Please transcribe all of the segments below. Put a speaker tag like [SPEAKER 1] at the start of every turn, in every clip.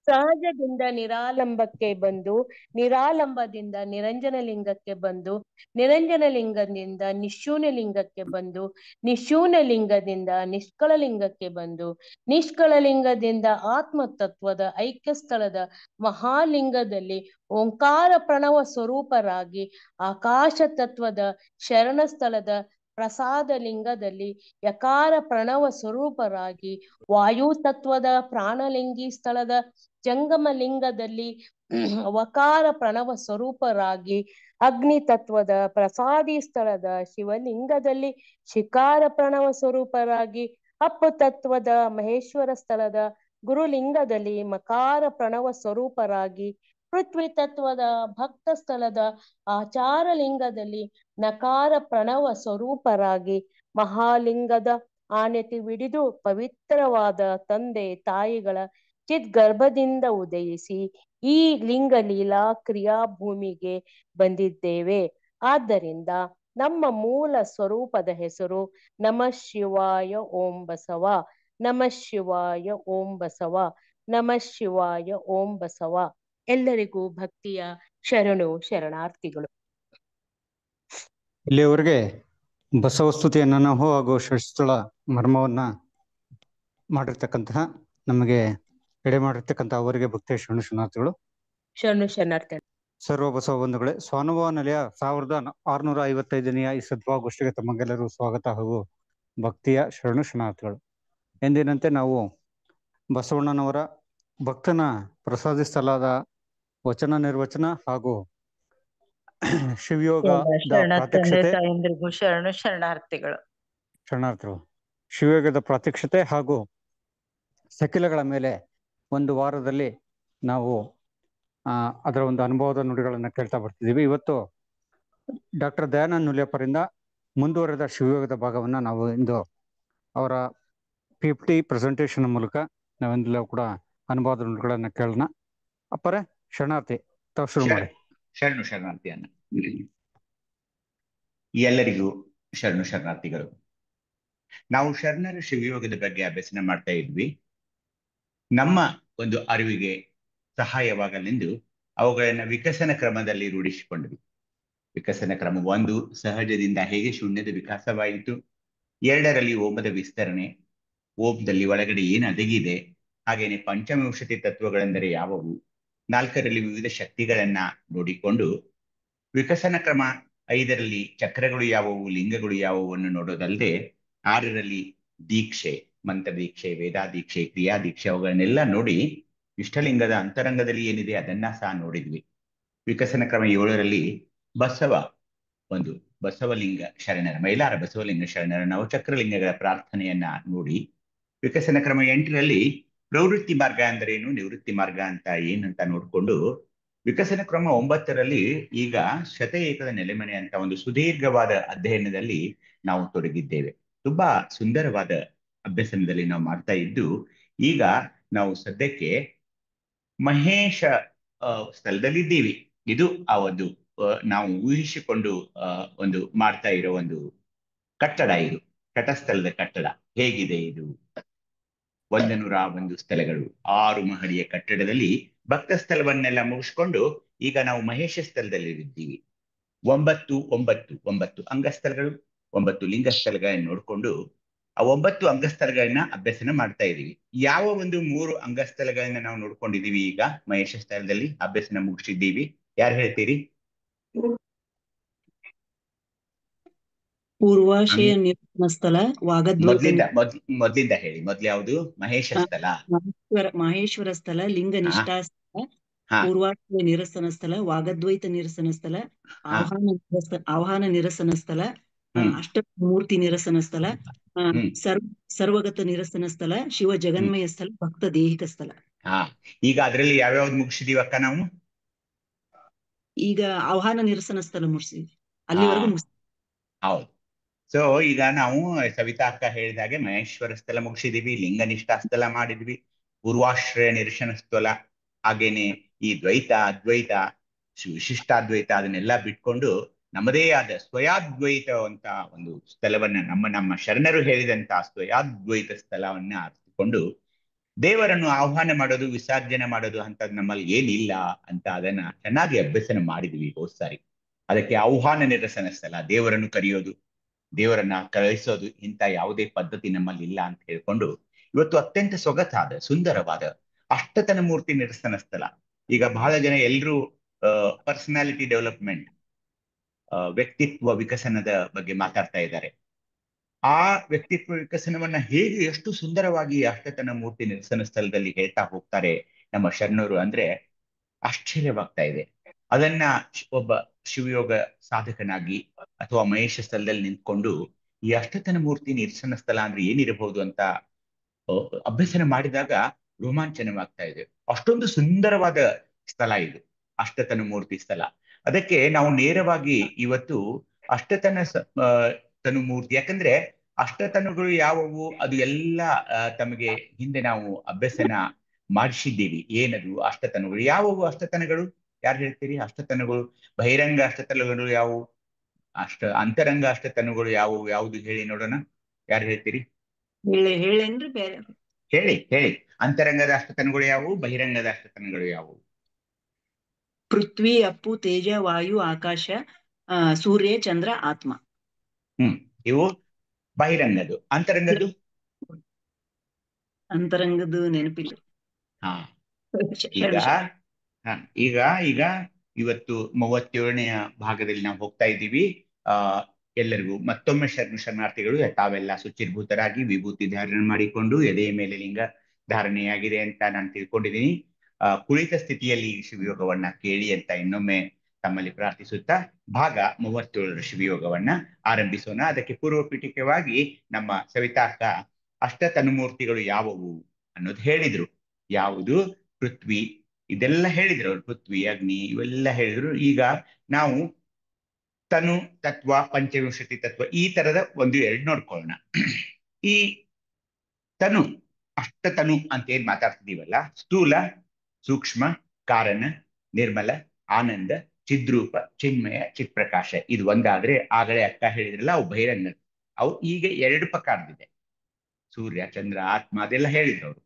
[SPEAKER 1] ಸಹಜದಿಂದ ನಿರಾಲಂಬಕ್ಕೆ ಬಂದು, ನಿರಾಲಂಬದಿಂದ ನಿರಂಜನ ಲಿಂಗಕ್ಕೆ ಬಂದು, ನಿರಂಜನ ಲಿಂಗದಿಂದ ನಿಶೂನ್ಯ ಲಿಂಗಕ್ಕೆ ಬಂದು, ನಿಶೂನ್ಯ ಲಿಂಗದಿಂದ ನಿಷ್ಕಳ ಲಿಂಗಕ್ಕೆ ಬಂದು, ನಿಷ್ಕಳ ಲಿಂಗದಿಂದ ಆತ್ಮತತ್ವದ ಐಕ್ಯ ಸ್ಥಳದ ಮಹಾಲಿಂಗದಲ್ಲಿ ಓಂಕಾರ ಪ್ರಣವ ಸ್ವರೂಪರಾಗಿ, ಆಕಾಶ ತತ್ವದ ಶರಣ ಸ್ಥಳದ ಪ್ರಸಾದ ಲಿಂಗದಲ್ಲಿ ಯಕಾರ ಪ್ರಣವ ಸ್ವರೂಪರಾಗಿ, ವಾಯು ತತ್ವದ ಪ್ರಾಣಲಿಂಗಿ ಸ್ಥಳದ ಜಂಗಮ ಲಿಂಗದಲ್ಲಿ ವಕಾರ ಪ್ರಣವ ಸ್ವರೂಪರಾಗಿ, ಅಗ್ನಿ ತತ್ವದ ಪ್ರಸಾದಿ ಸ್ಥಳದ ಶಿವಲಿಂಗದಲ್ಲಿ ಶಿಕಾರ ಪ್ರಣವ ಸ್ವರೂಪರಾಗಿ, ಅಪ್ಪು ತತ್ವದ ಮಹೇಶ್ವರ ಸ್ಥಳದ ಗುರುಲಿಂಗದಲ್ಲಿ ಮಕಾರ ಪ್ರಣವ ಸ್ವರೂಪರಾಗಿ, ಪೃಥ್ವಿ ತತ್ವದ ಭಕ್ತ ಸ್ಥಳದ ಆಚಾರ ಲಿಂಗದಲ್ಲಿ ನಕಾರ ಪ್ರಣವ ಸ್ವರೂಪರಾಗಿ, ಮಹಾಲಿಂಗದ ಆನೆತಿ ವಿಡಿದು ಪವಿತ್ರವಾದ ತಂದೆ ತಾಯಿಗಳ ಚಿದ್ಗರ್ಭದಿಂದ ಉದಯಿಸಿ ಈ ಲಿಂಗ ಲೀಲಾ ಕ್ರಿಯಾ ಭೂಮಿಗೆ ಬಂದಿದ್ದೇವೆ. ಆದ್ದರಿಂದ ನಮ್ಮ ಮೂಲ ಸ್ವರೂಪದ ಹೆಸರು ನಮಃ ಶಿವಾಯ ಓಂ ಬಸವ, ನಮಃ ಶಿವಾಯ ಓಂ ಬಸವ, ನಮಃ ಶಿವಾಯ ಓಂ ಬಸವ. ಎಲ್ಲರಿಗೂ ಭಕ್ತಿಯ ಶರಣಾರ್ಥಿಗಳು.
[SPEAKER 2] ಇಲ್ಲಿಯವರೆಗೆ ಬಸವಸ್ತುತಿಯನ್ನು ನಾವು ಹಾಗೂ ಷಟ್ಸ್ಥಳ ಮರ್ಮವನ್ನ ಮಾಡಿರ್ತಕ್ಕಂತಹ ನಮಗೆ ಎಡೆ ಮಾಡಿರ್ತಕ್ಕಂಥ ಅವರಿಗೆ ಭಕ್ತಿಯ ಶರಣಾರ್ಥಿಗಳು.
[SPEAKER 1] ಶರಣಾರ್ಥಿ.
[SPEAKER 2] ಸರ್ವ ಬಸವ ಬಂಧುಗಳೇ, ಸ್ವಾನುಭವ ನಿಲಯ 1655ನೆಯ ಈ ಸದ್ಭಾವಗೋಷ್ಠಿಗೆ ತಮಗೆಲ್ಲರೂ ಸ್ವಾಗತ ಹಾಗೂ ಭಕ್ತಿಯ ಶರಣಾರ್ಥಿಗಳು. ಎಂದಿನಂತೆ ನಾವು ಬಸವಣ್ಣನವರ ಭಕ್ತನ ಪ್ರಸಾದಿಸಲಾದ ವಚನ ನಿರ್ವಚನ ಹಾಗೂ ಶಿವಯೋಗ ಶರಣಾರ್ಥಿಗಳು ಶಿವಯೋಗದ ಪ್ರಾತ್ಯಕ್ಷತೆ ಹಾಗೂ ಸಕಿಲಗಳ ಮೇಲೆ ಒಂದು ವಾರದಲ್ಲಿ ನಾವು ಅದರ ಒಂದು ಅನುಭವದ ನುಡಿಗಳನ್ನು ಕೇಳ್ತಾ ಬರ್ತಿದ್ದೀವಿ. ಇವತ್ತು ಡಾಕ್ಟರ್ ದಯಾನಂದ ನುಲಿಯಪ್ಪರಿಂದ ಮುಂದುವರೆದ ಶಿವಯೋಗದ ಭಾಗವನ್ನ ನಾವು ಇಂದು ಅವರ PPT ಪ್ರೆಸೆಂಟೇಶನ್ ಮೂಲಕ ನಾವೆಂದೆಲ್ಲ ಕೂಡ ಅನುಭವದ ನುಡಿಗಳನ್ನ ಕೇಳೋಣ. ಅಪ್ಪರೇ ಶರಣಾರ್ಥಿ, ತಾವು ಶುರು ಮಾಡಿ.
[SPEAKER 3] ಶರಣಾರ್ಥಿಯನ್ನ ಎಲ್ಲರಿಗೂ ಶರಣಾರ್ಥಿಗಳು. ನಾವು ಶರಣರ ಶಿವಯೋಗದ ಬಗ್ಗೆ ಅಭ್ಯಸನ ಮಾಡ್ತಾ ಇದ್ವಿ. ನಮ್ಮ ಒಂದು ಅರಿವಿಗೆ ಸಹಾಯವಾಗಲೆಂದು ಅವುಗಳನ್ನ ವಿಕಸನ ಕ್ರಮದಲ್ಲಿ ರೂಢಿಸಿಕೊಂಡ್ವಿ. ವಿಕಸನ ಕ್ರಮ 1 ಸಹಜದಿಂದ ಹೇಗೆ ಶೂನ್ಯದ ವಿಕಾಸವಾಯಿತು, 2ರಲ್ಲಿ ಓಮದ ವಿಸ್ತರಣೆ, ಓಂದಲ್ಲಿ ಒಳಗಡೆ ಏನು ಅಡಗಿದೆ, ಹಾಗೇನೆ ಪಂಚವಿಂಶತಿ ತತ್ವಗಳೆಂದರೆ ಯಾವುವು, 4ರಲ್ಲಿ ವಿವಿಧ ಶಕ್ತಿಗಳನ್ನ ನೋಡಿಕೊಂಡು ವಿಕಸನ ಕ್ರಮ 5ರಲ್ಲಿ ಚಕ್ರಗಳು ಯಾವುವು, ಲಿಂಗಗಳು ಯಾವುವನ್ನು ನೋಡೋದಲ್ಲದೆ 6ರಲ್ಲಿ ದೀಕ್ಷೆ, ಮಂತ್ರ ದೀಕ್ಷೆ, ವೇದಾ ದೀಕ್ಷೆ, ಕ್ರಿಯಾ ದೀಕ್ಷೆ ಅವುಗಳನ್ನೆಲ್ಲ ನೋಡಿ ಇಷ್ಟಲಿಂಗದ ಅಂತರಂಗದಲ್ಲಿ ಏನಿದೆ ಅದನ್ನ ಸಹ ನೋಡಿದ್ವಿ. ವಿಕಸನ ಕ್ರಮ 7ರಲ್ಲಿ ಬಸವಲಿಂಗ ಶರಣರ, ಮೈಲಾರ ಬಸವಲಿಂಗ ಶರಣರ ನವಚಕ್ರಲಿಂಗಗಳ ಪ್ರಾರ್ಥನೆಯನ್ನ ನೋಡಿ, ವಿಕಸನ ಕ್ರಮ 8ರಲ್ಲಿ ಪ್ರವೃತ್ತಿ ಮಾರ್ಗ ಅಂದ್ರೇನು, ನಿವೃತ್ತಿ ಮಾರ್ಗ ಅಂತ ಏನಂತ ನೋಡ್ಕೊಂಡು, ವಿಕಸನ ಕ್ರಮ 9ರಲ್ಲಿ ಈಗ ಶತಏಕದ ನೆಲೆಮನೆ ಅಂತ ಒಂದು ಸುದೀರ್ಘವಾದ ಅಧ್ಯಯನದಲ್ಲಿ ನಾವು ತೊಡಗಿದ್ದೇವೆ. ತುಂಬಾ ಸುಂದರವಾದ ಅಭ್ಯಸನದಲ್ಲಿ ನಾವು ಮಾಡ್ತಾ ಇದ್ದು, ಈಗ ನಾವು ಸದ್ಯಕ್ಕೆ ಮಹೇಶ ಸ್ಥಳದಲ್ಲಿದ್ದೀವಿ. ಇದು ಆ ಒಂದು ನಾವು ಊಹಿಸಿಕೊಂಡು ಒಂದು ಮಾಡ್ತಾ ಇರೋ ಒಂದು ಕಟ್ಟಡ. ಇದು ತಟಸ್ಥಳದ ಕಟ್ಟಡ. ಹೇಗಿದೆ ಇದು? 101 ಸ್ಥಳಗಳು, 6 ಮಹಡಿಯ ಕಟ್ಟಡದಲ್ಲಿ ಭಕ್ತ ಸ್ಥಳವನ್ನೆಲ್ಲ ಮುಗಿಸ್ಕೊಂಡು ಈಗ ನಾವು ಮಹೇಶ ಸ್ಥಳದಲ್ಲಿ ಇದ್ದೀವಿ. 9 ಅಂಗಸ್ಥಳಗಳು, 9 ಲಿಂಗ ಸ್ಥಳಗಳನ್ನ ನೋಡ್ಕೊಂಡು ಆ 9 ಅಂಗಸ್ಥಳಗಳನ್ನ ಅಭ್ಯಸನ ಮಾಡ್ತಾ ಇದೀವಿ. ಯಾವ ಒಂದು 3 ಅಂಗಸ್ಥಳಗಳನ್ನ ನಾವು ನೋಡ್ಕೊಂಡಿದೀವಿ ಈಗ ಮಹೇಶ ಸ್ಥಳದಲ್ಲಿ ಅಭ್ಯಸನ ಮುಗಿಸಿದ್ದೀವಿ? ಯಾರು ಹೇಳ್ತೀರಿ?
[SPEAKER 4] ಪೂರ್ವಾಶಯ ನಿರಸನ ಸ್ಥಳ,
[SPEAKER 3] ಮೊದ್ಲಿಂದ ಹೇಳಿ. ಮೊದ್ಲು ಯಾವುದು? ಮಹೇಶ ಸ್ಥಳ,
[SPEAKER 4] ಮಹೇಶ್ವರ ಸ್ಥಳ, ಲಿಂಗ ನಿಷ್ಠಾ ಸ್ಥಳ, ಪೂರ್ವಾಶಯ ನಿರಸನ ಸ್ಥಳ, ವಾಗದ್ವೈತ ನಿರಸನ ಸ್ಥಳ, ಆಹ್ವಾನ ನಿರಸನ ಸ್ಥಳ, ಅಷ್ಟಮೂರ್ತಿ ನಿರಸನ ಸ್ಥಳ, ಸರ್ವಗತ ನಿರಸನ ಸ್ಥಳ, ಶಿವ ಜಗನ್ಮಯ ಸ್ಥಳ, ಭಕ್ತ ದೇಹಿಕ ಸ್ಥಳ.
[SPEAKER 3] ಈಗ ಅದ್ರಲ್ಲಿ ಯಾವ್ಯಾವ್ದು ಮುಗಿಸಿದೀವಕ್ಕ ನಾವು?
[SPEAKER 4] ಈಗ ಆಹ್ವಾನ ನಿರಸನ ಸ್ಥಳ ಮುಗಿಸಿದ್ವಿ, ಅಲ್ಲಿವರೆಗೂ
[SPEAKER 3] ಹೌದು. ಸೊ ಈಗ ನಾವು ಸವಿತಾ ಅಕ್ಕ ಹೇಳಿದಾಗೆ ಮಹೇಶ್ವರ ಸ್ಥಳ ಮುಗಿಸಿದೀವಿ, ಲಿಂಗ ನಿಷ್ಠಾ ಸ್ಥಳ ಮಾಡಿದ್ವಿ, ಪೂರ್ವಾಶ್ರಯ ನಿರಸನ ಸ್ಥಳ, ಹಾಗೇನೆ ಈ ದ್ವೈತ, ಅದ್ವೈತ, ವಿಶಿಷ್ಟಾದ್ವೈತ ಅದನ್ನೆಲ್ಲ ಬಿಟ್ಕೊಂಡು ನಮ್ಮದೇ ಆದ ಸ್ವಯಾದ್ವೈತ ಅಂತ ಒಂದು ಸ್ಥಳವನ್ನ, ನಮ್ಮ ಶರಣರು ಹೇಳಿದಂತ ಸ್ವಯಾದ್ವೈತ ಸ್ಥಳವನ್ನ ಆರಿಸಿಕೊಂಡು ದೇವರನ್ನು ಆಹ್ವಾನ ಮಾಡೋದು, ವಿಸರ್ಜನೆ ಮಾಡೋದು ಅಂತ ನಮ್ಮಲ್ಲಿ ಏನಿಲ್ಲ ಅಂತ ಅದನ್ನ ಚೆನ್ನಾಗಿ ಅಭ್ಯಸನ ಮಾಡಿದ್ವಿ ಹೋದ್ ಸಾರಿ. ಅದಕ್ಕೆ ಆಹ್ವಾನ ನಿರಸನ ಸ್ಥಳ, ದೇವರನ್ನು ಕರೆಯೋದು, ದೇವರನ್ನ ಕಳಿಸೋದು, ಇಂಥ ಯಾವುದೇ ಪದ್ಧತಿ ನಮ್ಮಲ್ಲಿ ಇಲ್ಲ ಅಂತ ಹೇಳ್ಕೊಂಡು ಇವತ್ತು ಅತ್ಯಂತ ಸೊಗಸಾದ ಸುಂದರವಾದ ಅಷ್ಟತನ ಮೂರ್ತಿ ನಿರಸನ ಸ್ಥಳ. ಈಗ ಬಹಳ ಜನ ಎಲ್ಲರೂ ಪರ್ಸನಾಲಿಟಿ ಡೆವಲಪ್ಮೆಂಟ್, ವ್ಯಕ್ತಿತ್ವ ವಿಕಸನದ ಬಗ್ಗೆ ಮಾತಾಡ್ತಾ ಇದ್ದಾರೆ. ಆ ವ್ಯಕ್ತಿತ್ವ ವಿಕಸನವನ್ನ ಹೇಗೆ ಎಷ್ಟು ಸುಂದರವಾಗಿ ಅಷ್ಟತನ ಮೂರ್ತಿ ನಿರಸನ ಸ್ಥಳದಲ್ಲಿ ಹೇಳ್ತಾ ಹೋಗ್ತಾರೆ ನಮ್ಮ ಶರಣರು ಅಂದ್ರೆ ಆಶ್ಚರ್ಯವಾಗ್ತಾ ಇದೆ. ಅದನ್ನ ಒಬ್ಬ ಶಿವಯೋಗ ಸಾಧಕನಾಗಿ ಅಥವಾ ಮಹೇಶ ಸ್ಥಳದಲ್ಲಿ ನಿಂತ್ಕೊಂಡು ಈ ಅಷ್ಟತನ ಮೂರ್ತಿ ನಿರಸನ ಸ್ಥಳ ಅಂದ್ರೆ ಏನಿರಬಹುದು ಅಂತ ಅಭ್ಯಸನ ಮಾಡಿದಾಗ ರೋಮಾಂಚನವಾಗ್ತಾ ಇದೆ. ಅಷ್ಟೊಂದು ಸುಂದರವಾದ ಸ್ಥಳ ಇದು ಅಷ್ಟತನ ಮೂರ್ತಿ ಸ್ಥಳ. ಅದಕ್ಕೆ ನಾವು ನೇರವಾಗಿ ಇವತ್ತು ಅಷ್ಟತನ ತನು ಮೂರ್ತಿ, ಯಾಕಂದ್ರೆ ಅಷ್ಟತನುಗಳು ಯಾವುವು ಅದು ಎಲ್ಲ ತಮಗೆ ಹಿಂದೆ ನಾವು ಅಭ್ಯಸನ ಮಾಡಿಸಿದ್ದೀವಿ. ಏನದು ಅಷ್ಟತನುಗಳು ಯಾವುವು? ಅಷ್ಟತನಗಳು ಯಾರು ಹೇಳ್ತೀರಿ? ಅಷ್ಟತನಗಳು ಬಹಿರಂಗ ಅಷ್ಟತನಗಳು ಯಾವುವು? ಅಂತರಂಗ ಅಷ್ಟತನಗಳು ಯಾವುವು? ಯಾವುದು ಹೇಳಿ ನೋಡೋಣ, ಯಾರು ಹೇಳ್ತೀರಿ?
[SPEAKER 4] ಹೇಳೇನ್ರಿ ಬೇರೆ?
[SPEAKER 3] ಹೇಳಿ ಹೇಳಿ. ಅಂತರಂಗದ ಅಷ್ಟತನಗಳು ಯಾವುವು? ಬಹಿರಂಗದ ಅಷ್ಟತನಗಳು ಯಾವುವು?
[SPEAKER 4] ಪೃಥ್ವಿ, ಅಪ್ಪು, ತೇಜ, ವಾಯು, ಆಕಾಶ, ಸೂರ್ಯ, ಚಂದ್ರ, ಆತ್ಮ.
[SPEAKER 3] ಇವು ಬಹಿರಂಗದು. ಅಂತರಂಗದ್ದು?
[SPEAKER 4] ಅಂತರಂಗದ್ದು ನೆನಪಿಲ್ಲ.
[SPEAKER 3] ಈಗ ಈಗ ಇವತ್ತು 37ನೆಯ ಭಾಗದಲ್ಲಿ ನಾವು ಹೋಗ್ತಾ ಇದ್ದೀವಿ. ಎಲ್ಲರಿಗೂ ಮತ್ತೊಮ್ಮೆ ಶರಣಾರ್ಥಿಗಳು. ತಾವೆಲ್ಲ ಶುಚಿರ್ಭೂತರಾಗಿ ವಿಭೂತಿ ಧಾರಣೆ ಮಾಡಿಕೊಂಡು ಎದೆಯ ಮೇಲೆ ಲಿಂಗ ಧಾರಣೆಯಾಗಿದೆ ಅಂತ ನಾನು ತಿಳ್ಕೊಂಡಿದ್ದೀನಿ. ಕುಳಿತ ಸ್ಥಿತಿಯಲ್ಲಿ ಶಿವಯೋಗವನ್ನ ಕೇಳಿ ಅಂತ ಇನ್ನೊಮ್ಮೆ ತಮ್ಮಲ್ಲಿ ಪ್ರಾರ್ಥಿಸುತ್ತಾ ಭಾಗ 37ರ ಶಿವಯೋಗವನ್ನ ಆರಂಭಿಸೋಣ. ಅದಕ್ಕೆ ಪೂರ್ವಪೀಠಿಕವಾಗಿ ನಮ್ಮ ಸವಿತಾಕ್ಕ ಅಷ್ಟತನುಮೂರ್ತಿಗಳು ಯಾವುವು ಅನ್ನೋದು ಹೇಳಿದ್ರು. ಯಾವುದು? ಪೃಥ್ವಿ, ಇದೆಲ್ಲ ಹೇಳಿದ್ರು ಅವ್ರು. ಪೃಥ್ವಿ, ಅಗ್ನಿ ಇವೆಲ್ಲ ಹೇಳಿದ್ರು. ಈಗ ನಾವು ತನು ತತ್ವ, ಪಂಚವಿಂಶತಿ ತತ್ವ ಈ ತರದ ಎರಡು ನೋಡ್ಕೊಳ್ಳೋಣ. ಈ ತನು, ಅಷ್ಟತನು ಅಂತ ಏನ್ ಮಾತಾಡ್ತಿದೀವಲ್ಲ, ಸ್ಥೂಲ, ಸೂಕ್ಷ್ಮ, ಕಾರಣ, ನಿರ್ಮಲ, ಆನಂದ, ಚಿದ್ರೂಪ, ಚಿನ್ಮಯ, ಚಿತ್ಪ್ರಕಾಶ, ಇದು ಒಂದಾದ್ರೆ ಆಗಲೇ ಅಕ್ಕ ಹೇಳಿದ್ರಲ್ಲ ಅವು ಬಹಿರಂಗ. ಅವು ಈಗ 2 ಪ್ರಕಾರದಿದೆ, ಸೂರ್ಯ, ಚಂದ್ರ, ಆತ್ಮ, ಅದೆಲ್ಲ ಹೇಳಿದ್ರು ಅವರು.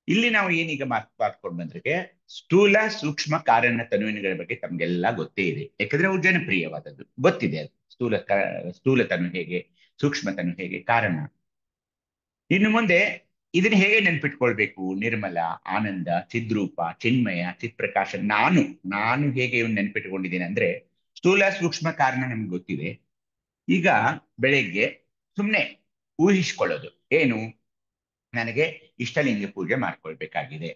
[SPEAKER 3] ಇಲ್ಲಿ ನಾವು ಏನೀಗ ಮಾತಾಡ್ಕೊಂಡು ಬಂದ್ರೆ ಸ್ಥೂಲ, ಸೂಕ್ಷ್ಮ, ಕಾರಣ ತನುವಿನಗಳ ಬಗ್ಗೆ ತಮ್ಗೆಲ್ಲ ಗೊತ್ತೇ ಇದೆ. ಯಾಕಂದ್ರೆ ಅವು ಜನಪ್ರಿಯವಾದದ್ದು, ಗೊತ್ತಿದೆ ಅದು. ಸ್ಥೂಲ ತನು ಹೇಗೆ, ಸೂಕ್ಷ್ಮ ತನು ಹೇಗೆ, ಕಾರಣ. ಇನ್ನು ಮುಂದೆ ಇದನ್ನ ಹೇಗೆ ನೆನ್ಪಿಟ್ಕೊಳ್ಬೇಕು? ನಿರ್ಮಲ, ಆನಂದ, ಚಿದ್ರೂಪ, ಚಿನ್ಮಯ, ಚಿತ್ಪ್ರಕಾಶ. ನಾನು ಹೇಗೆ ಇವನ್ ನೆನ್ಪಿಟ್ಕೊಂಡಿದ್ದೀನಿ ಅಂದ್ರೆ, ಸ್ಥೂಲ, ಸೂಕ್ಷ್ಮ, ಕಾರಣ ನಮ್ಗೆ ಗೊತ್ತಿದೆ. ಈಗ ಬೆಳಗ್ಗೆ ಸುಮ್ನೆ ಊಹಿಸ್ಕೊಳ್ಳೋದು ಏನು? ನನಗೆ ಇಷ್ಟಲಿಂಗ ಪೂಜೆ ಮಾಡ್ಕೊಳ್ಬೇಕಾಗಿದೆ.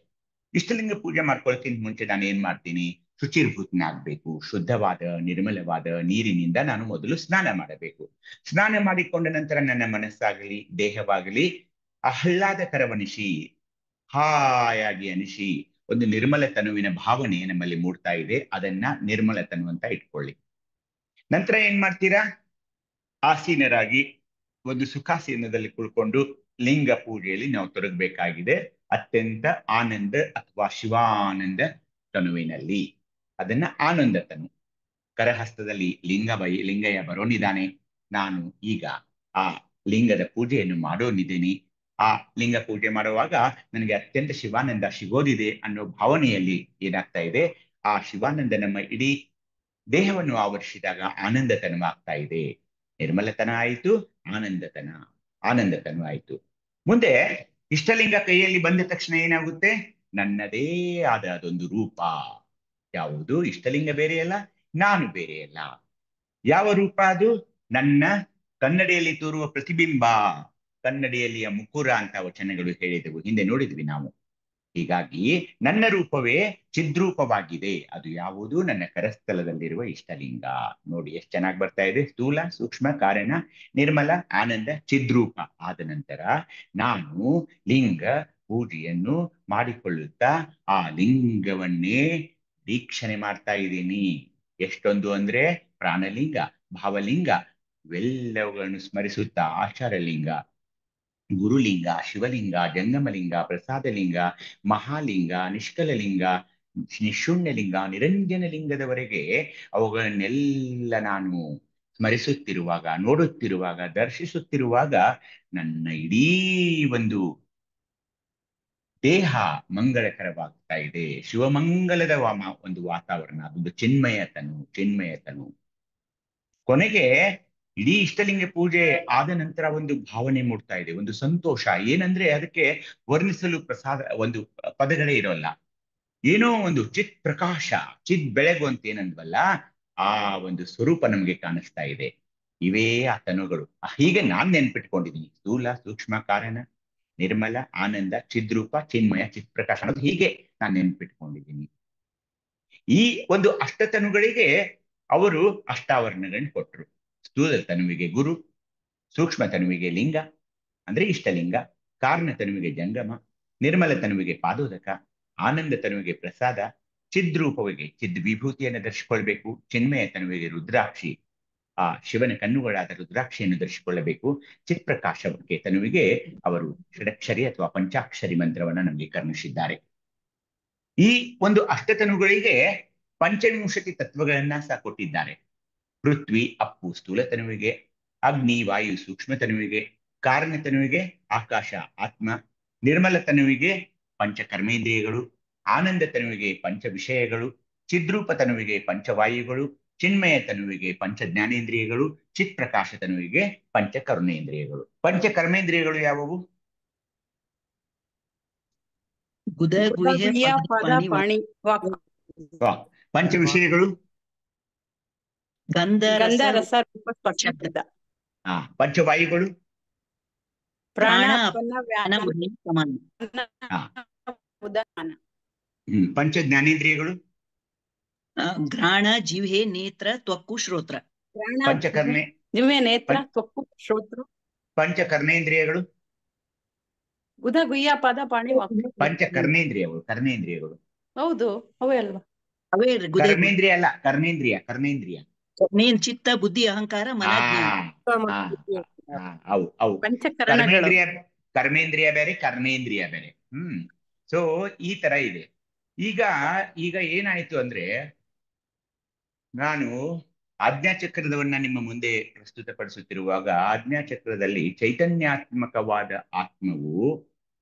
[SPEAKER 3] ಇಷ್ಟಲಿಂಗ ಪೂಜೆ ಮಾಡ್ಕೊಳ್ತೀನಿ ಮುಂಚೆ ನಾನು ಏನ್ ಮಾಡ್ತೀನಿ? ಶುಚಿರ್ಭೂತನಾಗ್ಬೇಕು. ಶುದ್ಧವಾದ ನಿರ್ಮಲವಾದ ನೀರಿನಿಂದ ನಾನು ಮೊದಲು ಸ್ನಾನ ಮಾಡಬೇಕು. ಸ್ನಾನ ಮಾಡಿಕೊಂಡ ನಂತರ ನನ್ನ ಮನಸ್ಸಾಗಲಿ ದೇಹವಾಗಲಿ ಆಹ್ಲಾದಕರವನಿಸಿ, ಹಾಯಾಗಿ ಅನಿಸಿ, ಒಂದು ನಿರ್ಮಲ ತನುವಿನ ಭಾವನೆ ನಮ್ಮಲ್ಲಿ ಮೂಡ್ತಾ ಇದೆ. ಅದನ್ನ ನಿರ್ಮಲ ತನು ಅಂತ ಇಟ್ಕೊಳ್ಳಿ. ನಂತರ ಏನ್ ಮಾಡ್ತೀರಾ? ಆಸೀನರಾಗಿ ಒಂದು ಸುಖಾಸೀನದಲ್ಲಿ ಕುಳ್ಕೊಂಡು ಲಿಂಗ ಪೂಜೆಯಲ್ಲಿ ನಾವು ತೊಡಗಬೇಕಾಗಿದೆ. ಅತ್ಯಂತ ಆನಂದ ಅಥವಾ ಶಿವಾನಂದ ತನುವಿನಲ್ಲಿ. ಅದನ್ನ ಆನಂದ ತನು. ಕರಹಸ್ತದಲ್ಲಿ ಲಿಂಗಯ್ಯ ಬರೋನಿದ್ದಾನೆ. ನಾನು ಈಗ ಆ ಲಿಂಗದ ಪೂಜೆಯನ್ನು ಮಾಡೋನಿದ್ದೀನಿ. ಆ ಲಿಂಗ ಪೂಜೆ ಮಾಡುವಾಗ ನನಗೆ ಅತ್ಯಂತ ಶಿವಾನಂದ ಸಿಗೋದಿದೆ ಅನ್ನೋ ಭಾವನೆಯಲ್ಲಿ ಏನಾಗ್ತಾ ಇದೆ? ಆ ಶಿವಾನಂದ ನಮ್ಮ ಇಡೀ ದೇಹವನ್ನು ಆವರಿಸಿದಾಗ ಆನಂದತನ ಆಗ್ತಾ ಇದೆ. ನಿರ್ಮಲತನ ಆಯಿತು, ಆನಂದತನ ಆಯಿತು. ಮುಂದೆ ಇಷ್ಟಲಿಂಗ ಕೈಯಲ್ಲಿ ಬಂದ ತಕ್ಷಣ ಏನಾಗುತ್ತೆ? ನನ್ನದೇ ಆದ ಅದೊಂದು ರೂಪ. ಯಾವುದು? ಇಷ್ಟಲಿಂಗ ಬೇರೆಯಲ್ಲ, ನಾನು ಬೇರೆಯಲ್ಲ. ಯಾವ ರೂಪ ಅದು? ನನ್ನ ಕನ್ನಡಿಯಲ್ಲಿ ತೋರುವ ಪ್ರತಿಬಿಂಬ, ಕನ್ನಡಿಯಲ್ಲಿಯ ಮುಕುರ ಅಂತ ವಚನಗಳು ಹೇಳಿದೆವು, ಹಿಂದೆ ನೋಡಿದ್ವಿ ನಾವು. ಹೀಗಾಗಿ ನನ್ನ ರೂಪವೇ ಚಿದ್ರೂಪವಾಗಿದೆ. ಅದು ಯಾವುದು? ನನ್ನ ಕರಸ್ಥಲದಲ್ಲಿರುವ ಇಷ್ಟಲಿಂಗ. ನೋಡಿ ಎಷ್ಟು ಚೆನ್ನಾಗಿ ಬರ್ತಾ ಇದೆ. ಸ್ಥೂಲ, ಸೂಕ್ಷ್ಮ, ಕಾರಣ, ನಿರ್ಮಲ, ಆನಂದ, ಚಿದ್ರೂಪ ಆದ ನಂತರ ನಾನು ಲಿಂಗ ಪೂಜೆಯನ್ನು ಮಾಡಿಕೊಳ್ಳುತ್ತಾ ಆ ಲಿಂಗವನ್ನೇ ವೀಕ್ಷಣೆ ಮಾಡ್ತಾ ಇದ್ದೀನಿ. ಎಷ್ಟೊಂದು ಅಂದ್ರೆ ಪ್ರಾಣಲಿಂಗ, ಭಾವಲಿಂಗ ಇವೆಲ್ಲವುಗಳನ್ನು ಸ್ಮರಿಸುತ್ತಾ ಆಚಾರಲಿಂಗ, ಗುರುಲಿಂಗ, ಶಿವಲಿಂಗ, ಜಂಗಮಲಿಂಗ, ಪ್ರಸಾದಲಿಂಗ, ಮಹಾಲಿಂಗ, ನಿಷ್ಕಲಲಿಂಗ, ನಿಶೂನ್ಯಲಿಂಗ, ನಿರಂಜನ ಲಿಂಗದವರೆಗೆ ಅವುಗಳನ್ನೆಲ್ಲ ನಾನು ಸ್ಮರಿಸುತ್ತಿರುವಾಗ, ನೋಡುತ್ತಿರುವಾಗ, ದರ್ಶಿಸುತ್ತಿರುವಾಗ ನನ್ನ ಇಡೀ ಒಂದು ದೇಹ ಮಂಗಳಕರವಾಗ್ತಾ ಇದೆ. ಶಿವಮಂಗಲದ ಒಂದು ವಾತಾವರಣ, ಅದೊಂದು ಚಿನ್ಮಯತನು. ಕೊನೆಗೆ ಇಡೀ ಇಷ್ಟಲಿಂಗ ಪೂಜೆ ಆದ ನಂತರ ಒಂದು ಭಾವನೆ ಮೂಡ್ತಾ ಇದೆ, ಒಂದು ಸಂತೋಷ. ಏನಂದ್ರೆ ಅದಕ್ಕೆ ವರ್ಣಿಸಲು ಒಂದು ಪದಗಳೇ ಇರೋಲ್ಲ. ಏನೋ ಒಂದು ಚಿತ್ ಪ್ರಕಾಶ, ಚಿತ್ ಬೆಳಗು ಅಂತ ಏನಂದ್ವಲ್ಲ, ಆ ಒಂದು ಸ್ವರೂಪ ನಮ್ಗೆ ಕಾಣಿಸ್ತಾ ಇದೆ. ಇವೇ ಆ ತನುಗಳು. ಹೀಗೆ ನಾನ್ ನೆನ್ಪಿಟ್ಕೊಂಡಿದ್ದೀನಿ. ಸ್ಥೂಲ, ಸೂಕ್ಷ್ಮ, ಕಾರಣ, ನಿರ್ಮಲ, ಆನಂದ, ಚಿದ್ರೂಪ, ಚಿನ್ಮಯ, ಚಿತ್ ಪ್ರಕಾಶ ಅನ್ನೋದು ಹೀಗೆ ನಾನು ನೆನ್ಪಿಟ್ಕೊಂಡಿದ್ದೀನಿ. ಈ ಒಂದು ಅಷ್ಟತನುಗಳಿಗೆ ಅವರು ಅಷ್ಟಾವರಣಗಳನ್ನ ಕೊಟ್ರು. ಸ್ಥೂಲ ತನುವಿಗೆ ಗುರು, ಸೂಕ್ಷ್ಮ ತನುವಿಗೆ ಲಿಂಗ ಅಂದ್ರೆ ಇಷ್ಟಲಿಂಗ, ಕಾರಣ ತನುವಿಗೆ ಜಂಗಮ, ನಿರ್ಮಲ ತನುವಿಗೆ ಪಾದೋದಕ, ಆನಂದ ತನುವಿಗೆ ಪ್ರಸಾದ, ಚಿದ್ರೂಪವಿಗೆ ಚಿದ್ ವಿಭೂತಿಯನ್ನು ದರ್ಶಿಕೊಳ್ಬೇಕು, ಚಿನ್ಮಯ ತನುವಿಗೆ ರುದ್ರಾಕ್ಷಿ, ಆ ಶಿವನ ಕಣ್ಣುಗಳಾದ ರುದ್ರಾಕ್ಷಿಯನ್ನು ದರ್ಶಿಕೊಳ್ಳಬೇಕು, ಚಿತ್ಪ್ರಕಾಶಕ್ಕೆ ತನುವಿಗೆ ಅವರು ಷಡಕ್ಷರಿ ಅಥವಾ ಪಂಚಾಕ್ಷರಿ ಮಂತ್ರವನ್ನ ನಮಗೆ ಕರ್ಣಿಸಿದ್ದಾರೆ. ಈ ಒಂದು ಅಷ್ಟತನುಗಳಿಗೆ ಪಂಚವಿಂಶತಿ ತತ್ವಗಳನ್ನ ಸಹ ಕೊಟ್ಟಿದ್ದಾರೆ. ಪೃಥ್ವಿ, ಅಪ್ಪು ಸ್ಥೂಲ ತನುವಿಗೆ, ಅಗ್ನಿ, ವಾಯು ಸೂಕ್ಷ್ಮ ತನುವಿಗೆ, ಕಾರಣ ತನುವಿಗೆ ಆಕಾಶ ಆತ್ಮ, ನಿರ್ಮಲ ತನುವಿಗೆ ಪಂಚ ಕರ್ಮೇಂದ್ರಿಯಗಳು, ಆನಂದ ತನುವಿಗೆ ಪಂಚ ವಿಷಯಗಳು, ಚಿದ್ರೂಪ ತನುವಿಗೆ ಪಂಚವಾಯುಗಳು, ಚಿನ್ಮಯ ತನುವಿಗೆ ಪಂಚ ಜ್ಞಾನೇಂದ್ರಿಯಗಳು, ಚಿತ್ ಪ್ರಕಾಶ ತನುವಿಗೆ ಪಂಚ ಕರ್ಮೇಂದ್ರಿಯಗಳು. ಪಂಚ ಕರ್ಮೇಂದ್ರಿಯಗಳು ಯಾವುವು?
[SPEAKER 4] ಗುದ, ಗುಹ್ಯ, ಪಾದ, ಪಾಣಿ, ವಾಕ್.
[SPEAKER 3] ಪಂಚ ವಿಷಯಗಳು
[SPEAKER 4] ಗಂಧ,
[SPEAKER 1] ರಸ, ರೂಪ, ಸ್ಪರ್ಶ, ಶಬ್ದ.
[SPEAKER 3] ಪಂಚವಾಯುಗಳು
[SPEAKER 1] ಪ್ರಾಣ,
[SPEAKER 3] ಪಂಚ ಜ್ಞಾನೇಂದ್ರಿಯಗಳು
[SPEAKER 4] ಘ್ರಾಣ, ಜಿಹ್ವೆ, ನೇತ್ರ, ತ್ವಕ್ಕು, ಶ್ರೋತ್ರ.
[SPEAKER 1] ಜಿಹ್ವೆ, ನೇತ್ರ, ತ್ವಕ್ಕು, ಶ್ರೋತ್ರ.
[SPEAKER 3] ಪಂಚ ಕರ್ಮೇಂದ್ರಿಯಗಳು
[SPEAKER 1] ಗುದ, ಗುಹ್ಯ, ಪಾದ, ಪಾಣಿ, ವಾಕ್.
[SPEAKER 3] ಪಂಚ ಕರ್ಮೇಂದ್ರಿಯಗಳು
[SPEAKER 1] ಹೌದು, ಅವೇ ಅಲ್ವಾ?
[SPEAKER 4] ಅವೇ
[SPEAKER 3] ಕರ್ಮೇಂದ್ರಿಯ ಅಲ್ಲ, ಕರ್ನೇಂದ್ರಿಯ.
[SPEAKER 4] ಚಿತ್ತ, ಬುದ್ಧಿ, ಅಹಂಕಾರ, ಮನ,
[SPEAKER 3] ಅವು ಕರ್ಮೇಂದ್ರಿಯ ಬೇರೆ, ಕರ್ಮೇಂದ್ರಿಯ ಬೇರೆ. ಸೊ ಈ ತರ ಇದೆ. ಈಗ ಏನಾಯ್ತು ಅಂದ್ರೆ, ನಾನು ಆಜ್ಞಾಚಕ್ರದವನ್ನ ನಿಮ್ಮ ಮುಂದೆ ಪ್ರಸ್ತುತಪಡಿಸುತ್ತಿರುವಾಗ, ಆಜ್ಞಾಚಕ್ರದಲ್ಲಿ ಚೈತನ್ಯಾತ್ಮಕವಾದ ಆತ್ಮವು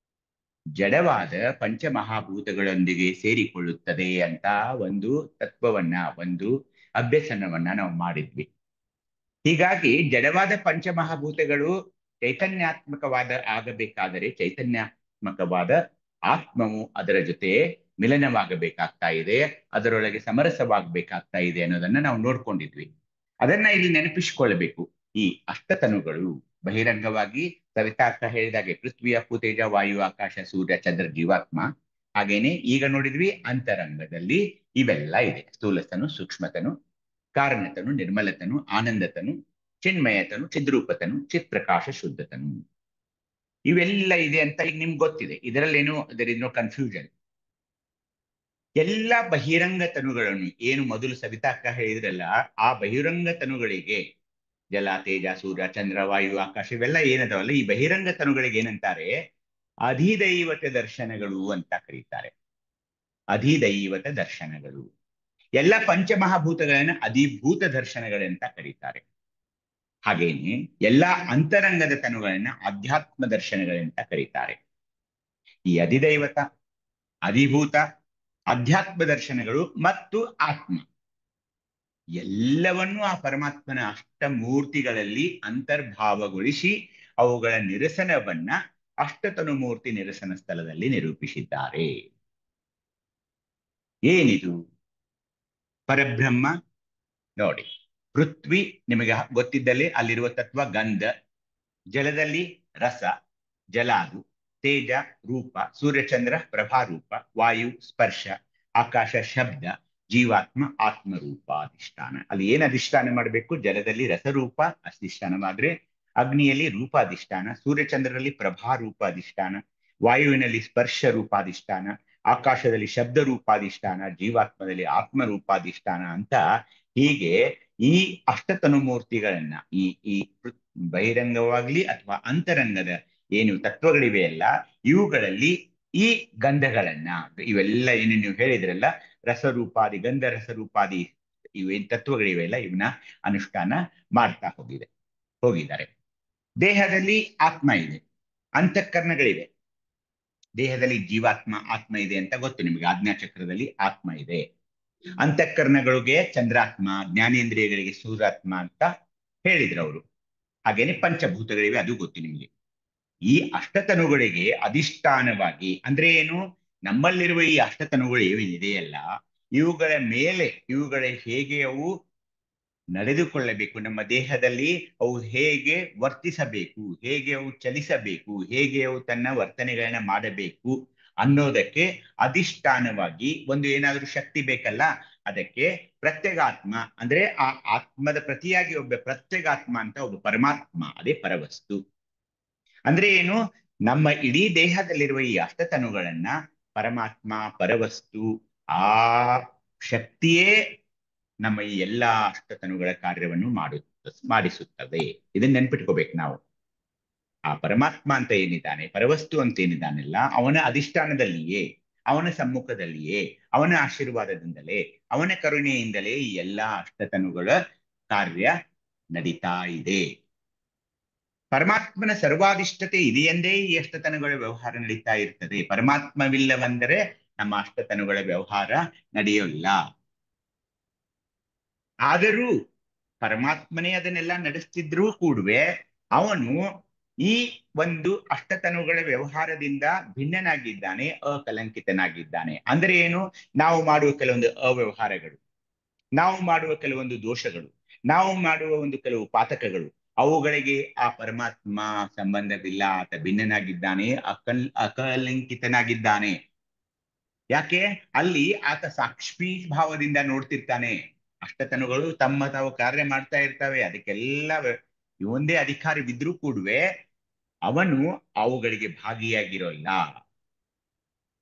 [SPEAKER 3] ಜಡವಾದ ಪಂಚಮಹಾಭೂತಗಳೊಂದಿಗೆ ಸೇರಿಕೊಳ್ಳುತ್ತದೆ ಅಂತ ಒಂದು ತತ್ವವನ್ನ, ಒಂದು ಅಭ್ಯಸನವನ್ನ ನಾವು ಮಾಡಿದ್ವಿ. ಹೀಗಾಗಿ ಜಡವಾದ ಪಂಚಮಹಾಭೂತಗಳು ಚೈತನ್ಯಾತ್ಮಕವಾದ ಆಗಬೇಕಾದರೆ ಚೈತನ್ಯಾತ್ಮಕವಾದ ಆತ್ಮವು ಅದರ ಜೊತೆ ಮಿಲನವಾಗಬೇಕಾಗ್ತಾ ಇದೆ, ಅದರೊಳಗೆ ಸಮರಸವಾಗಬೇಕಾಗ್ತಾ ಇದೆ ಅನ್ನೋದನ್ನ ನಾವು ನೋಡ್ಕೊಂಡಿದ್ವಿ. ಅದನ್ನ ಇಲ್ಲಿ ನೆನಪಿಸಿಕೊಳ್ಳಬೇಕು. ಈ ಅಷ್ಟತನುಗಳು ಬಹಿರಂಗವಾಗಿ ಸವಿತಾರ್ಥ ಹೇಳಿದಾಗೆ ಪೃಥ್ವಿ, ಅಪ್ಪು, ತೇಜ, ವಾಯು, ಆಕಾಶ, ಸೂರ್ಯ, ಚಂದ್ರ, ಜೀವಾತ್ಮ. ಹಾಗೇನೆ ಈಗ ನೋಡಿದ್ವಿ ಅಂತರಂಗದಲ್ಲಿ ಇವೆಲ್ಲ ಇದೆ. ಸ್ಥೂಲತನು, ಸೂಕ್ಷ್ಮತನು, ಕಾರಣತನು, ನಿರ್ಮಲತನು, ಆನಂದತನು, ಚಿನ್ಮಯತನು, ಚಿದ್ರೂಪತನು, ಚಿತ್ ಪ್ರಕಾಶ ಶುದ್ಧತನು. ಇವೆಲ್ಲ ಇದೆ ಅಂತ ಈಗ ನಿಮ್ಗೆ ಗೊತ್ತಿದೆ. ಇದರಲ್ಲೇನು ದರ್ ಇಸ್ ನೋ ಕನ್ಫ್ಯೂಷನ್. ಎಲ್ಲ ಬಹಿರಂಗ ತನುಗಳನ್ನು ಏನು ಮೊದಲು ಸವಿತಾರ್ಥ ಹೇಳಿದ್ರಲ್ಲ, ಆ ಬಹಿರಂಗ ತನುಗಳಿಗೆ ಜಲ, ತೇಜ, ಸೂರ್ಯ, ಚಂದ್ರ, ವಾಯು, ಆಕಾಶ ಇವೆಲ್ಲ ಏನದವಲ್ಲ, ಈ ಬಹಿರಂಗ ತನುಗಳಿಗೆ ಏನಂತಾರೆ? ಅಧಿದೈವತ ದರ್ಶನಗಳು ಅಂತ ಕರೀತಾರೆ. ಅಧಿದೈವತ ದರ್ಶನಗಳು. ಎಲ್ಲ ಪಂಚಮಹಾಭೂತಗಳನ್ನ ಅಧಿಭೂತ ದರ್ಶನಗಳಂತ ಕರೀತಾರೆ. ಹಾಗೇನೆ ಎಲ್ಲ ಅಂತರಂಗದ ತನುಗಳನ್ನ ಅಧ್ಯಾತ್ಮ ದರ್ಶನಗಳಂತ ಕರೀತಾರೆ. ಈ ಅಧಿದೈವತ, ಅಧಿಭೂತ, ಅಧ್ಯಾತ್ಮ ದರ್ಶನಗಳು ಮತ್ತು ಆತ್ಮ ಎಲ್ಲವನ್ನೂ ಆ ಪರಮಾತ್ಮನ ಅಷ್ಟಮೂರ್ತಿಗಳಲ್ಲಿ ಅಂತರ್ಭಾವಗೊಳಿಸಿ ಅವುಗಳ ನಿರಸನವನ್ನ ಅಷ್ಟತನು ಮೂರ್ತಿ ನಿರಸನ ಸ್ಥಳದಲ್ಲಿ ನಿರೂಪಿಸಿದ್ದಾರೆ. ಏನಿದು? ಪರಬ್ರಹ್ಮ. ನೋಡಿ, ಪೃಥ್ವಿ ನಿಮಗೆ ಗೊತ್ತಿದ್ದಲ್ಲಿ ಅಲ್ಲಿರುವ ತತ್ವ ಗಂಧ, ಜಲದಲ್ಲಿ ರಸ, ಜಲಾದು, ತೇಜ ರೂಪ, ಸೂರ್ಯಚಂದ್ರ ಪ್ರಭಾರೂಪ, ವಾಯು ಸ್ಪರ್ಶ, ಆಕಾಶ ಶಬ್ದ, ಜೀವಾತ್ಮ ಆತ್ಮರೂಪ ಅಧಿಷ್ಠಾನ. ಅಲ್ಲಿ ಏನ್ ಅಧಿಷ್ಠಾನ ಮಾಡಬೇಕು? ಜಲದಲ್ಲಿ ರಸರೂಪ ಅಧಿಷ್ಠಾನವಾದ್ರೆ, ಅಗ್ನಿಯಲ್ಲಿ ರೂಪಾಧಿಷ್ಠಾನ, ಸೂರ್ಯಚಂದ್ರರಲ್ಲಿ ಪ್ರಭಾರೂಪ ಅಧಿಷ್ಠಾನ, ವಾಯುವಿನಲ್ಲಿ ಸ್ಪರ್ಶ ರೂಪಾಧಿಷ್ಠಾನ, ಆಕಾಶದಲ್ಲಿ ಶಬ್ದ ರೂಪಾಧಿಷ್ಠಾನ, ಜೀವಾತ್ಮದಲ್ಲಿ ಆತ್ಮರೂಪಾಧಿಷ್ಠಾನ ಅಂತ ಹೀಗೆ ಈ ಅಷ್ಟತನು ಮೂರ್ತಿಗಳನ್ನ ಈ ಬಹಿರಂಗವಾಗ್ಲಿ ಅಥವಾ ಅಂತರಂಗದ ಏನು ತತ್ವಗಳಿವೆ ಅಲ್ಲ, ಇವುಗಳಲ್ಲಿ ಈ ಗಂಧಗಳನ್ನ, ಇವೆಲ್ಲ ಏನು ನೀವು ಹೇಳಿದ್ರಲ್ಲ, ರಸರೂಪಾದಿ ಗಂಧ ರಸರೂಪಾದಿ ಇವೇನ್ ತತ್ವಗಳಿವೆಲ್ಲ, ಇವನ್ನ ಅನುಷ್ಠಾನ ಮಾಡ್ತಾ ಹೋಗಿದ್ದಾರೆ. ದೇಹದಲ್ಲಿ ಆತ್ಮ ಇದೆ, ಅಂತಃಕರಣಗಳಿವೆ, ದೇಹದಲ್ಲಿ ಜೀವಾತ್ಮ ಆತ್ಮ ಇದೆ ಅಂತ ಗೊತ್ತು ನಿಮಗೆ. ಆಜ್ಞಾಚಕ್ರದಲ್ಲಿ ಆತ್ಮ ಇದೆ. ಅಂತಃಕರಣಗಳಿಗೆ ಚಂದ್ರಾತ್ಮ, ಜ್ಞಾನೇಂದ್ರಿಯಗಳಿಗೆ ಸೂರ್ಯಾತ್ಮ ಅಂತ ಹೇಳಿದ್ರು ಅವರು. ಹಾಗೇನೆ ಪಂಚಭೂತಗಳಿವೆ, ಅದು ಗೊತ್ತು ನಿಮಗೆ. ಈ ಅಷ್ಟತನುಗಳಿಗೆ ಅಧಿಷ್ಠಾನವಾಗಿ ಅಂದ್ರೆ ಏನು? ನಮ್ಮಲ್ಲಿರುವ ಈ ಅಷ್ಟತನುಗಳು ಏನಿದೆಯಲ್ಲ, ಇವುಗಳ ಮೇಲೆ ಇವುಗಳ ಹೇಗೆ ಅವು ನಡೆದುಕೊಳ್ಳಬೇಕು, ನಮ್ಮ ದೇಹದಲ್ಲಿ ಅವು ಹೇಗೆ ವರ್ತಿಸಬೇಕು, ಹೇಗೆ ಅವು ಚಲಿಸಬೇಕು, ಹೇಗೆ ಅವು ತನ್ನ ವರ್ತನೆಗಳನ್ನ ಮಾಡಬೇಕು ಅನ್ನೋದಕ್ಕೆ ಅಧಿಷ್ಠಾನವಾಗಿ ಒಂದು ಏನಾದ್ರೂ ಶಕ್ತಿ ಬೇಕಲ್ಲ. ಅದಕ್ಕೆ ಪ್ರತ್ಯೇಗಾತ್ಮ ಅಂದ್ರೆ ಆ ಆತ್ಮದ ಪ್ರತಿಯಾಗಿ ಒಬ್ಬ ಪ್ರತ್ಯೇಗಾತ್ಮ ಅಂತ ಒಬ್ಬ ಪರಮಾತ್ಮ, ಅದೇ ಪರವಸ್ತು. ಅಂದ್ರೆ ಏನು? ನಮ್ಮ ಇಡೀ ದೇಹದಲ್ಲಿರುವ ಈ ಅಷ್ಟತನುಗಳನ್ನ ಪರಮಾತ್ಮ, ಪರವಸ್ತು, ಆ ಶಕ್ತಿಯೇ ನಮ್ಮ ಈ ಎಲ್ಲಾ ಅಷ್ಟತನುಗಳ ಕಾರ್ಯವನ್ನು ಮಾಡಿಸುತ್ತದೆ. ಇದನ್ನ ನೆನ್ಪಿಟ್ಕೋಬೇಕು ನಾವು. ಆ ಪರಮಾತ್ಮ ಅಂತ ಏನಿದ್ದಾನೆ, ಪರವಸ್ತು ಅಂತ ಏನಿದ್ದಾನೆಲ್ಲ, ಅವನ ಅಧಿಷ್ಠಾನದಲ್ಲಿಯೇ, ಅವನ ಸಮ್ಮುಖದಲ್ಲಿಯೇ, ಅವನ ಆಶೀರ್ವಾದದಿಂದಲೇ, ಅವನ ಕರುಣೆಯಿಂದಲೇ ಈ ಎಲ್ಲಾ ಅಷ್ಟತನುಗಳ ಕಾರ್ಯ ನಡೀತಾ ಇದೆ. ಪರಮಾತ್ಮನ ಸರ್ವಾಧಿಷ್ಠತೆ ಇದೆಯೆಂದೇ ಈ ಅಷ್ಟತನುಗಳ ವ್ಯವಹಾರ ನಡೀತಾ ಇರ್ತದೆ. ಪರಮಾತ್ಮವಿಲ್ಲವೆಂದರೆ ನಮ್ಮ ಅಷ್ಟತನುಗಳ ವ್ಯವಹಾರ ನಡೆಯೋಲ್ಲ. ಆದರೂ ಪರಮಾತ್ಮನೇ ಅದನ್ನೆಲ್ಲ ನಡೆಸ್ತಿದ್ರೂ ಕೂಡವೇ ಅವನು ಈ ಒಂದು ಅಷ್ಟತನುಗಳ ವ್ಯವಹಾರದಿಂದ ಭಿನ್ನನಾಗಿದ್ದಾನೆ, ಅಕಲಂಕಿತನಾಗಿದ್ದಾನೆ. ಅಂದ್ರೆ ಏನು? ನಾವು ಮಾಡುವ ಕೆಲವೊಂದು ಅವ್ಯವಹಾರಗಳು, ನಾವು ಮಾಡುವ ಕೆಲವೊಂದು ದೋಷಗಳು, ನಾವು ಮಾಡುವ ಒಂದು ಕೆಲವು ಪಾತಕಗಳು, ಅವುಗಳಿಗೆ ಆ ಪರಮಾತ್ಮ ಸಂಬಂಧವಿಲ್ಲ. ಆತ ಭಿನ್ನನಾಗಿದ್ದಾನೆ, ಅಕಲಂಕಿತನಾಗಿದ್ದಾನೆ. ಯಾಕೆ? ಅಲ್ಲಿ ಆತ ಸಾಕ್ಷಿ ಭಾವದಿಂದ ನೋಡ್ತಿರ್ತಾನೆ. ಅಷ್ಟತನುಗಳು ತಮ್ಮ ತಾವು ಕಾರ್ಯ ಮಾಡ್ತಾ ಇರ್ತವೆ, ಅದಕ್ಕೆಲ್ಲ ಒಂದೇ ಅಧಿಕಾರವಿದ್ರೂ ಕೂಡವೇ ಅವನು ಅವುಗಳಿಗೆ ಭಾಗಿಯಾಗಿರೋಲ್ಲ.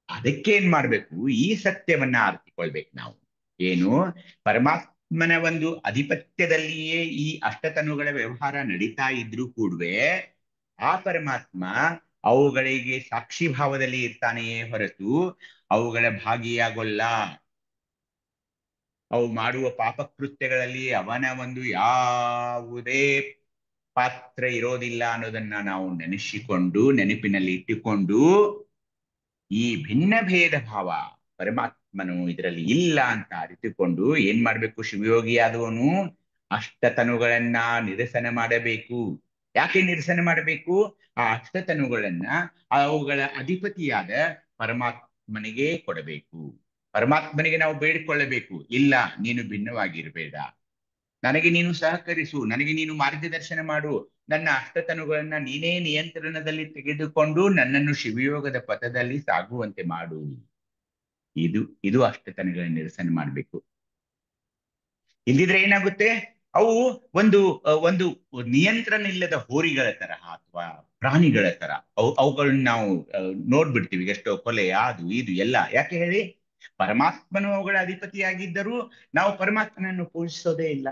[SPEAKER 3] ಅದಕ್ಕೆ ಏನ್ ಮಾಡ್ಬೇಕು? ಈ ಸತ್ಯವನ್ನ ಅರ್ಥಕೊಳ್ಬೇಕು ನಾವು. ಏನು? ಪರಮಾತ್ಮನ ಒಂದು ಅಧಿಪತ್ಯದಲ್ಲಿಯೇ ಈ ಅಷ್ಟತನುಗಳ ವ್ಯವಹಾರ ನಡೀತಾ ಇದ್ರೂ ಕೂಡವೇ ಆ ಪರಮಾತ್ಮ ಅವುಗಳಿಗೆ ಸಾಕ್ಷಿ ಭಾವದಲ್ಲಿ ಇರ್ತಾನೆಯೇ ಹೊರತು ಅವುಗಳ ಭಾಗಿಯಾಗೊಲ್ಲ. ಅವು ಮಾಡುವ ಪಾಪಕೃತ್ಯಗಳಲ್ಲಿ ಅವನ ಒಂದು ಯಾವುದೇ ಪಾತ್ರ ಇರೋದಿಲ್ಲ ಅನ್ನೋದನ್ನ ನಾವು ನೆನಪಿನಲ್ಲಿ ಇಟ್ಟುಕೊಂಡು ಈ ಭಿನ್ನ ಭೇದ ಭಾವ ಪರಮಾತ್ಮನು ಇದರಲ್ಲಿ ಇಲ್ಲ ಅಂತ ಅರಿತುಕೊಂಡು ಏನ್ ಮಾಡ್ಬೇಕು? ಶಿವಯೋಗಿಯಾದವನು ಅಷ್ಟತನುಗಳನ್ನ ನಿರಸನ ಮಾಡಬೇಕು. ಯಾಕೆ ನಿರಸನ ಮಾಡಬೇಕು? ಆ ಅಷ್ಟತನುಗಳನ್ನ ಅವುಗಳ ಅಧಿಪತಿಯಾದ ಪರಮಾತ್ಮನಿಗೆ ಕೊಡಬೇಕು. ಪರಮಾತ್ಮನಿಗೆ ನಾವು ಬೇಡಿಕೊಳ್ಳಬೇಕು, ಇಲ್ಲ ನೀನು ಭಿನ್ನವಾಗಿರ್ಬೇಡ, ನನಗೆ ನೀನು ಸಹಕರಿಸು, ನನಗೆ ನೀನು ಮಾರ್ಗದರ್ಶನ ಮಾಡು, ನನ್ನ ಅಷ್ಟತನುಗಳನ್ನ ನೀನೇ ನಿಯಂತ್ರಣದಲ್ಲಿ ತೆಗೆದುಕೊಂಡು ನನ್ನನ್ನು ಶಿವಯೋಗದ ಪಥದಲ್ಲಿ ಸಾಗುವಂತೆ ಮಾಡು. ಇದು ಅಷ್ಟತನುಗಳ ನಿರಸನ ಮಾಡ್ಬೇಕು. ಇಲ್ಲಿದ್ರೆ ಏನಾಗುತ್ತೆ? ಅವು ಒಂದು ನಿಯಂತ್ರಣ ಇಲ್ಲದ ಹೋರಿಗಳ ತರಹ ಅಥವಾ ಪ್ರಾಣಿಗಳ ತರ ಅವುಗಳನ್ನ ನಾವು ನೋಡ್ಬಿಡ್ತೀವಿ. ಎಷ್ಟೋ ಕೊಲೆ, ಅದು ಇದು ಎಲ್ಲ. ಯಾಕೆ ಹೇಳಿ? ಪರಮಾತ್ಮನು ಅವುಗಳ ಅಧಿಪತಿಯಾಗಿದ್ದರೂ ನಾವು ಪರಮಾತ್ಮನನ್ನು ಪೂಜಿಸೋದೇ ಇಲ್ಲ.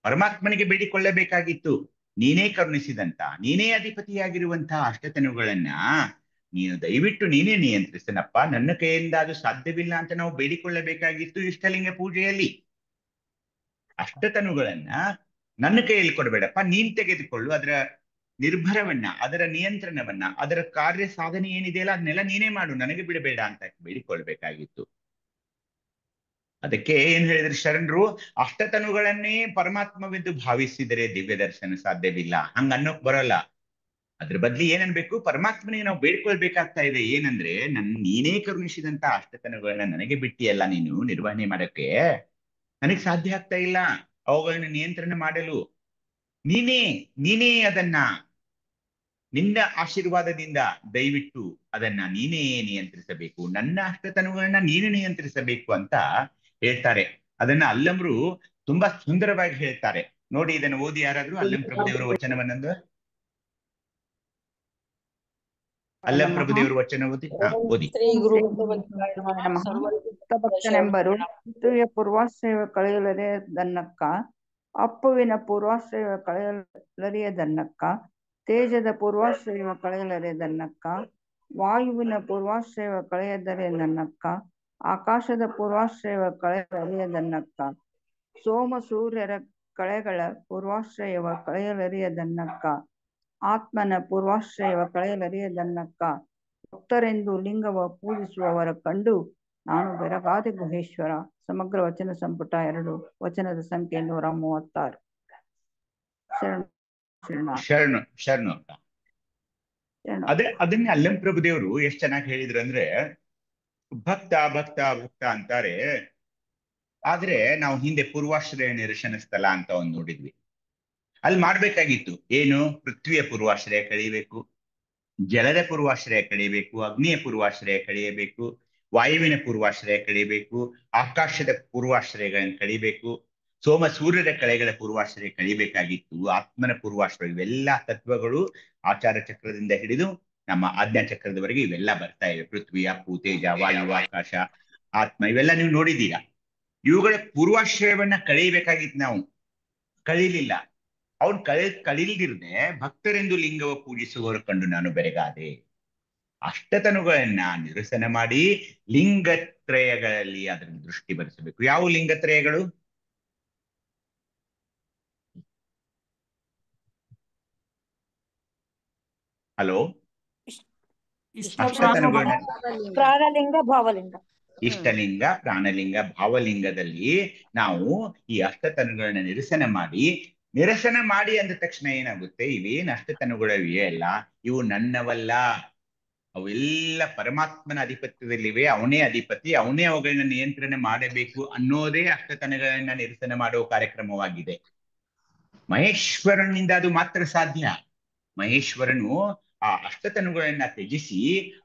[SPEAKER 3] ಪರಮಾತ್ಮನಿಗೆ ಬೇಡಿಕೊಳ್ಳಬೇಕಾಗಿತ್ತು, ನೀನೇ ಕರುಣಿಸಿದಂತ, ನೀನೇ ಅಧಿಪತಿಯಾಗಿರುವಂತಹ ಅಷ್ಟತನುಗಳನ್ನ ನೀನು ದಯವಿಟ್ಟು ನೀನೇ ನಿಯಂತ್ರಿಸನಪ್ಪ, ನನ್ನ ಕೈಯಿಂದ ಅದು ಸಾಧ್ಯವಿಲ್ಲ ಅಂತ ನಾವು ಬೇಡಿಕೊಳ್ಳಬೇಕಾಗಿತ್ತು ಇಷ್ಟಲಿಂಗ ಪೂಜೆಯಲ್ಲಿ. ಅಷ್ಟತನುಗಳನ್ನ ನನ್ನ ಕೈಯಲ್ಲಿ ಕೊಡಬೇಡಪ್ಪ, ನೀನ್ ತೆಗೆದುಕೊಳ್ಳು, ಅದರ ನಿರ್ಭರವನ್ನ, ಅದರ ನಿಯಂತ್ರಣವನ್ನ, ಅದರ ಕಾರ್ಯ ಸಾಧನೆ ಏನಿದೆಯಲ್ಲ ಅದನ್ನೆಲ್ಲ ನೀನೇ ಮಾಡು, ನನಗೆ ಬಿಡಬೇಡ ಅಂತ ಬೇಡಿಕೊಳ್ಬೇಕಾಗಿತ್ತು. ಅದಕ್ಕೆ ಏನ್ ಹೇಳಿದ್ರು ಶರಣರು? ಅಷ್ಟತನುಗಳನ್ನೇ ಪರಮಾತ್ಮವೆಂದು ಭಾವಿಸಿದರೆ ದಿವ್ಯ ದರ್ಶನ ಸಾಧ್ಯವಿಲ್ಲ. ಹಂಗ ಅನ್ನೋಕ್ ಬರೋಲ್ಲ. ಅದ್ರ ಬದ್ಲಿ ಏನನ್ಬೇಕು? ಪರಮಾತ್ಮನಿಗೆ ನಾವು ಬೇಡ್ಕೊಳ್ಬೇಕಾಗ್ತಾ ಇದೆ. ಏನಂದ್ರೆ, ನೀನೇ ಕರುಣಿಸಿದಂತ ಅಷ್ಟತನುಗಳನ್ನ ನನಗೆ ಬಿಟ್ಟಿಯಲ್ಲ ನೀನು ನಿರ್ವಹಣೆ ಮಾಡಕ್ಕೆ, ನನಗೆ ಸಾಧ್ಯ ಆಗ್ತಾ ಇಲ್ಲ ಅವುಗಳನ್ನ ನಿಯಂತ್ರಣ ಮಾಡಲು. ನೀನೇ ಅದನ್ನ ನಿನ್ನ ಆಶೀರ್ವಾದದಿಂದ ದಯವಿಟ್ಟು ಅದನ್ನ ನೀನೇ ನಿಯಂತ್ರಿಸಬೇಕು, ನನ್ನ ಅಷ್ಟತನುಗಳನ್ನ ನೀನು ನಿಯಂತ್ರಿಸಬೇಕು ಅಂತ ಹೇಳ್ತಾರೆ. ಅದನ್ನ ಅಲ್ಲಂರು ತುಂಬಾ ಸುಂದರವಾಗಿ ಹೇಳ್ತಾರೆ ನೋಡಿ. ಇದನ್ನು ಓದಿ ಯಾರಾದ್ರೂ ಅಲ್ಲಂ ಪ್ರಭುದೇವರ ವಚನವನ್ನೊಂದು. ಅಲ್ಲಂ ಪ್ರಭುದೇವರ ವಚನ ಓದಿ. ಓದಿ.
[SPEAKER 5] ಭಕ್ತನೆಂಬರು ಪೂರ್ವಾಶ್ರಯ ಕಳೆಯಲರೆ ದನ್ನಕ್ಕ, ಅಪ್ಪುವಿನ ಪೂರ್ವಾಶ್ರಯ ಕಳೆಯಲರಿಯ ದನ್ನಕ್ಕ, ತೇಜದ ಪೂರ್ವಾಶ್ರಯ ಕಳೆಯಲರೆ ದನ್ನಕ್ಕ, ವಾಯುವಿನ ಪೂರ್ವಾಶ್ರಯ ಕಳೆಯದರೆ ದನ್ನಕ್ಕ, ಆಕಾಶದ ಪೂರ್ವಾಶ್ರಯ ಕಳೆಯಲರಿಯ ದನ್ನಕ್ಕ, ಸೋಮ ಸೂರ್ಯರ ಕಳೆಗಳ ಪೂರ್ವಾಶ್ರಯವ ಕಳೆಯಲರಿಯ ದನ್ನಕ್ಕ, ಆತ್ಮನ ಪೂರ್ವಾಶ್ರಯವ ಕಳೆಯಲರಿಯ ದನ್ನಕ್ಕ, ಭಕ್ತರೆಂದು ಲಿಂಗವ ಪೂಜಿಸುವವರ ಕಂಡು ನಾನು ಬೆರಗಾದೆ ಗುಹೇಶ್ವರ. ಸಮಗ್ರ ವಚನ ಸಂಪುಟ 2, ವಚನದ ಸಂಖ್ಯೆ 136.
[SPEAKER 3] ಶರಣು ಶರಣು ಅಂತ. ಅದನ್ನೇ ಅಲ್ಲಂ ಪ್ರಭುದೇವರು ಎಷ್ಟು ಚೆನ್ನಾಗಿ ಹೇಳಿದ್ರು ಅಂದ್ರೆ, ಭಕ್ತ ಭಕ್ತ ಭಕ್ತ ಅಂತಾರೆ, ಆದ್ರೆ ನಾವು ಹಿಂದೆ ಪೂರ್ವಾಶ್ರಯ ನಿರಶನ ಸ್ಥಳ ಅಂತ ಒಂದು ನೋಡಿದ್ವಿ. ಅಲ್ಲಿ ಮಾಡ್ಬೇಕಾಗಿತ್ತು ಏನು? ಪೃಥ್ವಿಯ ಪೂರ್ವಾಶ್ರಯ ಕಳೀಬೇಕು, ಜಲದ ಪೂರ್ವಾಶ್ರಯ ಕಳೀಬೇಕು, ಅಗ್ನಿಯ ಪೂರ್ವಾಶ್ರಯ ಕಳೆಯಬೇಕು, ವಾಯುವಿನ ಪೂರ್ವಾಶ್ರಯ ಕಳೀಬೇಕು, ಆಕಾಶದ ಪೂರ್ವಾಶ್ರಯಗಳನ್ನು ಕಳೀಬೇಕು, ಸೋಮ ಸೂರ್ಯರ ಕಳೆಗಳ ಪೂರ್ವಾಶ್ರಯ ಕಳಿಬೇಕಾಗಿತ್ತು, ಆತ್ಮನ ಪೂರ್ವಾಶ್ರಯ. ಇವೆಲ್ಲ ತತ್ವಗಳು ಆಚಾರ ಚಕ್ರದಿಂದ ಹಿಡಿದು ನಮ್ಮ ಆಜ್ಞಾ ಚಕ್ರದವರೆಗೆ ಇವೆಲ್ಲ ಬರ್ತಾ ಇವೆ. ಪೃಥ್ವಿ, ಅಪ್ಪು, ತೇಜ, ವಾಯು, ಆಕಾಶ, ಆತ್ಮ, ಇವೆಲ್ಲ ನೀವು ನೋಡಿದ್ದೀರಾ. ಇವುಗಳ ಪೂರ್ವಾಶ್ರಯವನ್ನ ಕಳೀಬೇಕಾಗಿತ್ತು, ನಾವು ಕಳೀಲಿಲ್ಲ. ಅವ್ನು ಕಳೀಲ್ದಿರದೆ ಭಕ್ತರೆಂದು ಲಿಂಗವ ಪೂಜಿಸುವವರು ಕಂಡು ನಾನು ಬೆರಗಾದೆ. ಅಷ್ಟತನುಗಳನ್ನ ನಿರಸನ ಮಾಡಿ ಲಿಂಗತ್ರಯಗಳಲ್ಲಿ ಅದನ್ನು ದೃಷ್ಟಿ ಬರಿಸಬೇಕು. ಯಾವ ಲಿಂಗತ್ರಯಗಳು? ಹಲೋ,
[SPEAKER 1] ಪ್ರಾಣಲಿಂಗ, ಭಾವಲಿಂಗ.
[SPEAKER 3] ಇಷ್ಟಲಿಂಗ, ಪ್ರಾಣಲಿಂಗ, ಭಾವಲಿಂಗದಲ್ಲಿ ನಾವು ಈ ಅಷ್ಟತನುಗಳನ್ನ ನಿರಸನ ಮಾಡಿ ಅಂದ ತಕ್ಷಣ ಏನಾಗುತ್ತೆ? ಇವೇನು ಅಷ್ಟತನುಗಳು ಅಲ್ಲ, ಇವು ನನ್ನವಲ್ಲ, ಅವೆಲ್ಲ ಪರಮಾತ್ಮನ ಅಧಿಪತ್ಯದಲ್ಲಿವೆ. ಅವನೇ ಅಧಿಪತಿ, ಅವನೇ ಅವುಗಳನ್ನ ನಿಯಂತ್ರಣ ಮಾಡಬೇಕು ಅನ್ನೋದೇ ಅಷ್ಟತನಗಳನ್ನ ನಿರಸನ ಮಾಡುವ ಕಾರ್ಯಕ್ರಮವಾಗಿದೆ. ಮಹೇಶ್ವರನಿಂದ ಅದು ಮಾತ್ರ ಸಾಧ್ಯ. ಮಹೇಶ್ವರನು ಆ ಅಷ್ಟತನುಗಳನ್ನ ತ್ಯಜಿಸಿ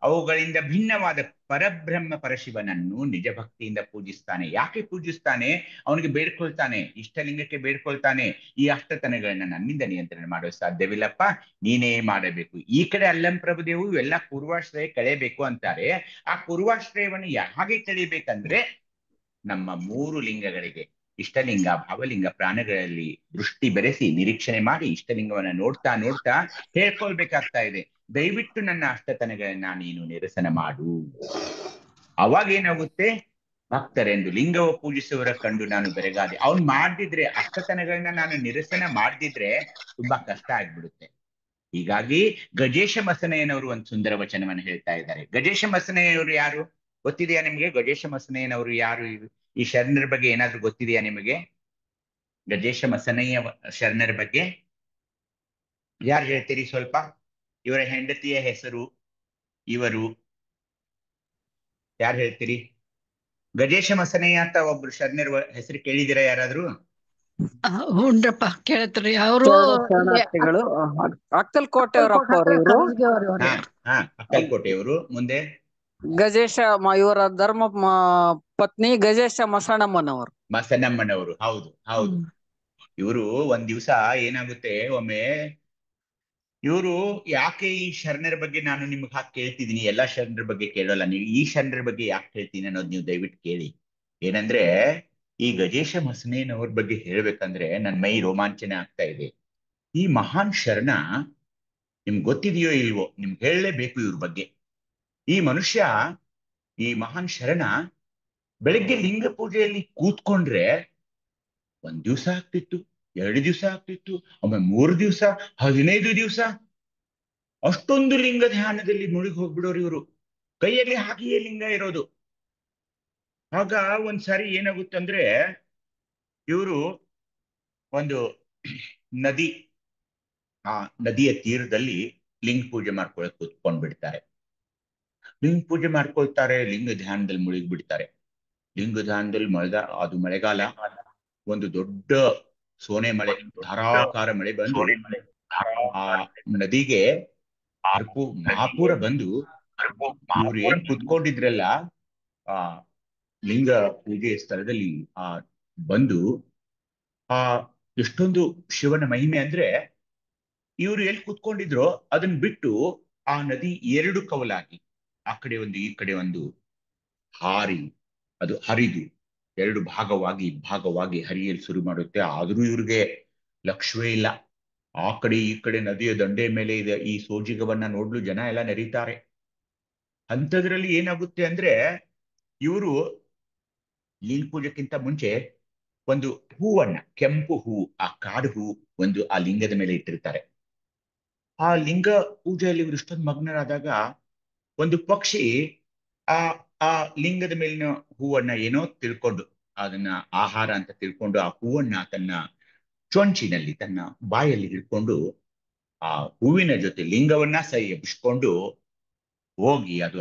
[SPEAKER 3] ಅವುಗಳಿಂದ ಭಿನ್ನವಾದ ಪರಬ್ರಹ್ಮ ಪರಶಿವನನ್ನು ನಿಜ ಭಕ್ತಿಯಿಂದ ಪೂಜಿಸ್ತಾನೆ. ಯಾಕೆ ಪೂಜಿಸ್ತಾನೆ? ಅವನಿಗೆ ಬೇಡ್ಕೊಳ್ತಾನೆ, ಇಷ್ಟಲಿಂಗಕ್ಕೆ ಬೇಡ್ಕೊಳ್ತಾನೆ, ಈ ಅಷ್ಟತನಗಳನ್ನ ನನ್ನಿಂದ ನಿಯಂತ್ರಣ ಮಾಡಲು ಸಾಧ್ಯವಿಲ್ಲಪ್ಪ, ನೀನೇ ಮಾಡಬೇಕು. ಈ ಕಡೆ ಅಲ್ಲಂ ಪ್ರಭುದೇವು ಇವೆಲ್ಲ ಪೂರ್ವಾಶ್ರಯ ಕಳೆಯಬೇಕು ಅಂತಾರೆ. ಆ ಪೂರ್ವಾಶ್ರಯವನ್ನು ಹಾಗೆ ಕಳಿಬೇಕಂದ್ರೆ ನಮ್ಮ 3 ಲಿಂಗಗಳಿಗೆ, ಇಷ್ಟಲಿಂಗ, ಭಾವಲಿಂಗ, ಪ್ರಾಣಗಳಲ್ಲಿ ದೃಷ್ಟಿ ಬೆರೆಸಿ ನಿರೀಕ್ಷಣೆ ಮಾಡಿ ಇಷ್ಟಲಿಂಗವನ್ನ ನೋಡ್ತಾ ನೋಡ್ತಾ ಹೇಳ್ಕೊಳ್ಬೇಕಾಗ್ತಾ ಇದೆ, ದಯವಿಟ್ಟು ನನ್ನ ಅಷ್ಟತನಗಳನ್ನ ನೀನು ನಿರಸನ ಮಾಡು. ಅವಾಗ ಏನಾಗುತ್ತೆ? ಭಕ್ತರೆಂದು ಲಿಂಗವ ಪೂಜಿಸುವವರ ಕಂಡು ನಾನು ಬೆರಗಾದೆ. ಅವ್ನು ಮಾಡ್ದಿದ್ರೆ, ಅಷ್ಟತನಗಳನ್ನ ನಾನು ನಿರಸನ ಮಾಡ್ದಿದ್ರೆ ತುಂಬಾ ಕಷ್ಟ ಆಗ್ಬಿಡುತ್ತೆ. ಹೀಗಾಗಿ ಗಜೇಶ ಮಸನಯ್ಯನವರು ಒಂದು ಸುಂದರ ವಚನವನ್ನು ಹೇಳ್ತಾ ಇದ್ದಾರೆ. ಗಜೇಶ ಮಸನಯ್ಯನವರು ಯಾರು ಗೊತ್ತಿದೆಯಾ ನಿಮ್ಗೆ? ಗಜೇಶ ಮಸನಯ್ಯನವರು ಯಾರು? ಈ ಶರಣರ ಬಗ್ಗೆ ಏನಾದ್ರೂ ಗೊತ್ತಿದೆಯಾ ನಿಮಗೆ? ಗಜೇಶ ಮಸನಯ್ಯ ಶರಣರ ಬಗ್ಗೆ ಯಾರು ಹೇಳ್ತೀರಿ ಸ್ವಲ್ಪ? ಇವರ ಹೆಂಡತಿಯ ಹೆಸರು, ಇವರು ಯಾರು ಹೇಳ್ತೀರಿ? ಗಜೇಶ ಮಸನಯ್ಯ ಅಂತ ಒಬ್ರು ಶರಣರ ಹೆಸರು ಕೇಳಿದಿರಾ ಯಾರಾದ್ರೂ?
[SPEAKER 1] ಹುಂಡ್ರಪ್ಪ ಕೇಳ್ತೀರಿ. ಅವರು
[SPEAKER 6] ಶರಣಾರ್ಥಿಗಳು ಅಕ್ಕಲ್ಕೋಟೆಯವರಪ್ಪ ಅವರು.
[SPEAKER 3] ಅಕ್ಕಲ್ಕೋಟೆಯವರು. ಮುಂದೆ
[SPEAKER 6] ಗಜೇಶ ಇವರ ಧರ್ಮ ಪತ್ನಿ ಗಜೇಶ ಮಸಣಮ್ಮನವರು.
[SPEAKER 3] ಮಸನಮ್ಮನವರು. ಹೌದು ಹೌದು. ಇವರು ಒಂದ್ ದಿವ್ಸ ಏನಾಗುತ್ತೆ, ಒಮ್ಮೆ ಇವರು ಯಾಕೆ ಈ ಶರಣರ ಬಗ್ಗೆ ನಾನು ನಿಮ್ಗೆ ಹಾಕಿ ಕೇಳ್ತಿದ್ದೀನಿ, ಎಲ್ಲಾ ಶರಣರ ಬಗ್ಗೆ ಕೇಳೋಲ್ಲ, ನೀವು ಈ ಶರಣರ ಬಗ್ಗೆ ಯಾಕೆ ಕೇಳ್ತೀನಿ ಅನ್ನೋದು ನೀವು ದಯವಿಟ್ಟು ಕೇಳಿ. ಏನಂದ್ರೆ, ಈ ಗಜೇಶ ಮಸನೇನವ್ರ ಬಗ್ಗೆ ಹೇಳ್ಬೇಕಂದ್ರೆ ನನ್ ಮೈ ರೋಮಾಂಚನ ಆಗ್ತಾ ಇದೆ. ಈ ಮಹಾನ್ ಶರಣ ನಿಮ್ಗೆ ಗೊತ್ತಿದೆಯೋ ಇಲ್ವೋ, ನಿಮ್ಗೆ ಹೇಳಲೇಬೇಕು ಇವ್ರ ಬಗ್ಗೆ. ಈ ಮನುಷ್ಯ, ಈ ಮಹಾನ್ ಶರಣ ಬೆಳಿಗ್ಗೆ ಲಿಂಗ ಪೂಜೆಯಲ್ಲಿ ಕೂತ್ಕೊಂಡ್ರೆ 1 ದಿವಸ ಆಗ್ತಿತ್ತು, 2 ದಿವಸ ಆಗ್ತಿತ್ತು, ಒಮ್ಮೆ 3 ದಿವಸ, 15 ದಿವಸ, ಅಷ್ಟೊಂದು ಲಿಂಗ ಧ್ಯಾನದಲ್ಲಿ ಮುಳುಗಿ ಹೋಗ್ಬಿಡೋರು ಇವರು. ಕೈಯಲ್ಲಿ ಹಾಗೆಯೇ ಲಿಂಗ ಇರೋದು. ಆಗ ಒಂದ್ಸಾರಿ ಏನಾಗುತ್ತಂದ್ರೆ, ಇವರು ಒಂದು ಆ ನದಿಯ ತೀರದಲ್ಲಿ ಲಿಂಗ ಪೂಜೆ ಮಾಡ್ಕೊಳಕ್ ಕೂತ್ಕೊಂಡ್ಬಿಡ್ತಾರೆ. ಲಿಂಗ ಪೂಜೆ ಮಾಡ್ಕೊಳ್ತಾರೆ, ಲಿಂಗ ಧ್ಯಾನದಲ್ಲಿ ಮುಳುಗಿ ಬಿಡ್ತಾರೆ. ಲಿಂಗ ಧ್ಯಾನದಲ್ಲಿ ಅದು ಮಳೆಗಾಲ, ಒಂದು ದೊಡ್ಡ ಸೋನೆ ಮಳೆ, ಧಾರಾಕಾರ ಮಳೆ ಬಂದು ಆ ನದಿಗೆ ಮಹಾಪೂರ ಬಂದು ಇವ್ರು ಏನ್ ಕುತ್ಕೊಂಡಿದ್ರಲ್ಲ ಆ ಲಿಂಗ ಪೂಜೆ ಸ್ಥಳದಲ್ಲಿ ಬಂದು ಎಷ್ಟೊಂದು ಶಿವನ ಮಹಿಮೆ ಅಂದ್ರೆ, ಇವರು ಎಲ್ಲಿ ಕುತ್ಕೊಂಡಿದ್ರೋ ಅದನ್ನ ಬಿಟ್ಟು ಆ ನದಿ 2 ಕವಲಾಗಿ, ಆ ಕಡೆ ಒಂದು ಈ ಕಡೆ ಒಂದು ಅದು ಹರಿದು 2 ಭಾಗವಾಗಿ ಹರಿಯಲು ಶುರು ಮಾಡುತ್ತೆ. ಆದ್ರೂ ಇವ್ರಿಗೆ ಲಕ್ಷ್ಯವೇ ಇಲ್ಲ. ಆ ಕಡೆ ಈ ಕಡೆ ನದಿಯ ದಂಡೆ ಮೇಲೆ ಇದೆ ಈ ಸೋಜಿಗವನ್ನ ನೋಡ್ಲು ಜನ ಎಲ್ಲ ನೆರೀತಾರೆ. ಅಂಥದ್ರಲ್ಲಿ ಏನಾಗುತ್ತೆ ಅಂದ್ರೆ, ಇವರು ಲಿಂಗ ಪೂಜೆಕ್ಕಿಂತ ಮುಂಚೆ ಒಂದು ಹೂವನ್ನ, ಕೆಂಪು ಹೂವು, ಆ ಕಾಡು ಹೂವು ಒಂದು ಆ ಲಿಂಗದ ಮೇಲೆ ಇಟ್ಟಿರ್ತಾರೆ. ಆ ಲಿಂಗ ಪೂಜೆಯಲ್ಲಿ ಇವರು ಇಷ್ಟೊಂದು ಮಗ್ನರಾದಾಗ ಒಂದು ಪಕ್ಷಿ ಆ ಆ ಲಿಂಗದ ಮೇಲಿನ ಹೂವನ್ನ ಏನೋ ತಿಳ್ಕೊಂಡು ಅದನ್ನ ಆಹಾರ ಅಂತ ತಿಳ್ಕೊಂಡು ಆ ಹೂವನ್ನ ತನ್ನ ಚೊಂಚಿನಲ್ಲಿ ತನ್ನ ಬಾಯಲ್ಲಿ ಹಿಡ್ಕೊಂಡು ಆ ಹೂವಿನ ಜೊತೆ ಲಿಂಗವನ್ನ ಸೈ ಎಬ್ಬಿಸ್ಕೊಂಡು ಹೋಗಿ ಅದು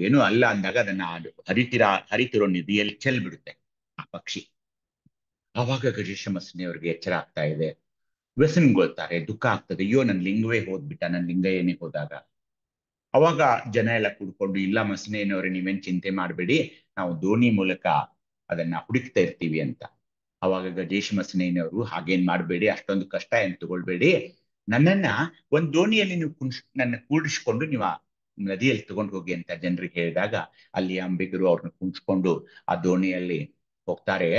[SPEAKER 3] ಏನು ಅಲ್ಲ ಅಂದಾಗ ಅದನ್ನ ಹರಿತಿರೋ ನದಿಯಲ್ಲಿ ಚೆಲ್ಬಿಡುತ್ತೆ ಆ ಪಕ್ಷಿ. ಆವಾಗ ಗಜೇಶ ಮಸನಿಯವ್ರಿಗೆ ಎಚ್ಚರ ಆಗ್ತಾ ಇದೆ, ವ್ಯಸನಗೊಳ್ತಾರೆ, ದುಃಖ ಆಗ್ತದೆ, ಅಯ್ಯೋ ನನ್ ಲಿಂಗವೇ ಹೋದ್ಬಿಟ್ಟ, ನನ್ ಲಿಂಗ ಏನೇ ಹೋದಾಗ. ಅವಾಗ ಜನ ಎಲ್ಲ ಕೂಡ್ಕೊಂಡು, ಇಲ್ಲ ಮಸನೇನವ್ರೆ ನೀವೇನ್ ಚಿಂತೆ ಮಾಡಬೇಡಿ, ನಾವು ದೋಣಿ ಮೂಲಕ ಅದನ್ನ ಹುಡುಕ್ತಾ ಇರ್ತೀವಿ ಅಂತ. ಅವಾಗ ಗಜೇಶ ಮಸನೇನವರು, ಹಾಗೇನ್ ಮಾಡಬೇಡಿ, ಅಷ್ಟೊಂದು ಕಷ್ಟ ಏನ್ ತಗೊಳ್ಬೇಡಿ, ನನ್ನನ್ನ ಒಂದ್ ದೋಣಿಯಲ್ಲಿ ನೀವು ನನ್ನ ಕೂಡಿಸ್ಕೊಂಡು ನೀವು ಆ ನದಿಯಲ್ಲಿ ತಗೊಂಡು ಹೋಗಿ ಅಂತ ಜನರಿಗೆ ಹೇಳಿದಾಗ ಅಲ್ಲಿ ಅಂಬಿಗರು ಅವ್ರನ್ನ ಕುಣಿಸ್ಕೊಂಡು ಆ ದೋಣಿಯಲ್ಲಿ ಹೋಗ್ತಾರೆ.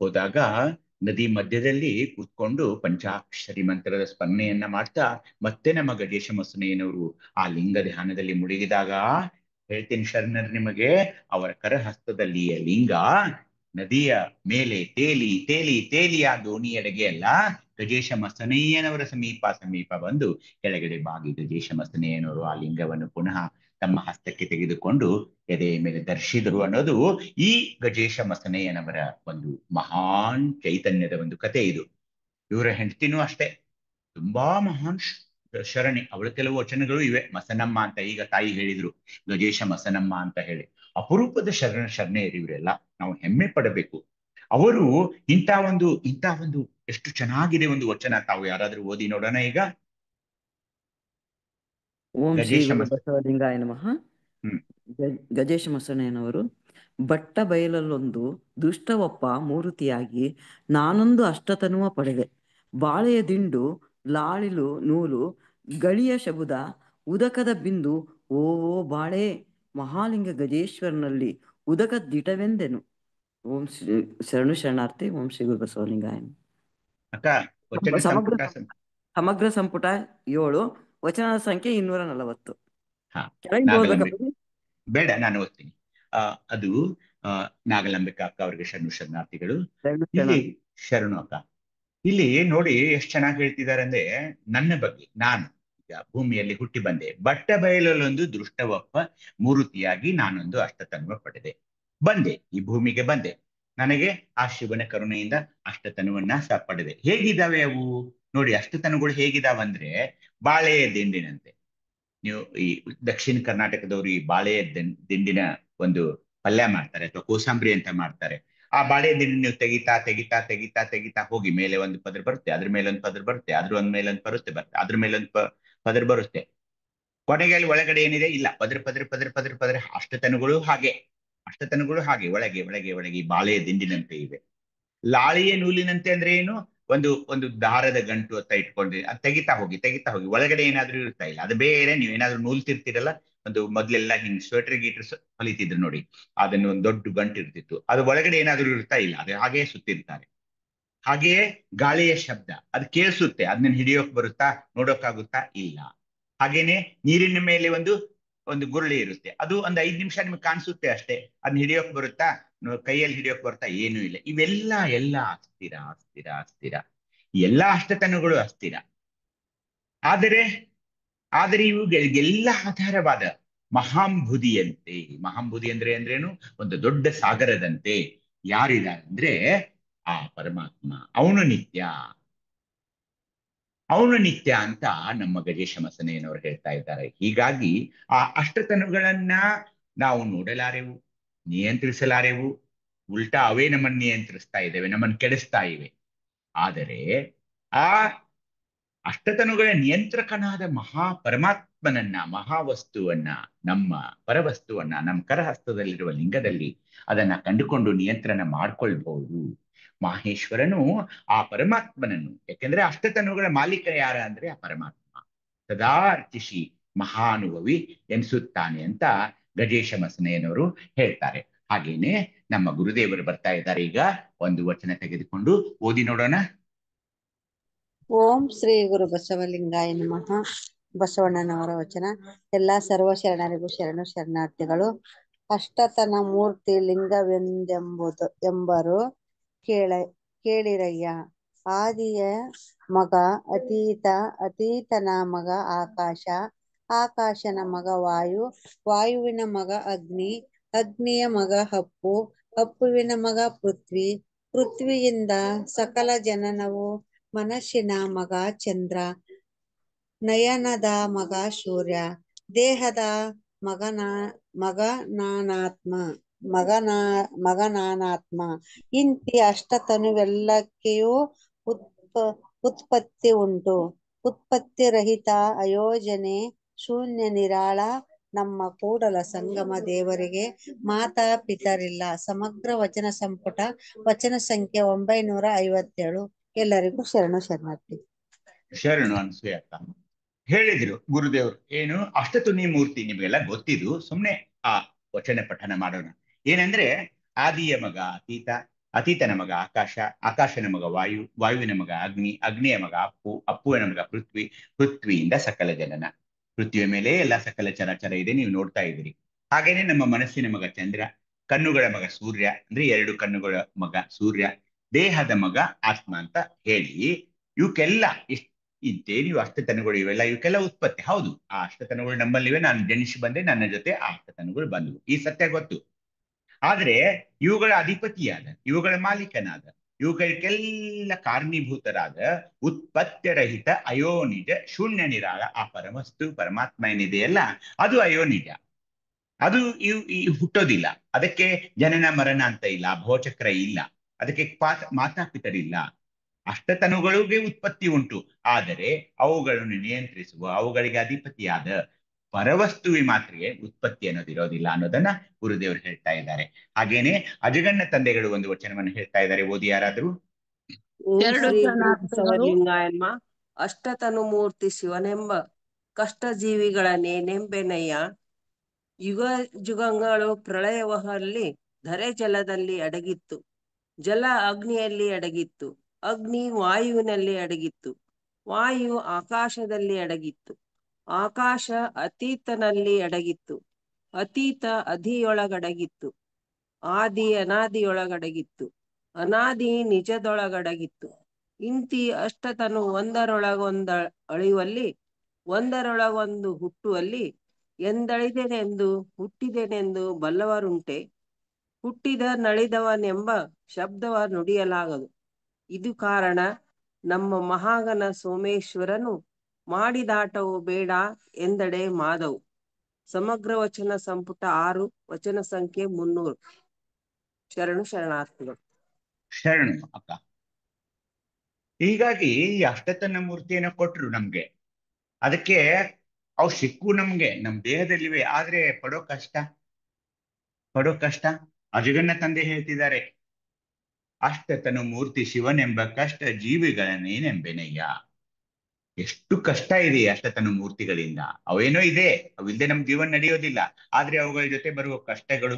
[SPEAKER 3] ಹೋದಾಗ ನದಿ ಮಧ್ಯದಲ್ಲಿ ಕೂತ್ಕೊಂಡು ಪಂಚಾಕ್ಷರಿ ಮಂತ್ರದ ಸ್ಮರಣೆಯನ್ನ ಮಾಡ್ತಾ ಮತ್ತೆ ನಮ್ಮ ಗಜೇಶ ಮಸನೇನವರು ಆ ಲಿಂಗ ಧ್ಯಾನದಲ್ಲಿ ಮುಳುಗಿದಾಗ, ಹೇಳ್ತೀನಿ ಶರಣರ್ ನಿಮಗೆ, ಅವರ ಕರಹಸ್ತದಲ್ಲಿ ಲಿಂಗ ನದಿಯ ಮೇಲೆ ತೇಲಿ ತೇಲಿ ತೇಲಿ ಆ ದೋಣಿಯೆಡೆಗೆ ಅಲ್ಲ, ಗಜೇಶ ಮಸನಯ್ಯನವರ ಸಮೀಪ ಬಂದು ಕೆಳಗಡೆ ಬಾಗಿ ಗಜೇಶ ಮಸನಯ್ಯನವರು ಆ ಲಿಂಗವನ್ನು ಪುನಃ ತಮ್ಮ ಹಸ್ತಕ್ಕೆ ತೆಗೆದುಕೊಂಡು ಎದೆಯ ಮೇಲೆ ಧರಿಸಿದರು ಅನ್ನೋದು ಈ ಗಜೇಶ ಮಸನಯ್ಯನವರ ಒಂದು ಮಹಾನ್ ಚೈತನ್ಯದ ಒಂದು ಕತೆ ಇದು. ಇವರ ಹೆಂಡತಿನೂ ಅಷ್ಟೇ ತುಂಬಾ ಮಹಾನ್ ಶರಣಿ. ಅವಳ ಕೆಲವು ವಚನಗಳು ಇವೆ, ಮಸನಮ್ಮ ಅಂತ ಈಗ ತಾಯಿ ಹೇಳಿದ್ರು, ಗಜೇಶ ಮಸನಮ್ಮ ಅಂತ ಹೇಳಿ. ಅಪರೂಪದ ಶರಣೆಯರು ಇವರೆಲ್ಲ, ನಾವು ಹೆಮ್ಮೆ ಪಡಬೇಕು. ಅವರು ಇಂಥ ಒಂದು ಎಷ್ಟು ಚೆನ್ನಾಗಿದೆ ಒಂದು ವಚನ, ತಾವು ಯಾರಾದ್ರೂ ಓದಿ ನೋಡೋಣ ಈಗ.
[SPEAKER 7] ಓಂ ಶ್ರೀ
[SPEAKER 3] ಗಜೇಶ
[SPEAKER 7] ಗುರು ಬಸವಲಿಂಗಾಯ ನಮಃ. ಗಜೇಶ ಮಸನಯ್ಯನವರು, ಬಟ್ಟ ಬಯಲಲ್ಲೊಂದು ದುಷ್ಟವಪ್ಪ ಮೂರುತಿಯಾಗಿ ನಾನೊಂದು ಅಷ್ಟತನುವ ಪಡೆದೆ, ಬಾಳೆಯ ದಿಂಡು ಲಾಳಿಲು ನೂಲು ಗಳಿಯ ಶಬುದ ಉದಕದ ಬಿಂದು ಓ ಬಾಳೆ ಮಹಾಲಿಂಗ ಗಜೇಶ್ವರನಲ್ಲಿ ಉದಕ ದಿಟವೆಂದೆನು. ಓಂ ಶ್ರೀ ಶರಣಾರ್ಥಿ. ಓಂ ಶ್ರೀ ಗುರು ಬಸವಲಿಂಗಾಯ. ಸಮಗ್ರ ಸಂಪುಟ 7, ವಚನದ ಸಂಖ್ಯೆ 240.
[SPEAKER 3] ಬೇಡ, ನಾನು ಓದ್ತೀನಿ. ಅದು ನಾಗಲಂಬಿಕಾ ಅಕ್ಕ ಅವ್ರಿಗೆ ಶರಣಾರ್ಥಿಗಳು. ಇಲ್ಲಿ ಶರಣು ಅಕ್ಕ, ಇಲ್ಲಿ ನೋಡಿ ಎಷ್ಟು ಚೆನ್ನಾಗಿ ಹೇಳ್ತಿದ್ದಾರೆ ಅಂದ್ರೆ, ನನ್ನ ಬಗ್ಗೆ, ನಾನು ಈಗ ಭೂಮಿಯಲ್ಲಿ ಹುಟ್ಟಿ ಬಂದೆ, ಬಟ್ಟ ಬಯಲಲ್ಲೊಂದು ದೃಷ್ಟವಪ್ಪ ಮೂರುತಿಯಾಗಿ ನಾನೊಂದು ಅಷ್ಟತನುವ ಪಡೆದೆ, ಬಂದೆ ಈ ಭೂಮಿಗೆ ಬಂದೆ, ನನಗೆ ಆ ಶಿವನ ಕರುಣೆಯಿಂದ ಅಷ್ಟತನುವನ್ನ ಸಹ ಪಡೆದೆ. ಹೇಗಿದ್ದಾವೆ ಅವು ನೋಡಿ, ಅಷ್ಟತನುಗಳು ಹೇಗಿದಾವಂದ್ರೆ ಬಾಳೆಯ ದಿಂಡಿನಂತೆ. ನೀವು ಈ ದಕ್ಷಿಣ ಕರ್ನಾಟಕದವರು ಈ ಬಾಳೆಯ ದಿಂಡಿನ ಒಂದು ಪಲ್ಯ ಮಾಡ್ತಾರೆ ಅಥವಾ ಕೋಸಂಬರಿ ಅಂತ ಮಾಡ್ತಾರೆ. ಆ ಬಾಳೆಯ ದಿಂಡಿ ನೀವು ತೆಗಿತಾ ತೆಗಿತಾ ತೆಗಿತಾ ತೆಗಿತಾ ಹೋಗಿ ಮೇಲೆ ಒಂದು ಪದರ ಬರುತ್ತೆ, ಅದ್ರ ಮೇಲೊಂದು ಪದರ ಬರುತ್ತೆ, ಅದ್ರ ಮೇಲೊಂದು ಅದ್ರ ಮೇಲೊಂದು ಪದರ ಬರುತ್ತೆ. ಕೊನೆಗೆ ಅಲ್ಲಿ ಒಳಗಡೆ ಏನಿದೆ ಇಲ್ಲ, ಪದರ ಪದರ ಪದರ ಪದರ ಪದರ. ಅಷ್ಟತನುಗಳು ಹಾಗೆ ಒಳಗೆ ಒಳಗೆ ಒಳಗೆ ಈ ಬಾಳೆಯ ದಿಂಡಿನಂತೆ ಇವೆ. ಲಾಳಿಯ ನೂಲಿನಂತೆ ಅಂದ್ರೆ ಏನು, ಒಂದು ದಾರದ ಗಂಟು ಅಂತ ಇಟ್ಕೊಂಡ್ರಿ, ಅದು ತೆಗಿತಾ ಹೋಗಿ ಒಳಗಡೆ ಏನಾದ್ರೂ ಇರ್ತಾ ಇಲ್ಲ, ಅದು ಬೇರೆ. ನೀವೇನಾದ್ರೂ ನೂಲ್ತಿರ್ತೀರಲ್ಲ, ಒಂದು ಮೊದ್ಲೆಲ್ಲ ಹಿಂಗ್ ಸ್ವೆಟರ್ ಗೀಟರ್ ಹೊಲಿತಿದ್ರು ನೋಡಿ, ಅದನ್ನ ಒಂದು ದೊಡ್ಡ ಗಂಟು ಇರ್ತಿತ್ತು, ಅದು ಒಳಗಡೆ ಏನಾದ್ರೂ ಇರ್ತಾ ಇಲ್ಲ, ಅದು ಹಾಗೆ ಸುತ್ತಿರ್ತಾರೆ. ಹಾಗೆಯೇ ಗಾಳಿಯ ಶಬ್ದ, ಅದು ಕೇಳಿಸುತ್ತೆ, ಅದನ್ನ ಹಿಡಿಯೋಕ್ ಬರುತ್ತಾ, ನೋಡೋಕ್ಕಾಗುತ್ತಾ ಇಲ್ಲ. ಹಾಗೇನೆ ನೀರಿನ ಮೇಲೆ ಒಂದು ಗುರುಳಿ ಇರುತ್ತೆ, ಅದು ಒಂದು 5 ನಿಮಿಷ ನಿಮ್ಗೆ ಕಾಣಿಸುತ್ತೆ ಅಷ್ಟೇ, ಅದನ್ನ ಹಿಡಿಯೋಕ್ ಬರುತ್ತಾ, ಕೈಯಲ್ಲಿ ಹಿಡಿಯೋಕ್ ಬರುತ್ತಾ, ಏನೂ ಇಲ್ಲ. ಇವೆಲ್ಲ ಅಸ್ಥಿರ. ಎಲ್ಲಾ ಅಷ್ಟತನುಗಳು ಅಸ್ಥಿರ. ಆದರೆ ಇವುಗಳಿಗೆಲ್ಲ ಆಧಾರವಾದ ಮಹಾಂಬುದಿಯಂತೆ, ಮಹಾಂಬುದಿ ಅಂದ್ರೇನು, ಒಂದು ದೊಡ್ಡ ಸಾಗರದಂತೆ ಯಾರಿದ್ದಾರೆ ಅಂದ್ರೆ ಆ ಪರಮಾತ್ಮ. ಅವನು ನಿತ್ಯ ಅಂತ ನಮ್ಮ ಗಜೇಶ ಮಸನಯ್ಯನವರು ಹೇಳ್ತಾ ಇದ್ದಾರೆ. ಹೀಗಾಗಿ ಆ ಅಷ್ಟತನುಗಳನ್ನ ನಾವು ನೋಡಲಾರೆವು, ನಿಯಂತ್ರಿಸಲಾರೆವು. ಉಲ್ಟಾ ಅವೇ ನಮ್ಮನ್ನು ನಿಯಂತ್ರಿಸ್ತಾ ಇದ್ದೇವೆ, ನಮ್ಮನ್ನು ಕೆಡಿಸ್ತಾ ಇವೆ. ಆದರೆ ಆ ಅಷ್ಟತನುಗಳ ನಿಯಂತ್ರಕನಾದ ಪರಮಾತ್ಮನನ್ನ, ಮಹಾವಸ್ತುವನ್ನ, ನಮ್ಮ ಪರವಸ್ತುವನ್ನ ನಮ್ಮ ಕರಹಸ್ತದಲ್ಲಿರುವ ಲಿಂಗದಲ್ಲಿ ಅದನ್ನ ಕಂಡುಕೊಂಡು ನಿಯಂತ್ರಣ ಮಾಡ್ಕೊಳ್ಬಹುದು. ಮಾಹೇಶ್ವರನು ಆ ಪರಮಾತ್ಮನನ್ನು, ಯಾಕೆಂದ್ರೆ ಅಷ್ಟತನುಗಳ ಮಾಲೀಕ ಯಾರ ಅಂದ್ರೆ ಆ ಪರಮಾತ್ಮ, ಸದಾ ಅರ್ಚಿಸಿ ಮಹಾನುಭವಿ ಎನಿಸುತ್ತಾನೆ ಅಂತ ಗಜೇಶ ಮಸನಯ್ಯನವರು ಹೇಳ್ತಾರೆ. ಹಾಗೇನೆ ನಮ್ಮ ಗುರುದೇವರು ಬರ್ತಾ ಇದ್ದಾರೆ. ಈಗ ಒಂದು ವಚನ ತೆಗೆದುಕೊಂಡು ಓದಿ ನೋಡೋಣ.
[SPEAKER 8] ಓಂ ಶ್ರೀ ಗುರು ಬಸವಲಿಂಗಾಯ ನಮಃ. ಬಸವಣ್ಣನವರ ವಚನ. ಎಲ್ಲಾ ಸರ್ವ ಶರಣರಿಗೂ ಶರಣಾರ್ಥಿಗಳು. ಅಷ್ಟತನ ಮೂರ್ತಿ ಲಿಂಗವೆಂದೆಂಬರು ಕೇಳಿರಯ್ಯ. ಆದಿಯ ಮಗ ಅತೀತನ ಮಗ ಆಕಾಶ, ಆಕಾಶನ ಮಗ ವಾಯು, ವಾಯುವಿನ ಮಗ ಅಗ್ನಿ, ಅಗ್ನಿಯ ಮಗ ಹಪ್ಪು, ಹಪ್ಪುವಿನ ಮಗ ಪೃಥ್ವಿ, ಪೃಥ್ವಿಯಿಂದ ಸಕಲ ಜನನವು, ಮನಸ್ಸಿನ ಮಗ ಚಂದ್ರ, ನಯನದ ಮಗ ಸೂರ್ಯ, ದೇಹದ ಮಗನಾನಾತ್ಮ ಇಂತಿ ಅಷ್ಟತನುವೆಲ್ಲಕ್ಕೆಯೂ ಉತ್ಪತ್ತಿ ಉಂಟು. ಉತ್ಪತ್ತಿ ರಹಿತ ಅಯೋಜನೆ ಶೂನ್ಯ ನಿರಾಳ ನಮ್ಮ ಕೂಡಲ ಸಂಗಮ ದೇವರಿಗೆ ಮಾತಾ ಪಿತರಿಲ್ಲ. ಸಮಗ್ರ ವಚನ ಸಂಪುಟ ವಚನ ಸಂಖ್ಯೆ 957. ಎಲ್ಲರಿಗೂ ಶರಣು ಶರಣಾರ್ಥಿ.
[SPEAKER 3] ಶರಣು ಅನ್ಸೂಯಕ್ಕ. ಹೇಳಿದ್ರು ಗುರುದೇವರು ಏನು ಅಷ್ಟತುನಿ ಮೂರ್ತಿ ನಿಮಗೆಲ್ಲ ಗೊತ್ತಿದ್ದು, ಸುಮ್ನೆ ಆ ವಚನ ಪಠನ ಮಾಡೋಣ. ಏನಂದ್ರೆ ಆದಿಯ ಮಗ ಅತೀತ, ಅತೀತನ ಮಗ ಆಕಾಶ, ಆಕಾಶನ ಮಗ ವಾಯು, ವಾಯುವಿನ ಮಗ ಅಗ್ನಿ, ಅಗ್ನಿಯ ಮಗ ಅಪ್ಪು, ಅಪ್ಪುವಿನ ಮಗ ಪೃಥ್ವಿ, ಪೃಥ್ವಿಯಿಂದ ಸಕಲ ಜನನ. ಪೃಥ್ವಿಯ ಮೇಲೆ ಎಲ್ಲ ಸಕಲ ಚರಾಚರ ಇದೆ, ನೀವು ನೋಡ್ತಾ ಇದ್ದೀರಿ. ಹಾಗೇನೆ ನಮ್ಮ ಮನಸ್ಸಿನ ಮಗ ಚಂದ್ರ, ಕಣ್ಣುಗಳ ಮಗ ಸೂರ್ಯ, ಅಂದ್ರೆ 2 ಕಣ್ಣುಗಳ ಮಗ ಸೂರ್ಯ, ದೇಹದ ಮಗ ಆತ್ಮ ಅಂತ ಹೇಳಿ ಇವಕ್ಕೆಲ್ಲ ಇದ್ದೇ ನೀವು ಅಷ್ಟತನಗಳು ಇವೆಲ್ಲ ಇವಕ್ಕೆಲ್ಲ ಉತ್ಪತ್ತಿ. ಹೌದು, ಆ ಅಷ್ಟತನಗಳು ನಮ್ಮಲ್ಲಿವೆ. ನಾನು ಜನಿಸಿ ಬಂದೆ, ನನ್ನ ಜೊತೆ ಆ ಅಷ್ಟತನಗಳು ಬಂದವು, ಈ ಸತ್ಯ ಗೊತ್ತು. ಆದ್ರೆ ಇವುಗಳ ಅಧಿಪತಿಯಾದ, ಇವುಗಳ ಮಾಲೀಕನಾದ, ಇವುಗಳಿಗೆಲ್ಲ ಕಾರಣೀಭೂತರಾದ ಉತ್ಪತ್ತಿರಹಿತ ಅಯೋನಿಜ ಶೂನ್ಯ ನಿರಾಳ ಆ ಪರಮಸ್ತು ಪರಮಾತ್ಮ ಏನಿದೆಯಲ್ಲ, ಅದು ಅಯೋನಿಜ. ಅದು ಹುಟ್ಟೋದಿಲ್ಲ. ಅದಕ್ಕೆ ಜನನ ಮರಣ ಅಂತ ಇಲ್ಲ, ಭವಚಕ್ರ ಇಲ್ಲ, ಅದಕ್ಕೆ ಮಾತಾಪಿತರಿಲ್ಲ. ಅಷ್ಟತನುಗಳಿಗೆ ಉತ್ಪತ್ತಿ ಉಂಟು, ಆದರೆ ಅವುಗಳನ್ನು ನಿಯಂತ್ರಿಸುವ, ಅವುಗಳಿಗೆ ಅಧಿಪತಿಯಾದ ಪರವಸ್ತುವಿ ಮಾತ್ರಿಗೆ ಉತ್ಪತ್ತಿ ಅನ್ನೋದಿರೋದಿಲ್ಲ ಅನ್ನೋದನ್ನ ಗುರುದೇವರು ಹೇಳ್ತಾ ಇದ್ದಾರೆ. ಹಾಗೇನೆ ಅಜಗಣ್ಣ ತಂದೆಗಳು ಒಂದು ವಚನವನ್ನು ಹೇಳ್ತಾ ಇದ್ದಾರೆ, ಓದಿ ಯಾರಾದ್ರೂ.
[SPEAKER 9] ಓಂ ಶ್ರೀ ಬಸವಲಿಂಗಾಯನ್ಮ. ಅಷ್ಟತನು ಮೂರ್ತಿ ಶಿವನೆಂಬ ಕಷ್ಟ ಜೀವಿಗಳ ನೆಂಬೆನಯ್ಯ. ಯುಗ ಜುಗಗಳು ಪ್ರಳಯವಹಲ್ಲಿ ಧರೆ ಜಲದಲ್ಲಿ ಅಡಗಿತ್ತು, ಜಲ ಅಗ್ನಿಯಲ್ಲಿ ಅಡಗಿತ್ತು, ಅಗ್ನಿ ವಾಯುವಿನಲ್ಲಿ ಅಡಗಿತ್ತು, ವಾಯು ಆಕಾಶದಲ್ಲಿ ಅಡಗಿತ್ತು, ಆಕಾಶ ಅತೀತನಲ್ಲಿ ಅಡಗಿತ್ತು, ಅತೀತ ಅಧಿಯೊಳಗಡಗಿತ್ತು, ಆದಿ ಅನಾದಿಯೊಳಗಡಗಿತ್ತು, ಅನಾದಿ ನಿಜದೊಳಗಡಗಿತ್ತು. ಇಂತಿ ಅಷ್ಟತನು ಒಂದರೊಳಗೊಂದ ಅಳಿವಲ್ಲಿ, ಒಂದರೊಳಗೊಂದು ಹುಟ್ಟುವಲ್ಲಿ, ಎಂದಳಿದೆನೆಂದು ಹುಟ್ಟಿದೆನೆಂದು ಬಲ್ಲವರುಂಟೆ. ಹುಟ್ಟಿದ ನಳಿದವನೆಂಬ ಶಬ್ದವ ನುಡಿಯಲಾಗದು. ಇದು ಕಾರಣ ನಮ್ಮ ಮಹಾಗಣ ಸೋಮೇಶ್ವರನು ಮಾಡಿದಾಟವು ಬೇಡ ಎಂದಡೆ ಮಾದವು. ಸಮಗ್ರ ವಚನ ಸಂಪುಟ 6 ವಚನ ಸಂಖ್ಯೆ 300. ಶರಣು ಶರಣಾರ್ಥಿಗಳು.
[SPEAKER 3] ಶರಣು ಅಕ್ಕ. ಹೀಗಾಗಿ ಈ ಅಷ್ಟತನ ಮೂರ್ತಿಯನ್ನು ಕೊಟ್ರು ನಮ್ಗೆ, ಅದಕ್ಕೆ ಅವು ಸಿಕ್ಕು ನಮ್ಗೆ, ನಮ್ ದೇಹದಲ್ಲಿವೆ. ಆದ್ರೆ ಪಡೋ ಕಷ್ಟ ಅಜಗಣ್ಣ ತಂದೆ ಹೇಳ್ತಿದ್ದಾರೆ, ಅಷ್ಟತನು ಮೂರ್ತಿ ಶಿವನೆಂಬ ಕಷ್ಟ ಜೀವಿಗಳನ್ನೇನೆಂಬೆನಯ್ಯ. ಎಷ್ಟು ಕಷ್ಟ ಇದೆ ಅಷ್ಟತನು ಮೂರ್ತಿಗಳಿಂದ. ಅವೇನೋ ಇದೆ, ಅವಿಲ್ಲದೆ ನಮ್ ಜೀವನ ನಡೆಯೋದಿಲ್ಲ. ಆದ್ರೆ ಅವುಗಳ ಜೊತೆ ಬರುವ ಕಷ್ಟಗಳು,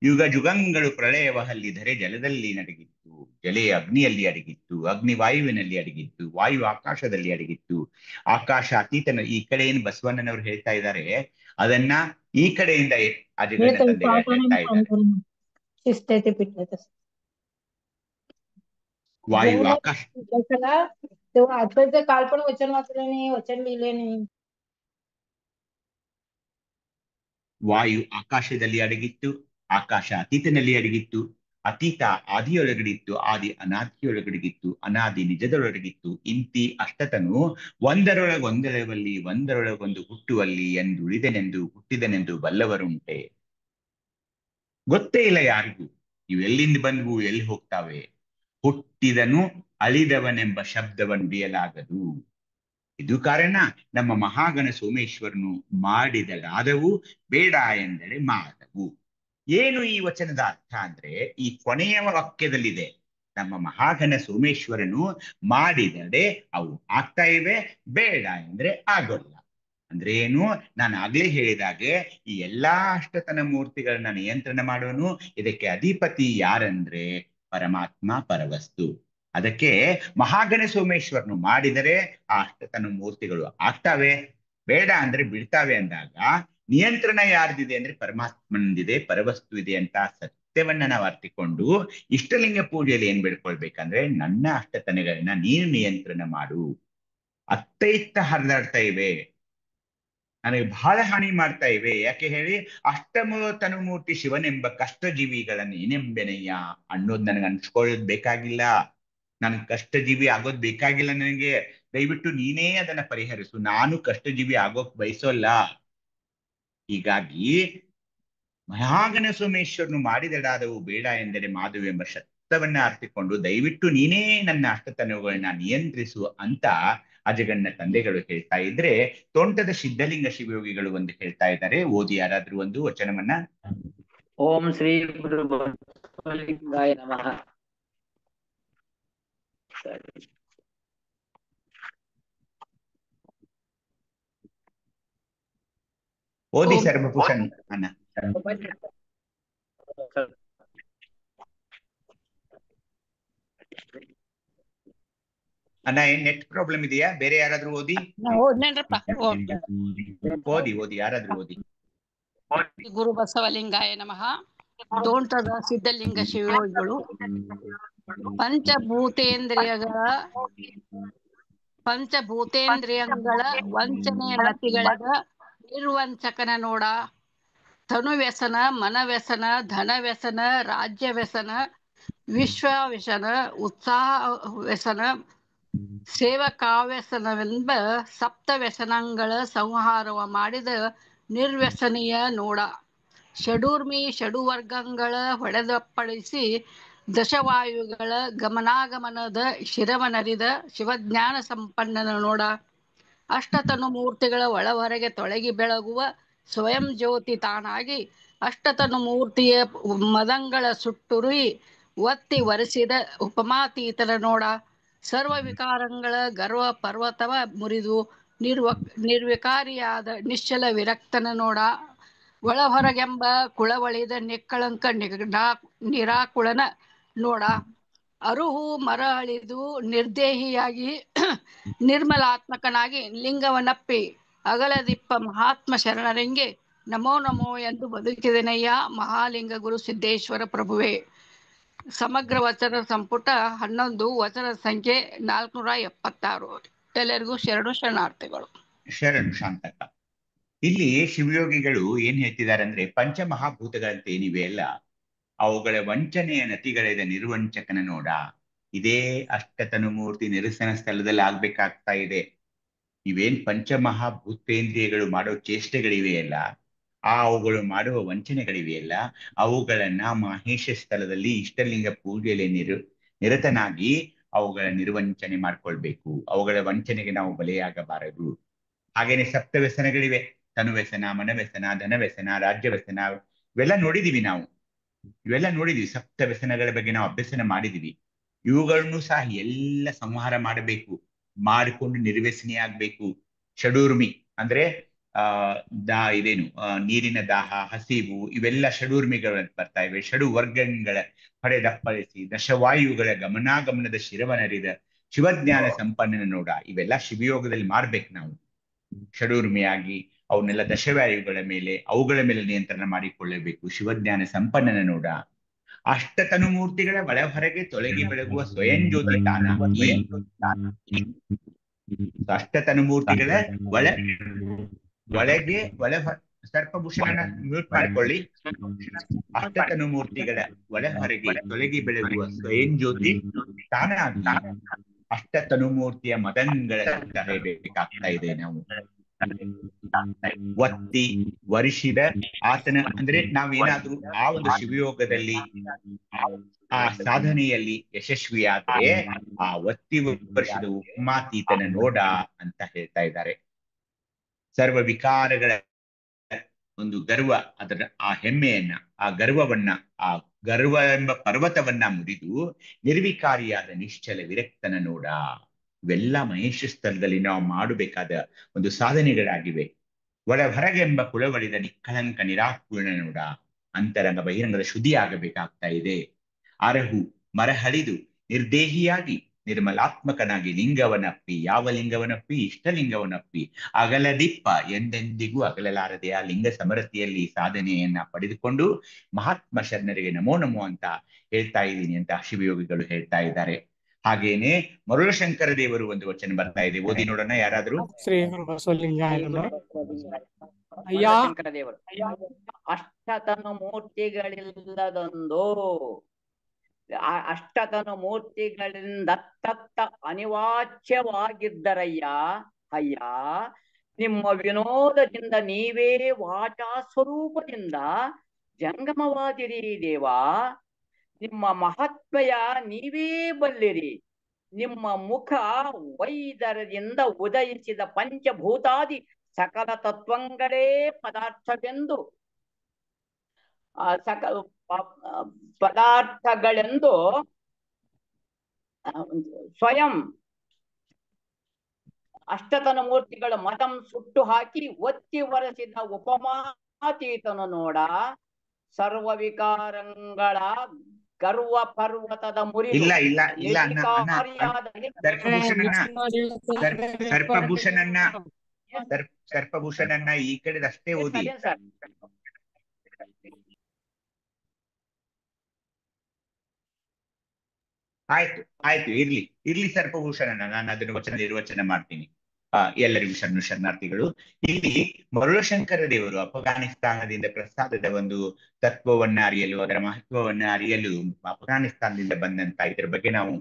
[SPEAKER 3] ಯುಗ ಜುಗಂಗಳು ಪ್ರಳಯವಹಲ್ಲಿ ಧರೆ ಜಲದಲ್ಲಿ ನಡಗಿತ್ತು, ಜಲೆ ಅಗ್ನಿಯಲ್ಲಿ ಅಡಗಿತ್ತು, ಅಗ್ನಿ ವಾಯುವಿನಲ್ಲಿ ಅಡಗಿತ್ತು, ವಾಯು ಆಕಾಶದಲ್ಲಿ ಅಡಗಿತ್ತು, ಆಕಾಶ ಅತೀತನ. ಈ ಕಡೆ ಏನು ಬಸವಣ್ಣನವರು ಹೇಳ್ತಾ ಇದ್ದಾರೆ, ಅದನ್ನ ಈ ಕಡೆಯಿಂದ ಅಜಗಣ್ಣ ತಂದೆಗಳು ಹೇಳ್ತಾ ಇದ್ದಾರೆ. वायू आकाश
[SPEAKER 10] तेव्हा आजकालचं काल पण वचन वाचलं नाही, वचन लिहिले नाही.
[SPEAKER 3] ವಾಯು ಆಕಾಶದಲ್ಲಿ ಅಡಗಿತ್ತು, ಆಕಾಶ ಅತೀತನಲ್ಲಿ ಅಡಗಿತ್ತು, ಅತೀತ ಆದಿಯೊಳಗಡಿತ್ತು, ಆದಿ ಅನಾದಿಯೊಳಗಡಿಗಿತ್ತು, ಅನಾದಿ ನಿಜದೊಳಗಡಿಗಿತ್ತು. ಇಂತಿ ಅಷ್ಟತನು ಒಂದರೊಳಗೊಂದಳವಲ್ಲಿ, ಒಂದರೊಳಗೊಂದು ಹುಟ್ಟುವಲ್ಲಿ, ಎಂದುಳಿದನೆಂದು ಹುಟ್ಟಿದನೆಂದು ಬಲ್ಲವರುಂಟೆ. ಗೊತ್ತೇ ಇಲ್ಲ ಯಾರಿಗೂ ಇವೆಲ್ಲಿಂದ ಬಂದ್ವು, ಎಲ್ಲಿ ಹೋಗ್ತಾವೆ. ಹುಟ್ಟಿದನು ಅಳಿದವನೆಂಬ ಶಬ್ದವನ್ನು ನುಡಿಯಲಾಗದು. ಇದು ಕಾರಣ ನಮ್ಮ ಮಹಾಗಣ ಸೋಮೇಶ್ವರನು ಮಾಡಿದಳಾದವು, ಬೇಡ ಎಂದರೆ ಮಾಡವು. ಏನು ಈ ವಚನದ ಅರ್ಥ ಅಂದ್ರೆ, ಈ ಕೊನೆಯ ವಾಕ್ಯದಲ್ಲಿದೆ, ನಮ್ಮ ಮಹಾಗಣ ಸೋಮೇಶ್ವರನು ಮಾಡಿದಡೆ ಅವು ಆಗ್ತಾ ಇವೆ, ಬೇಡ ಎಂದ್ರೆ ಆಗೋಲ್ಲ. ಅಂದ್ರೆ ಏನು, ನಾನು ಆಗ್ಲೇ ಹೇಳಿದಾಗೆ ಈ ಎಲ್ಲಾ ಅಷ್ಟತನ ಮೂರ್ತಿಗಳನ್ನ ನಿಯಂತ್ರಣ ಮಾಡುವನು. ಇದಕ್ಕೆ ಅಧಿಪತಿ ಯಾರಂದ್ರೆ ಪರಮಾತ್ಮ, ಪರವಸ್ತು. ಅದಕ್ಕೆ ಮಹಾಗಣ ಸೋಮೇಶ್ವರನು ಮಾಡಿದರೆ ಆ ಅಷ್ಟತನ ಮೂರ್ತಿಗಳು ಆಗ್ತಾವೆ, ಬೇಡ ಅಂದ್ರೆ ಬಿಡ್ತಾವೆ. ಅಂದಾಗ ನಿಯಂತ್ರಣ ಯಾರ್ದಿದೆ ಅಂದ್ರೆ ಪರಮಾತ್ಮನದಿದೆ, ಪರವಸ್ತು ಇದೆ ಅಂತ ಸತ್ಯವನ್ನ ನಾವು ಅರ್ಥಿಕೊಂಡು ಇಷ್ಟಲಿಂಗ ಪೂಜೆಯಲ್ಲಿ ಏನ್ ಬೇಡ್ಕೊಳ್ಬೇಕಂದ್ರೆ, ನನ್ನ ಅಷ್ಟತನಗಳನ್ನ ನೀನು ನಿಯಂತ್ರಣ ಮಾಡು. ಅತ್ತ ಇತ್ತ ಹರಿದಾಡ್ತಾ ಇವೆ, ನನಗೆ ಬಹಳ ಹಾನಿ ಮಾಡ್ತಾ ಇವೆ. ಯಾಕೆ ಹೇಳಿ, ಅಷ್ಟಮ ತನುಮೂರ್ತಿ ಶಿವನೆಂಬ ಕಷ್ಟಜೀವಿಗಳನ್ನ ಏನೆಂಬೆನಯ್ಯ ಅನ್ನೋದು ನನಗೆ ಅನ್ಸ್ಕೊಳ್ಳೋದು ಬೇಕಾಗಿಲ್ಲ. ನನ್ಗೆ ಕಷ್ಟಜೀವಿ ಆಗೋದ್ ಬೇಕಾಗಿಲ್ಲ ನನಗೆ. ದಯವಿಟ್ಟು ನೀನೇ ಅದನ್ನ ಪರಿಹರಿಸು. ನಾನು ಕಷ್ಟಜೀವಿ ಆಗೋಕ್ ಬಯಸೋಲ್ಲ. ಹೀಗಾಗಿ ಮಹಾಗಣ ಸೋಮೇಶ್ವರನು ಮಾಡಿದಡಾದವು ಬೇಡ ಎಂದರೆ ಮಾಧುವೆಂಬ ಶಬ್ದವನ್ನ ಅರ್ಥಿಕೊಂಡು ದಯವಿಟ್ಟು ನೀನೇ ನನ್ನ ಅಷ್ಟತನುಗಳನ್ನ ನಿಯಂತ್ರಿಸು ಅಂತ ಅಜಗಣ್ಣ ತಂದೆಗಳು ಹೇಳ್ತಾ ಇದ್ರೆ, ತೋಂಟದ ಸಿದ್ಧಲಿಂಗ ಶಿವಯೋಗಿಗಳು ಒಂದು ಹೇಳ್ತಾ ಇದ್ದಾರೆ. ಓದಿ ಯಾರಾದ್ರೂ ಒಂದು ವಚನವನ್ನ.
[SPEAKER 6] ಓಂ ಶ್ರೀ ಗುರು ಬಸವಲಿಂಗಾಯ ನಮಃ.
[SPEAKER 3] ಓದಿ ಸರ್ವಭೂಷಣ್ ಅನ್ನ. ಅಣ್ಣ, ಏನ್ ನೆಟ್ ಪ್ರಾಬ್ಲಮ್ ಇದೆಯಾ? ಬೇರೆ ಯಾರಾದ್ರೂ ಓದಿ. ಓದಿ ಯಾರಾದ್ರೂ ಓದಿ.
[SPEAKER 1] ಗುರು ಬಸವಲಿಂಗಾಯ ನಮಃ. ತೋಂಟದ ಸಿದ್ಧಲಿಂಗ ಶಿವಯೋಗಿಗಳು ಪಂಚಭೂತೇಂದ್ರಿಯಗಳ ವಂಚನೆಯ ನತಿಗಳಗ ನಿರ್ವಂಚಕನ ನೋಡ. ತನುವ್ಯಸನ, ಮನವ್ಯಸನ, ಧನವ್ಯಸನ, ರಾಜ್ಯ ವ್ಯಸನ, ವಿಶ್ವವ್ಯಸನ, ಉತ್ಸಾಹ ವ್ಯಸನ, ಸೇವಕಾವ್ಯಸನವೆಂಬ ಸಪ್ತ ವ್ಯಸನಗಳ ಸಂಹಾರವ ಮಾಡಿದ ನಿರ್ವ್ಯಸನಿಯ ನೋಡ. ಷಡೂರ್ಮಿ ಷಡುವರ್ಗಗಳ ಹೊಡೆದಪ್ಪಳಿಸಿ ದಶವಾಯುಗಳ ಗಮನಾಗಮನದ ಶಿರವನರಿದ ಶಿವಜ್ಞಾನ ಸಂಪನ್ನನ ನೋಡ. ಅಷ್ಟತನು ಮೂರ್ತಿಗಳ ಒಳಹೊರಗೆ ತೊಳಗಿ ಬೆಳಗುವ ಸ್ವಯಂ ಜ್ಯೋತಿ ತಾನಾಗಿ ಅಷ್ಟತನು ಮೂರ್ತಿಯ ಮದಂಗಳ ಸುಟ್ಟುರುಯಿ ಒತ್ತಿ ವರೆಸಿದ ಉಪಮಾತೀತನ ನೋಡ. ಸರ್ವ ವಿಕಾರಗಳ ಗರ್ವ ಪರ್ವತವ ಮುರಿದು ನಿರ್ವಿಕಾರಿಯಾದ ನಿಶ್ಚಲ ವಿರಕ್ತನ ನೋಡ. ಒಳಹೊರಗೆಂಬ ಕುಳವಳಿದ ನಿಕ್ಕಳಂಕ ನಿರಾಕುಳನ ನೋಡ. ಅರುಹು ಮರ ಅಳಿದು ನಿರ್ದೇಹಿಯಾಗಿ ನಿರ್ಮಲಾತ್ಮಕನಾಗಿ ಲಿಂಗವನಪ್ಪಿ ಅಗಲದಿಪ್ಪ ಮಹಾತ್ಮ ಶರಣರಿಂಗೆ ನಮೋ ನಮೋ ಎಂದು ಬದುಕಿದೆನಯ್ಯ ಮಹಾಲಿಂಗ ಗುರು ಸಿದ್ದೇಶ್ವರ ಪ್ರಭುವೆ. ಸಮಗ್ರ ವಚನ ಸಂಪುಟ 11, ವಚನ ಸಂಖ್ಯೆ 476. ಎಲ್ಲರಿಗೂ ಶರಣಾರ್ಥಿಗಳು.
[SPEAKER 3] ಶರಣು ಶಾಂತಕ. ಇಲ್ಲಿ ಶಿವಯೋಗಿಗಳು ಏನ್ ಹೇಳ್ತಿದ್ದಾರೆ ಅಂದ್ರೆ, ಪಂಚಮಹಾಭೂತಗಳಂತ ಏನಿವೆ ಅಲ್ಲ, ಅವುಗಳ ವಂಚನೆಯ ನತಿಗಳಿದ ನಿರ್ವಂಚಕನ ನೋಡ. ಇದೇ ಅಷ್ಟತನುಮೂರ್ತಿ ನಿರಸನ ಸ್ಥಳದಲ್ಲಿ ಆಗ್ಬೇಕಾಗ್ತಾ ಇದೆ. ಇವೇನ್ ಪಂಚಮಹಾಭೂತೇಂದ್ರಿಯಗಳು ಮಾಡೋ ಚೇಷ್ಟೆಗಳಿವೆಯಲ್ಲ, ಅವುಗಳು ಮಾಡುವ ವಂಚನೆಗಳಿವೆಯಲ್ಲ, ಅವುಗಳನ್ನ ಮಹೇಶ ಸ್ಥಳದಲ್ಲಿ ಇಷ್ಟಲಿಂಗ ಪೂಜೆಯಲ್ಲಿ ನಿರತನಾಗಿ ಅವುಗಳ ನಿರ್ವಂಚನೆ ಮಾಡ್ಕೊಳ್ಬೇಕು. ಅವುಗಳ ವಂಚನೆಗೆ ನಾವು ಬಲಿಯಾಗಬಾರದು. ಹಾಗೇನೆ ಸಪ್ತ ವ್ಯಸನಗಳಿವೆ. ತನುವ್ಯಸನ, ಮನವ್ಯಸನ, ಧನವ್ಯಸನ, ರಾಜ್ಯ ವ್ಯಸನ, ಇವೆಲ್ಲ ನೋಡಿದೀವಿ ನಾವು. ಇವೆಲ್ಲ ನೋಡಿದೀವಿ. ಸಪ್ತ ವ್ಯಸನಗಳ ಬಗ್ಗೆ ನಾವು ಅಭ್ಯಸನ ಮಾಡಿದೀವಿ. ಇವುಗಳನ್ನು ಸಹ ಎಲ್ಲ ಸಂಹಾರ ಮಾಡಬೇಕು, ಮಾಡಿಕೊಂಡು ನಿರ್ವ್ಯಸನಿ ಆಗ್ಬೇಕು. ಷಡೂರ್ಮಿ ಅಂದ್ರೆ ಇದೇನು ನೀರಿನ ದಾಹ, ಹಸಿವು, ಇವೆಲ್ಲ ಷಡೂರ್ಮಿಗಳ ಬರ್ತಾ ಇವೆ. ಷಡು ವರ್ಗಗಳ ಹೊಡೆದಪ್ಪಳಿಸಿ ದಶವಾಯುಗಳ ಗಮನಾಗಮನದ ಶಿರವನರಿದ ಶಿವಜ್ಞಾನ ಸಂಪನ್ನನ ನೋಡ. ಇವೆಲ್ಲ ಶಿವಯೋಗದಲ್ಲಿ ಮಾಡ್ಬೇಕು ನಾವು. ಷಡೂರ್ಮಿಯಾಗಿ ಅವನ್ನೆಲ್ಲ ದಶವಾಯುಗಳ ಮೇಲೆ, ಅವುಗಳ ಮೇಲೆ ನಿಯಂತ್ರಣ ಮಾಡಿಕೊಳ್ಳಬೇಕು. ಶಿವಜ್ಞಾನ ಸಂಪನ್ನನ ನೋಡ. ಅಷ್ಟತನುಮೂರ್ತಿಗಳ ಒಳಹೊರಗೆ ತೊಳಗಿ ಬೆಳಗುವ ಸ್ವಯಂ ಜ್ಯೋತಿ ತಾನಾಗಿ. ಅಷ್ಟತನುಮೂರ್ತಿಗಳ ಒಳಗೆ ಸರ್ಪಭೂಷಣ ಮ್ಯೂಟ್ ಮಾಡ್ಕೊಳ್ಳಿ. ಅಷ್ಟತನುಮೂರ್ತಿಗಳ ಒಳಹೊರಗೆ ತೊಳಗಿ ಬೆಳಗುವ ಸ್ವಯಂ ಜ್ಯೋತಿ ತಾನಾಗಿ ಅಷ್ಟತನುಮೂರ್ತಿಯ ಮದಂಗಳ ಬೇಕಾಗ್ತಾ ಇದೆ. ನಾವು ಒತ್ತಿ ವರಿಸಿದ ಆತನ ಅಂದ್ರೆ ನಾವೇನಾದ್ರೂ ಆ ಒಂದು ಶಿವಯೋಗದಲ್ಲಿ ಆ ಸಾಧನೆಯಲ್ಲಿ ಯಶಸ್ವಿಯಾದ್ರೆ ಆ ಒತ್ತಿ ವರ್ಷದ ಉಪಮಾತೀತನ ನೋಡ ಅಂತ ಹೇಳ್ತಾ ಇದ್ದಾರೆ. ಸರ್ವ ವಿಕಾರಗಳ ಒಂದು ಗರ್ವ, ಅದರ ಆ ಹೆಮ್ಮೆಯನ್ನ, ಆ ಗರ್ವವನ್ನ, ಆ ಗರ್ವ ಎಂಬ ಪರ್ವತವನ್ನ ಮುರಿದು ನಿರ್ವಿಕಾರಿಯಾದ ನಿಶ್ಚಲ ವಿರಕ್ತನ ನೋಡ. ಇವೆಲ್ಲ ಮಹೇಶ ಸ್ಥಳದಲ್ಲಿ ನಾವು ಮಾಡಬೇಕಾದ ಒಂದು ಸಾಧನೆಗಳಾಗಿವೆ. ಹೊರಗೆಂಬ ಕುಳವಳಿದ ನಿಕ್ಕಳಂಕ ನಿರಾಕುಳ ನೋಡ. ಅಂತರಂಗ ಬಹಿರಂಗದ ಶುದ್ಧಿ ಆಗಬೇಕಾಗ್ತಾ ಇದೆ. ಅರಹು ಮರಹಳಿದು ನಿರ್ದೇಹಿಯಾಗಿ ನಿರ್ಮಲಾತ್ಮಕನಾಗಿ ಲಿಂಗವನಪ್ಪಿ, ಯಾವ ಲಿಂಗವನಪ್ಪಿ? ಇಷ್ಟಲಿಂಗವನಪ್ಪಿ ಅಗಲದಿಪ್ಪ, ಎಂದೆಂದಿಗೂ ಅಗಲಲಾರದೆ ಆ ಲಿಂಗ ಸಮರತಿಯಲ್ಲಿ ಸಾಧನೆಯನ್ನ ಪಡೆದುಕೊಂಡು ಮಹಾತ್ಮ ಶರಣರಿಗೆ ನಮೋ ನಮೋ ಅಂತ ಹೇಳ್ತಾ ಇದ್ದೀನಿ ಅಂತ ಶಿವಯೋಗಿಗಳು ಹೇಳ್ತಾ ಇದ್ದಾರೆ. ಹಾಗೇನೆ ಮರುಳಶಂಕರ ದೇವರು ಒಂದು ವಚನ ಬರ್ತಾ ಇದೆ, ಓದಿ ನೋಡೋಣ ಯಾರಾದ್ರೂ.
[SPEAKER 11] ಶ್ರೀ ಗುರು ಬಸವಲಿಂಗಾಯ ನಮಃ. ಅಯ್ಯ
[SPEAKER 6] ಶಂಕರ ದೇವರು ಅಷ್ಟತನು ಮೂರ್ತಿಗಳಿಲ್ಲದೊಂದು ಅಷ್ಟತನು ಮೂರ್ತಿಗಳಿಂದ ತತ್ತ ಅನಿವಾಚ್ಯವಾಗಿದ್ದರಯ್ಯ ಅಯ್ಯ ನಿಮ್ಮ ವಿನೋದದಿಂದ ನೀವೇ ವಾಚಾ ಸ್ವರೂಪದಿಂದ ಜಂಗಮವಾದಿರಿ ದೇವಾ. ನಿಮ್ಮ ಮಹತ್ಮೆಯ ನೀವೇ ಬಲ್ಲಿರಿ. ನಿಮ್ಮ ಮುಖ ವೈದರದಿಂದ ಉದಯಿಸಿದ ಪಂಚಭೂತಾದಿ ಸಕಲ ತತ್ವಂಗಳೇ ಪದಾರ್ಥವೆಂದು ಪದಾರ್ಥಗಳೆಂದು ಸ್ವಯಂ ಅಷ್ಟತನ ಮೂರ್ತಿಗಳ ಮತಂ ಸುಟ್ಟು ಹಾಕಿ ಒತ್ತಿ ಒರೆಸಿದ ಉಪಮಾತೀತನು ನೋಡ. ಸರ್ವ ವಿಕಾರಗಳ ಗರ್ವ ಪರ್ವತದ ಮುರಿ
[SPEAKER 3] ಸರ್ಪಭೂಷಣನ್ನ ಈ ಕಡೆದಷ್ಟೇ ಓದಿ. ಆಯ್ತು ಇರ್ಲಿ ಸರ್ಪಭೂಷಣನ ನಾನು ಅದನ್ನು ನಿರ್ವಚನ ಮಾಡ್ತೀನಿ. ಎಲ್ಲರಿಗೂ ಶರಣಾರ್ಥಿಗಳು. ಇಲ್ಲಿ ಮರುಳಶಂಕರ ದೇವರು ಅಫ್ಘಾನಿಸ್ತಾನದಿಂದ ಪ್ರಸಾದದ ಒಂದು ತತ್ವವನ್ನ ಅರಿಯಲು, ಅದರ ಮಹತ್ವವನ್ನ ಅರಿಯಲು ಅಫ್ಘಾನಿಸ್ತಾನದಿಂದ ಬಂದಂತ ಇದರ ಬಗ್ಗೆ ನಾವು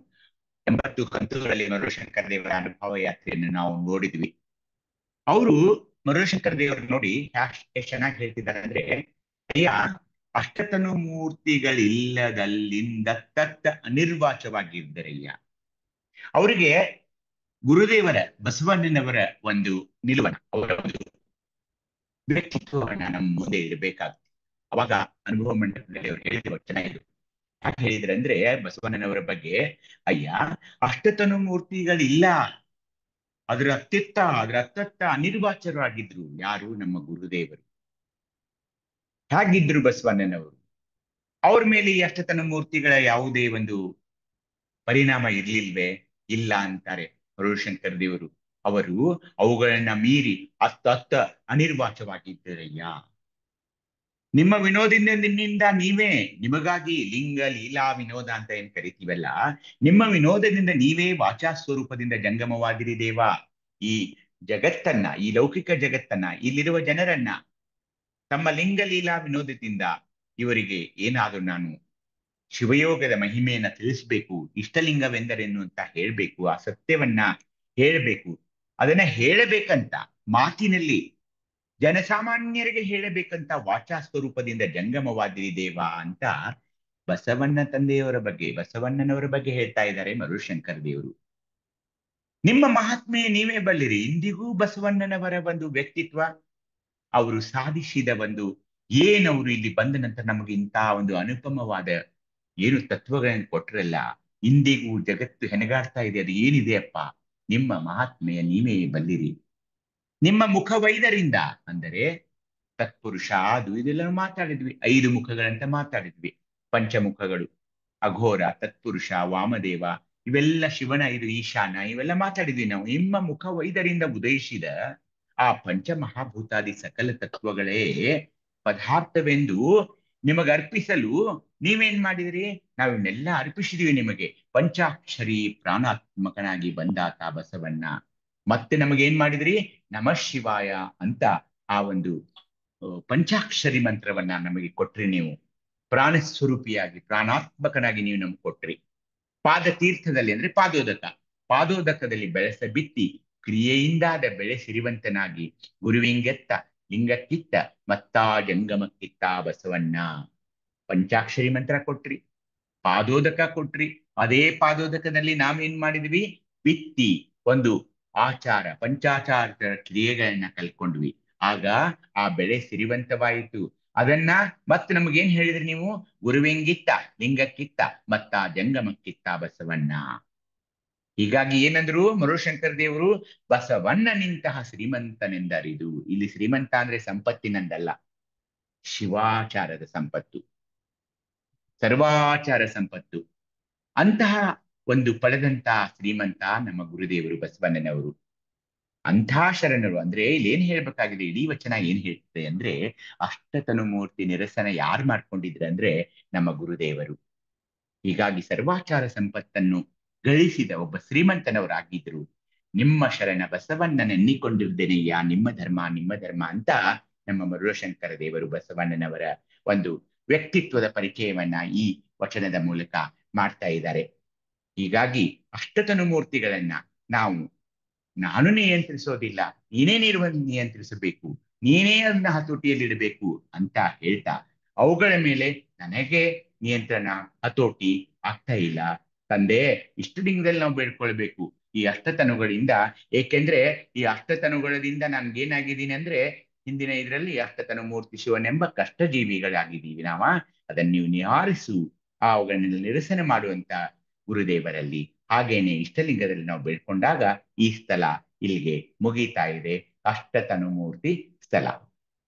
[SPEAKER 3] 80 ಕಂತುಗಳಲ್ಲಿ ಮರುಳಶಂಕರ ದೇವರ ಅನುಭವ ಯಾತ್ರೆಯನ್ನು ನಾವು ನೋಡಿದ್ವಿ. ಅವರು ಮರುಳಶಂಕರ ದೇವರು ನೋಡಿ ಎಷ್ಟು ಚೆನ್ನಾಗಿ ಹೇಳ್ತಿದ್ದಾರೆ ಅಂದ್ರೆ, ಅಯ್ಯ ಅಷ್ಟತನು ಮೂರ್ತಿಗಳಿಲ್ಲದಲ್ಲಿಂದ ತತ್ತ ಅನಿರ್ವಾಚವಾಗಿದ್ದರಯ್ಯ. ಅವರಿಗೆ ಗುರುದೇವರ ಬಸವಣ್ಣನವರ ಒಂದು ನಿಲುವನ್ನ, ಅವರ ಒಂದು ವ್ಯಕ್ತಿತ್ವವನ್ನ ನಮ್ಮ ಮುಂದೆ ಇರಬೇಕಾಗ್ತದೆ. ಅವಾಗ ಅನುಭವ ಮಂಟಪದಲ್ಲಿ ಅವ್ರು ಹೇಳಿದ ವಚನ ಇದು. ಯಾಕೆ ಹೇಳಿದ್ರೆ ಅಂದ್ರೆ, ಬಸವಣ್ಣನವರ ಬಗ್ಗೆ ಅಯ್ಯ ಅಷ್ಟತನು ಮೂರ್ತಿಗಳಿಲ್ಲ, ಅದರ ಅತ್ಯತ್ತ ಅನಿರ್ವಾಚರಾಗಿದ್ರು. ಯಾರು? ನಮ್ಮ ಗುರುದೇವರು. ಹಾಗಿದ್ರು ಬಸವಣ್ಣನವರು. ಅವ್ರ ಮೇಲೆ ಈ ಅಷ್ಟತನ ಮೂರ್ತಿಗಳ ಯಾವುದೇ ಒಂದು ಪರಿಣಾಮ ಇರ್ಲಿಲ್ವೇ? ಇಲ್ಲ ಅಂತಾರೆ ಮರುಳಶಂಕರ ದೇವರು. ಅವರು ಅವುಗಳನ್ನ ಮೀರಿ ಅತ್ತ ಅನಿರ್ವಾಚವಾಗಿದ್ದರಯ್ಯ. ನಿಮ್ಮ ವಿನೋದದಿಂದ ನಿಮ್ಮಿಂದ ನೀವೇ, ನಿಮಗಾಗಿ ಲಿಂಗ ಲೀಲಾ ವಿನೋದ ಅಂತ ಏನ್ ಕರಿತೀವಲ್ಲ, ನಿಮ್ಮ ವಿನೋದದಿಂದ ನೀವೇ ವಾಚಾ ಸ್ವರೂಪದಿಂದ ಜಂಗಮವಾಗಿರಿ ದೇವ. ಈ ಜಗತ್ತನ್ನ, ಈ ಲೌಕಿಕ ಜಗತ್ತನ್ನ, ಇಲ್ಲಿರುವ ಜನರನ್ನ ತಮ್ಮ ಲಿಂಗ ಲೀಲಾ ವಿನೋದದಿಂದ ಇವರಿಗೆ ಏನಾದರೂ ನಾನು ಶಿವಯೋಗದ ಮಹಿಮೆಯನ್ನ ತಿಳಿಸ್ಬೇಕು, ಇಷ್ಟಲಿಂಗವೆಂದರೇನು ಅಂತ ಹೇಳ್ಬೇಕು, ಆ ಸತ್ಯವನ್ನ ಹೇಳ್ಬೇಕು. ಅದನ್ನ ಹೇಳಬೇಕಂತ ಮಾತಿನಲ್ಲಿ ಜನಸಾಮಾನ್ಯರಿಗೆ ಹೇಳಬೇಕಂತ ವಾಚಾ ಸ್ವರೂಪದಿಂದ ಜಂಗಮವಾದಿರಿ ದೇವ ಅಂತ ಬಸವಣ್ಣ ತಂದೆಯವರ ಬಗ್ಗೆ, ಬಸವಣ್ಣನವರ ಬಗ್ಗೆ ಹೇಳ್ತಾ ಇದ್ದಾರೆ ಮರುಳಶಂಕರ ದೇವರು. ನಿಮ್ಮ ಮಹಾತ್ಮೆ ನೀವೇ ಬಲ್ಲಿರಿ. ಇಂದಿಗೂ ಬಸವಣ್ಣನವರ ಒಂದು ವ್ಯಕ್ತಿತ್ವ, ಅವರು ಸಾಧಿಸಿದ ಒಂದು ಏನವರು ಇಲ್ಲಿ ಬಂದ ನಂತರ ನಮಗೆ ಇಂಥ ಒಂದು ಅನುಪಮವಾದ ಏನು ತತ್ವಗಳನ್ನು ಕೊಟ್ರಲ್ಲ, ಇಂದಿಗೂ ಜಗತ್ತು ಹೆಣಗಾಡ್ತಾ ಇದೆ. ಅದು ಏನಿದೆ ಅಪ್ಪ? ನಿಮ್ಮ ಮಹಾತ್ಮೆಯ ನೀವೇ ಬಲ್ಲಿರಿ. ನಿಮ್ಮ ಮುಖವೈದರಿಂದ ಅಂದರೆ ತತ್ಪುರುಷ, ಅದು ಇದೆಲ್ಲ ಮಾತಾಡಿದ್ವಿ. 5 ಮುಖಗಳಂತ ಮಾತಾಡಿದ್ವಿ. ಪಂಚಮುಖಗಳು, ಅಘೋರ, ತತ್ಪುರುಷ, ವಾಮದೇವ, ಇವೆಲ್ಲ ಶಿವನ 5 ಈಶಾನ, ಇವೆಲ್ಲ ಮಾತಾಡಿದ್ವಿ ನಾವು. ನಿಮ್ಮ ಮುಖವೈದರಿಂದ ಉದಯಿಸಿದ ಆ ಪಂಚಮಹಾಭೂತಾದಿ ಸಕಲ ತತ್ವಗಳೇ ಪದಾರ್ಥವೆಂದು ನಿಮಗೆ ಅರ್ಪಿಸಲು ನೀವೇನ್ ಮಾಡಿದ್ರಿ? ನಾವಿನ್ನೆಲ್ಲ ಅರ್ಪಿಸಿದೀವಿ ನಿಮಗೆ. ಪಂಚಾಕ್ಷರಿ ಪ್ರಾಣಾತ್ಮಕನಾಗಿ ಬಂದಾತ ಬಸವಣ್ಣ. ಮತ್ತೆ ನಮಗೇನ್ ಮಾಡಿದ್ರಿ? ನಮಃ ಶಿವಾಯ ಅಂತ ಆ ಒಂದು ಪಂಚಾಕ್ಷರಿ ಮಂತ್ರವನ್ನ ನಮಗೆ ಕೊಟ್ರಿ. ನೀವು ಪ್ರಾಣಸ್ವರೂಪಿಯಾಗಿ, ಪ್ರಾಣಾತ್ಮಕನಾಗಿ ನೀವು ನಮ್ಗೆ ಕೊಟ್ರಿ. ಪಾದತೀರ್ಥದಲ್ಲಿ ಅಂದ್ರೆ ಪಾದೋದಕದಲ್ಲಿ ಬೆಳೆಸ ಬಿತ್ತಿ ಕ್ರಿಯೆಯಿಂದಾದ ಬೆಳೆ ಸಿರಿವಂತನಾಗಿ ಗುರುವಿಂಗೆತ್ತ ಲಿಂಗಕ್ಕಿತ್ತ ಮತ್ತಾ ಜಂಗಮಕ್ಕಿತ್ತ ಬಸವಣ್ಣ. ಪಂಚಾಕ್ಷರಿ ಮಂತ್ರ ಕೊಟ್ರಿ, ಪಾದೋದಕ ಕೊಟ್ರಿ. ಅದೇ ಪಾದೋದಕದಲ್ಲಿ ನಾವೇನ್ ಮಾಡಿದ್ವಿ? ಬಿತ್ತಿ ಒಂದು ಆಚಾರ, ಪಂಚಾಚಾರ ಕ್ರಿಯೆಗಳನ್ನ ಕಲ್ಕೊಂಡ್ವಿ. ಆಗ ಆ ಬೆಳೆ ಸಿರಿವಂತವಾಯಿತು. ಅದನ್ನ ಮತ್ತೆ ನಮಗೇನ್ ಹೇಳಿದ್ರಿ ನೀವು? ಗುರುವಿಂಗಿತ್ತ ಲಿಂಗಕ್ಕಿತ್ತ ಮತ್ತ ಜಂಗಮಕ್ಕಿತ್ತ ಬಸವಣ್ಣ. ಹೀಗಾಗಿ ಏನಂದ್ರು ಮರುಳಶಂಕರ ದೇವರು? ಬಸವಣ್ಣನಿಂತಹ ಶ್ರೀಮಂತನೆಂದರಿದು. ಇಲ್ಲಿ ಶ್ರೀಮಂತ ಅಂದ್ರೆ ಸಂಪತ್ತಿನಂದಲ್ಲ, ಶಿವಾಚಾರದ ಸಂಪತ್ತು, ಸರ್ವಾಚಾರ ಸಂಪತ್ತು. ಅಂತಹ ಒಂದು ಪಡೆದಂತ ಶ್ರೀಮಂತ ನಮ್ಮ ಗುರುದೇವರು ಬಸವಣ್ಣನವರು. ಅಂಥ ಶರಣರು ಅಂದ್ರೆ ಇಲ್ಲಿ ಏನ್ ಹೇಳ್ಬೇಕಾಗಿದೆ? ಇಡೀ ವಚನ ಏನ್ ಹೇಳ್ತದೆ ಅಂದ್ರೆ, ಅಷ್ಟತನು ಮೂರ್ತಿ ನಿರಸನ ಯಾರು ಮಾಡ್ಕೊಂಡಿದ್ರೆ ಅಂದ್ರೆ ನಮ್ಮ ಗುರುದೇವರು. ಹೀಗಾಗಿ ಸರ್ವಾಚಾರ ಸಂಪತ್ತನ್ನು ಗಳಿಸಿದ ಒಬ್ಬ ಶ್ರೀಮಂತನವರಾಗಿದ್ರು. ನಿಮ್ಮ ಶರಣ ಬಸವಣ್ಣನೆನ್ನಿಕೊಂಡಿದ್ದೇನೆಯ್ಯ, ನಿಮ್ಮ ಧರ್ಮ ಅಂತ ನಮ್ಮ ಮರುಳಶಂಕರ ದೇವರು ಬಸವಣ್ಣನವರ ಒಂದು ವ್ಯಕ್ತಿತ್ವದ ಪರಿಚಯವನ್ನ ಈ ವಚನದ ಮೂಲಕ ಮಾಡ್ತಾ ಇದ್ದಾರೆ. ಹೀಗಾಗಿ ಅಷ್ಟತನು ಮೂರ್ತಿಗಳನ್ನ ನಾನು ನಿಯಂತ್ರಿಸೋದಿಲ್ಲ, ನೀನೇ ನಿಯಂತ್ರಿಸಬೇಕು, ನೀನೇ ಅದನ್ನ ಹತೋಟಿಯಲ್ಲಿಡಬೇಕು ಅಂತ ಹೇಳ್ತಾ ಅವುಗಳ ಮೇಲೆ ನನಗೆ ನಿಯಂತ್ರಣ ಹತೋಟಿ ಆಗ್ತಾ ಇಲ್ಲ ತಂದೆ. ಇಷ್ಟಲಿಂಗದಲ್ಲಿ ನಾವು ಬೇಡ್ಕೊಳ್ಬೇಕು ಈ ಅಷ್ಟತನುಗಳಿಂದ. ಏಕೆಂದ್ರೆ ಈ ಅಷ್ಟತನುಗಳಿಂದ ನನ್ಗೇನಾಗಿದ್ದೀನಿ ಅಂದ್ರೆ, ಹಿಂದಿನ ಇದರಲ್ಲಿ ಅಷ್ಟತನು ಮೂರ್ತಿ ಶಿವನೆಂಬ ಕಷ್ಟ ಜೀವಿಗಳಾಗಿದ್ದೀವಿ ನಾವ. ಅದನ್ನ ನೀವು ನಿವಾರಿಸು, ಅವುಗಳನ್ನೆಲ್ಲ ನಿರಸನ ಮಾಡುವಂತ ಗುರುದೇವರಲ್ಲಿ. ಹಾಗೇನೆ ಇಷ್ಟಲಿಂಗದಲ್ಲಿ ನಾವು ಬೇಡ್ಕೊಂಡಾಗ ಈ ಸ್ಥಳ ಇಲ್ಲಿಗೆ ಮುಗೀತಾ ಇದೆ, ಅಷ್ಟತನು ಮೂರ್ತಿ ಸ್ಥಳ.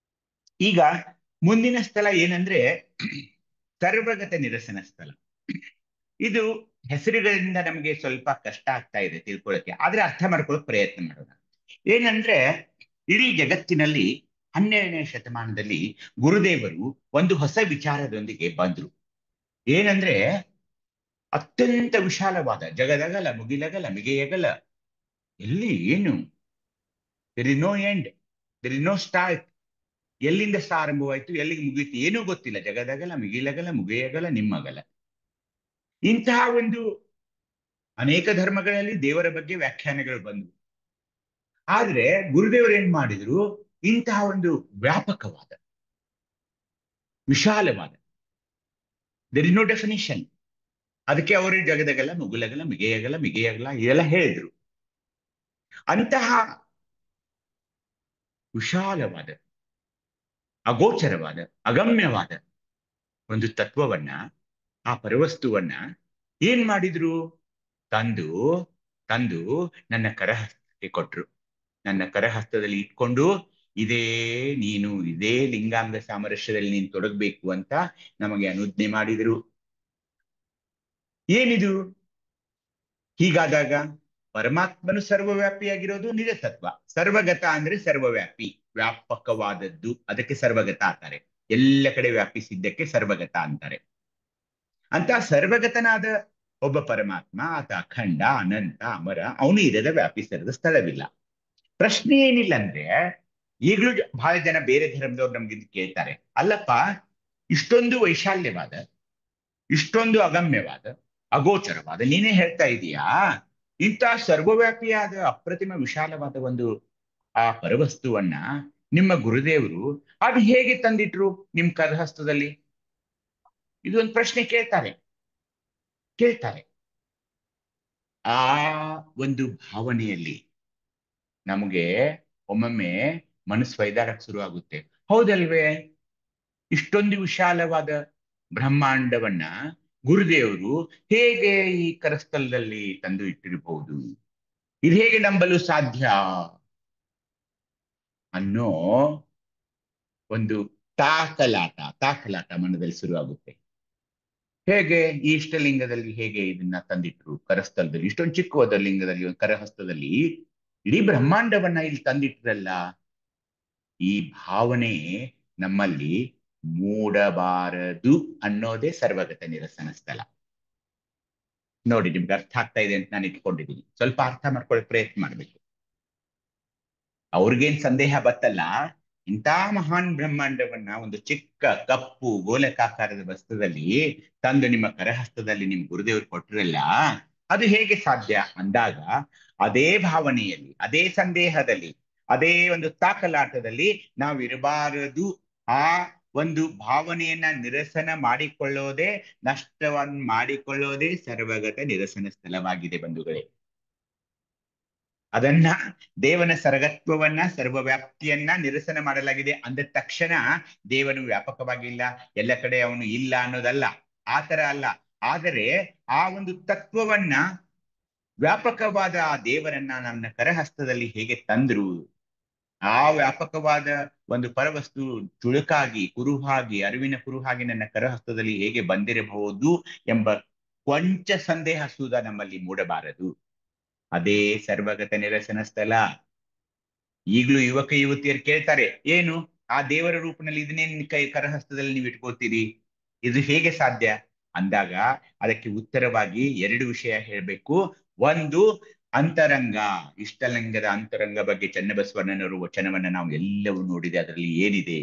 [SPEAKER 3] ಈಗ ಮುಂದಿನ ಸ್ಥಳ ಏನಂದ್ರೆ ಸರ್ವಗತ ನಿರಸನ ಸ್ಥಳ. ಇದು ಹೆಸರುಗಳಿಂದ ನಮಗೆ ಸ್ವಲ್ಪ ಕಷ್ಟ ಆಗ್ತಾ ಇದೆ ತಿಳ್ಕೊಳ್ಳಕ್ಕೆ, ಆದ್ರೆ ಅರ್ಥ ಮಾಡ್ಕೊಳ್ಳೋಕೆ ಪ್ರಯತ್ನ ಮಾಡೋಣ. ಏನಂದ್ರೆ ಇಡೀ ಜಗತ್ತಿನಲ್ಲಿ 12ನೇ ಶತಮಾನದಲ್ಲಿ ಗುರುದೇವರು ಒಂದು ಹೊಸ ವಿಚಾರದೊಂದಿಗೆ ಬಂದ್ರು. ಏನಂದ್ರೆ ಅತ್ಯಂತ ವಿಶಾಲವಾದ ಜಗದಗಲ ಮುಗಿಲಗಲ ಮಿಗೆಯಗಲ, ಎಲ್ಲಿ ಏನು, there is no end, there is no start. ಎಲ್ಲಿಂದ ಆರಂಭವಾಯ್ತು ಎಲ್ಲಿಗೆ ಮುಗೀತು ಏನೂ ಗೊತ್ತಿಲ್ಲ. ಜಗದಗಲ ಮಿಗಿಲಗಲ ಮುಗೆಯಗಲ ನಿಮ್ಮಗಲ. ಇಂತಹ ಒಂದು ಅನೇಕ ಧರ್ಮಗಳಲ್ಲಿ ದೇವರ ಬಗ್ಗೆ ವ್ಯಾಖ್ಯಾನಗಳು ಬಂದವು. ಆದ್ರೆ ಗುರುದೇವರು ಏನ್ ಮಾಡಿದ್ರು, ಇಂತಹ ಒಂದು ವ್ಯಾಪಕವಾದ ವಿಶಾಲವಾದ, ದೇರ್ ಇಸ್ ನೋ ಡೆಫಿನಿಷನ್, ಅದಕ್ಕೆ ಅವರು ಜಗದಗಲ ಮುಗುಲಗಲ ಮಿಗೆಯಗಲ ಇದೆಲ್ಲ ಹೇಳಿದ್ರು. ಅಂತಹ ವಿಶಾಲವಾದ, ಅಗೋಚರವಾದ, ಅಗಮ್ಯವಾದ ಒಂದು ತತ್ವವನ್ನ, ಆ ಪರವಸ್ತುವನ್ನ ಏನ್ ಮಾಡಿದ್ರು, ತಂದು ನನ್ನ ಕರಹಸ್ತಕ್ಕೆ ಕೊಟ್ರು. ನನ್ನ ಕರಹಸ್ತದಲ್ಲಿ ಇಟ್ಕೊಂಡು ಇದೇ ನೀನು, ಇದೇ ಲಿಂಗಾಂಗ ಸಾಮರಸ್ಯದಲ್ಲಿ ನೀನು ತೊಡಗಬೇಕು ಅಂತ ನಮಗೆ ಅನುಜ್ಞೆ ಮಾಡಿದ್ರು. ಏನಿದು? ಹೀಗಾದಾಗ ಪರಮಾತ್ಮನು ಸರ್ವವ್ಯಾಪಿಯಾಗಿರೋದು ನಿಜ ತತ್ವ. ಸರ್ವಗತ ಅಂದ್ರೆ ಸರ್ವವ್ಯಾಪಿ, ವ್ಯಾಪಕವಾದದ್ದು, ಅದಕ್ಕೆ ಸರ್ವಗತ ಅಂತಾರೆ. ಎಲ್ಲ ಕಡೆ ವ್ಯಾಪಿಸಿದ್ದಕ್ಕೆ ಸರ್ವಗತ ಅಂತಾರೆ. ಅಂತ ಸರ್ವಗತನಾದ ಒಬ್ಬ ಪರಮಾತ್ಮ, ಆತ ಅಖಂಡ, ಅನಂತ, ಅಮರ, ಅವನು ಇರದ ವ್ಯಾಪಿಸಿರದ ಸ್ಥಳವಿಲ್ಲ. ಪ್ರಶ್ನೆ ಏನಿಲ್ಲ ಅಂದ್ರೆ, ಈಗಲೂ ಬಹಳ ಜನ ಬೇರೆ ಧರ್ಮದವ್ರು ನಮ್ಗೆ ಕೇಳ್ತಾರೆ, ಅಲ್ಲಪ್ಪ ಇಷ್ಟೊಂದು ವೈಶಾಲ್ಯವಾದ, ಇಷ್ಟೊಂದು ಅಗಮ್ಯವಾದ, ಅಗೋಚರವಾದ ನೀನೇ ಹೇಳ್ತಾ ಇದೀಯಾ, ಇಂಥ ಸರ್ವವ್ಯಾಪಿಯಾದ ಅಪ್ರತಿಮ ವಿಶಾಲವಾದ ಒಂದು ಆ ಪರವಸ್ತುವನ್ನ ನಿಮ್ಮ ಗುರುದೇವರು ಅದು ಹೇಗೆ ತಂದಿಟ್ರು ನಿಮ್ ಕರಹಸ್ತದಲ್ಲಿ? ಇದೊಂದು ಪ್ರಶ್ನೆ ಕೇಳ್ತಾರೆ. ಆ ಒಂದು ಭಾವನೆಯಲ್ಲಿ ನಮಗೆ ಒಮ್ಮೊಮ್ಮೆ ಮನಸ್ಸು ಒಯ್ದಾಡಕ್ ಶುರು ಆಗುತ್ತೆ. ಹೌದಲ್ವೇ? ಇಷ್ಟೊಂದು ವಿಶಾಲವಾದ ಬ್ರಹ್ಮಾಂಡವನ್ನ ಗುರುದೇವರು ಹೇಗೆ ಈ ಕರಸ್ಥಲದಲ್ಲಿ ತಂದು ಇಟ್ಟಿರಬಹುದು? ಇದು ಹೇಗೆ ನಂಬಲು ಸಾಧ್ಯ ಅನ್ನೋ ಒಂದು ತಾಕಲಾಟ ಮನದಲ್ಲಿ ಶುರುವಾಗುತ್ತೆ. ಹೇಗೆ ಈ ಇಷ್ಟಲಿಂಗದಲ್ಲಿ ಹೇಗೆ ಇದನ್ನ ತಂದಿಟ್ರು ಕರಸ್ಥಲದಲ್ಲಿ? ಇಷ್ಟೊಂದು ಚಿಕ್ಕವಾದ ಲಿಂಗದಲ್ಲಿ, ಒಂದು ಕರಹಸ್ತದಲ್ಲಿ ಇಡೀ ಬ್ರಹ್ಮಾಂಡವನ್ನ ಇಲ್ಲಿ ತಂದಿಟ್ರಲ್ಲ. ಈ ಭಾವನೆ ನಮ್ಮಲ್ಲಿ ಮೂಡಬಾರದು ಅನ್ನೋದೇ ಸರ್ವಗತ ನಿರಸನ ಸ್ಥಳ. ನೋಡಿ, ನಿಮ್ಗೆ ಅರ್ಥ ಆಗ್ತಾ ಇದೆ ಅಂತ ನಾನು ಇಟ್ಕೊಂಡಿದ್ದೀನಿ. ಸ್ವಲ್ಪ ಅರ್ಥ ಮಾಡ್ಕೊಳ್ಳೋ ಪ್ರಯತ್ನ ಮಾಡ್ಬೇಕು. ಅವ್ರಿಗೇನ್ ಸಂದೇಹ ಬತ್ತಲ್ಲ, ಇಂಥ ಮಹಾನ್ ಬ್ರಹ್ಮಾಂಡವನ್ನ ಒಂದು ಚಿಕ್ಕ ಕಪ್ಪು ಗೋಲಕಾಕಾರದ ವಸ್ತುದಲ್ಲಿ ತಂದು ನಿಮ್ಮ ಕರಹಸ್ತದಲ್ಲಿ ನಿಮ್ ಗುರುದೇವರು ಕೊಟ್ಟರಲ್ಲ, ಅದು ಹೇಗೆ ಸಾಧ್ಯ ಅಂದಾಗ, ಅದೇ ಭಾವನೆಯಲ್ಲಿ, ಅದೇ ಸಂದೇಹದಲ್ಲಿ, ಅದೇ ಒಂದು ತಾಕಲಾಟದಲ್ಲಿ ನಾವಿರಬಾರದು. ಆ ಒಂದು ಭಾವನೆಯನ್ನ ನಿರಸನ ಮಾಡಿಕೊಳ್ಳೋದೇ, ನಷ್ಟವನ್ನು ಮಾಡಿಕೊಳ್ಳೋದೇ ಸರ್ವಗತ ನಿರಸನ ಸ್ಥಳವಾಗಿದೆ ಬಂಧುಗಳೇ. ಅದನ್ನ ದೇವನ ಸರ್ಗತ್ವವನ್ನ, ಸರ್ವವ್ಯಾಪ್ತಿಯನ್ನ ನಿರಸನ ಮಾಡಲಾಗಿದೆ. ಅಂದ ತಕ್ಷಣ ದೇವನು ವ್ಯಾಪಕವಾಗಿಲ್ಲ, ಎಲ್ಲ ಕಡೆ ಅವನು ಇಲ್ಲ ಅನ್ನೋದಲ್ಲ, ಆತರ ಅಲ್ಲ. ಆದರೆ ಆ ಒಂದು ತತ್ವವನ್ನ, ವ್ಯಾಪಕವಾದ ಆ ದೇವರನ್ನ ನನ್ನ ಕರಹಸ್ತದಲ್ಲಿ ಹೇಗೆ ತಂದ್ರು, ಆ ವ್ಯಾಪಕವಾದ ಒಂದು ಪರವಸ್ತು ಚುಳುಕಾಗಿ, ಕುರುಹಾಗಿ, ಅರಿವಿನ ಕುರುಹಾಗಿ ನನ್ನ ಕರಹಸ್ತದಲ್ಲಿ ಹೇಗೆ ಬಂದಿರಬಹುದು ಎಂಬ ಕೊಂಚ ಸಂದೇಹ ಸುದ ನಮ್ಮಲ್ಲಿ ಮೂಡಬಾರದು. ಅದೇ ಸರ್ವಗತ ನಿರಸನ ಸ್ಥಳ. ಈಗಲೂ ಯುವಕ ಯುವತಿಯರು ಕೇಳ್ತಾರೆ, ಏನು ಆ ದೇವರ ರೂಪದಲ್ಲಿ ಇದನ್ನೇ ಕರಹಸ್ತದಲ್ಲಿ ನೀವು ಇಟ್ಕೋತೀರಿ, ಇದು ಹೇಗೆ ಸಾಧ್ಯ? ಅಂದಾಗ ಅದಕ್ಕೆ ಉತ್ತರವಾಗಿ 2 ವಿಷಯ ಹೇಳಬೇಕು. ಒಂದು ಅಂತರಂಗ, ಇಷ್ಟಲಿಂಗದ ಅಂತರಂಗ ಬಗ್ಗೆ ಚನ್ನಬಸವಣ್ಣನವರು ವಚನವನ್ನ ನಾವು ಎಲ್ಲವೂ ನೋಡಿದೆ. ಅದರಲ್ಲಿ ಏನಿದೆ,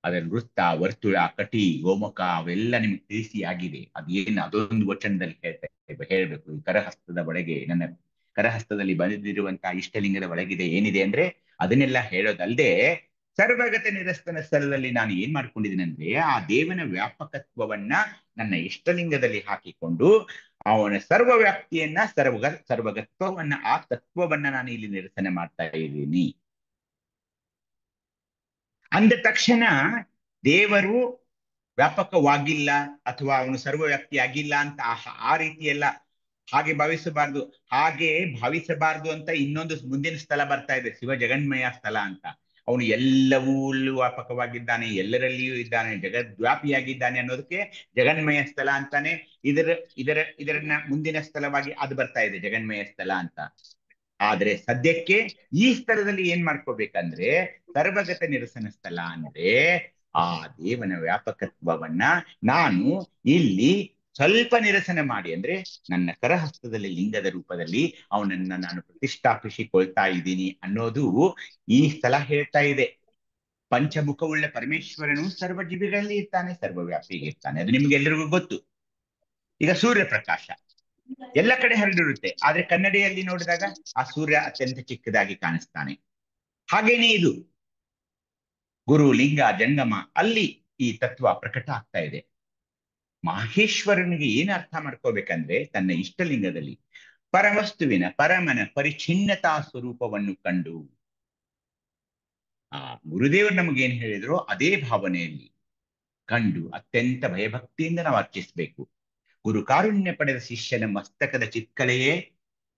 [SPEAKER 3] ಅದರ ವೃತ್ತ, ವರ್ತುಳ, ಕಟಿ, ಗೋಮುಖ ಅವೆಲ್ಲ ನಿಮ್ಗೆ ತಿಳಿಸಿ ಆಗಿದೆ. ಅದೇನು ಅದೊಂದು ವಚನದಲ್ಲಿ ಹೇಳ್ಬೇಕು. ಈ ಕರಹಸ್ತದ ಒಳಗೆ, ನನ್ನ ಕರಹಸ್ತದಲ್ಲಿ ಬಂದಿರುವಂತಹ ಇಷ್ಟಲಿಂಗದ ಒಳಗಿದೆ ಏನಿದೆ ಅಂದ್ರೆ ಅದನ್ನೆಲ್ಲ ಹೇಳೋದಲ್ಲದೆ, ಸರ್ವಗತ ನಿರಸ್ತನ ಸ್ಥಳದಲ್ಲಿ ನಾನು ಏನ್ ಮಾಡ್ಕೊಂಡಿದ್ದೀನಿ ಅಂದ್ರೆ ಆ ದೇವನ ವ್ಯಾಪಕತ್ವವನ್ನ ನನ್ನ ಇಷ್ಟಲಿಂಗದಲ್ಲಿ ಹಾಕಿಕೊಂಡು ಅವನ ಸರ್ವವ್ಯಾಪ್ತಿಯನ್ನ ಸರ್ವಗತ್ವವನ್ನ ಆ ತತ್ವವನ್ನ ನಾನು ಇಲ್ಲಿ ನಿರಸನೆ ಮಾಡ್ತಾ ಇದ್ದೀನಿ. ಅಂದ ತಕ್ಷಣ ದೇವರು ವ್ಯಾಪಕವಾಗಿಲ್ಲ ಅಥವಾ ಅವನು ಸರ್ವವ್ಯಾಪ್ತಿ ಆಗಿಲ್ಲ ಅಂತ ಆ ರೀತಿಯೆಲ್ಲ ಹಾಗೆ ಭಾವಿಸಬಾರ್ದು. ಹಾಗೆ ಭಾವಿಸಬಾರ್ದು ಅಂತ ಇನ್ನೊಂದು ಮುಂದಿನ ಸ್ಥಳ ಬರ್ತಾ ಇದೆ, ಶಿವ ಜಗನ್ಮಯ ಸ್ಥಳ ಅಂತ. ಅವನು ಎಲ್ಲವೂ ವ್ಯಾಪಕವಾಗಿದ್ದಾನೆ, ಎಲ್ಲರಲ್ಲಿಯೂ ಇದ್ದಾನೆ, ಜಗದ್ವ್ಯಾಪಿಯಾಗಿದ್ದಾನೆ ಅನ್ನೋದಕ್ಕೆ ಜಗನ್ಮಯ ಸ್ಥಳ ಅಂತಾನೆ. ಇದರನ್ನ ಮುಂದಿನ ಸ್ಥಳವಾಗಿ ಅದು ಬರ್ತಾ ಇದೆ, ಜಗನ್ಮಯ ಸ್ಥಳ ಅಂತ. ಆದ್ರೆ ಸದ್ಯಕ್ಕೆ ಈ ಸ್ಥಳದಲ್ಲಿ ಏನ್ ಮಾಡ್ಕೋಬೇಕಂದ್ರೆ ಸರ್ವಗತ ನಿರಸನ ಸ್ಥಳ ಅಂದ್ರೆ ಆ ದೇವನ ವ್ಯಾಪಕತ್ವವನ್ನ ನಾನು ಇಲ್ಲಿ ಸ್ವಲ್ಪ ನಿರಸನ ಮಾಡಿ, ಅಂದ್ರೆ ನನ್ನ ಕರಹಸ್ತದಲ್ಲಿ ಲಿಂಗದ ರೂಪದಲ್ಲಿ ಅವನನ್ನ ನಾನು ಪ್ರತಿಷ್ಠಾಪಿಸಿಕೊಳ್ತಾ ಇದ್ದೀನಿ ಅನ್ನೋದು ಈ ಸ್ಥಳ ಹೇಳ್ತಾ ಇದೆ. ಪಂಚಮುಖವುಳ್ಳ ಪರಮೇಶ್ವರನು ಸರ್ವಜೀವಿಗಳಲ್ಲಿ ಇರ್ತಾನೆ, ಸರ್ವವ್ಯಾಪಿಗೆ ಇರ್ತಾನೆ. ಅದು ನಿಮ್ಗೆಲ್ಲರಿಗೂ ಗೊತ್ತು. ಈಗ ಸೂರ್ಯಪ್ರಕಾಶ ಎಲ್ಲ ಕಡೆ ಹರಡಿರುತ್ತೆ, ಆದ್ರೆ ಕನ್ನಡಿಯಲ್ಲಿ ನೋಡಿದಾಗ ಆ ಸೂರ್ಯ ಅತ್ಯಂತ ಚಿಕ್ಕದಾಗಿ ಕಾಣಿಸ್ತಾನೆ. ಹಾಗೇನೆ ಇದು ಗುರು, ಲಿಂಗ, ಜಂಗಮ ಅಲ್ಲಿ ಈ ತತ್ವ ಪ್ರಕಟ ಆಗ್ತಾ ಇದೆ. ಮಹೇಶ್ವರನಿಗೆ ಏನ್ ಅರ್ಥ ಮಾಡ್ಕೋಬೇಕಂದ್ರೆ ತನ್ನ ಇಷ್ಟಲಿಂಗದಲ್ಲಿ ಪರವಸ್ತುವಿನ ಪರಮನ ಪರಿಚ್ಛಿನ್ನತಾ ಸ್ವರೂಪವನ್ನು ಕಂಡು, ಆ ಗುರುದೇವರು ನಮಗೇನ್ ಹೇಳಿದ್ರು ಅದೇ ಭಾವನೆಯಲ್ಲಿ ಕಂಡು ಅತ್ಯಂತ ಭಯಭಕ್ತಿಯಿಂದ ನಾವು ಅರ್ಚಿಸ್ಬೇಕು. ಗುರು ಕಾರುಣ್ಯ ಪಡೆದ ಶಿಷ್ಯನ ಮಸ್ತಕದ ಚಿತ್ಕಲೆಯೇ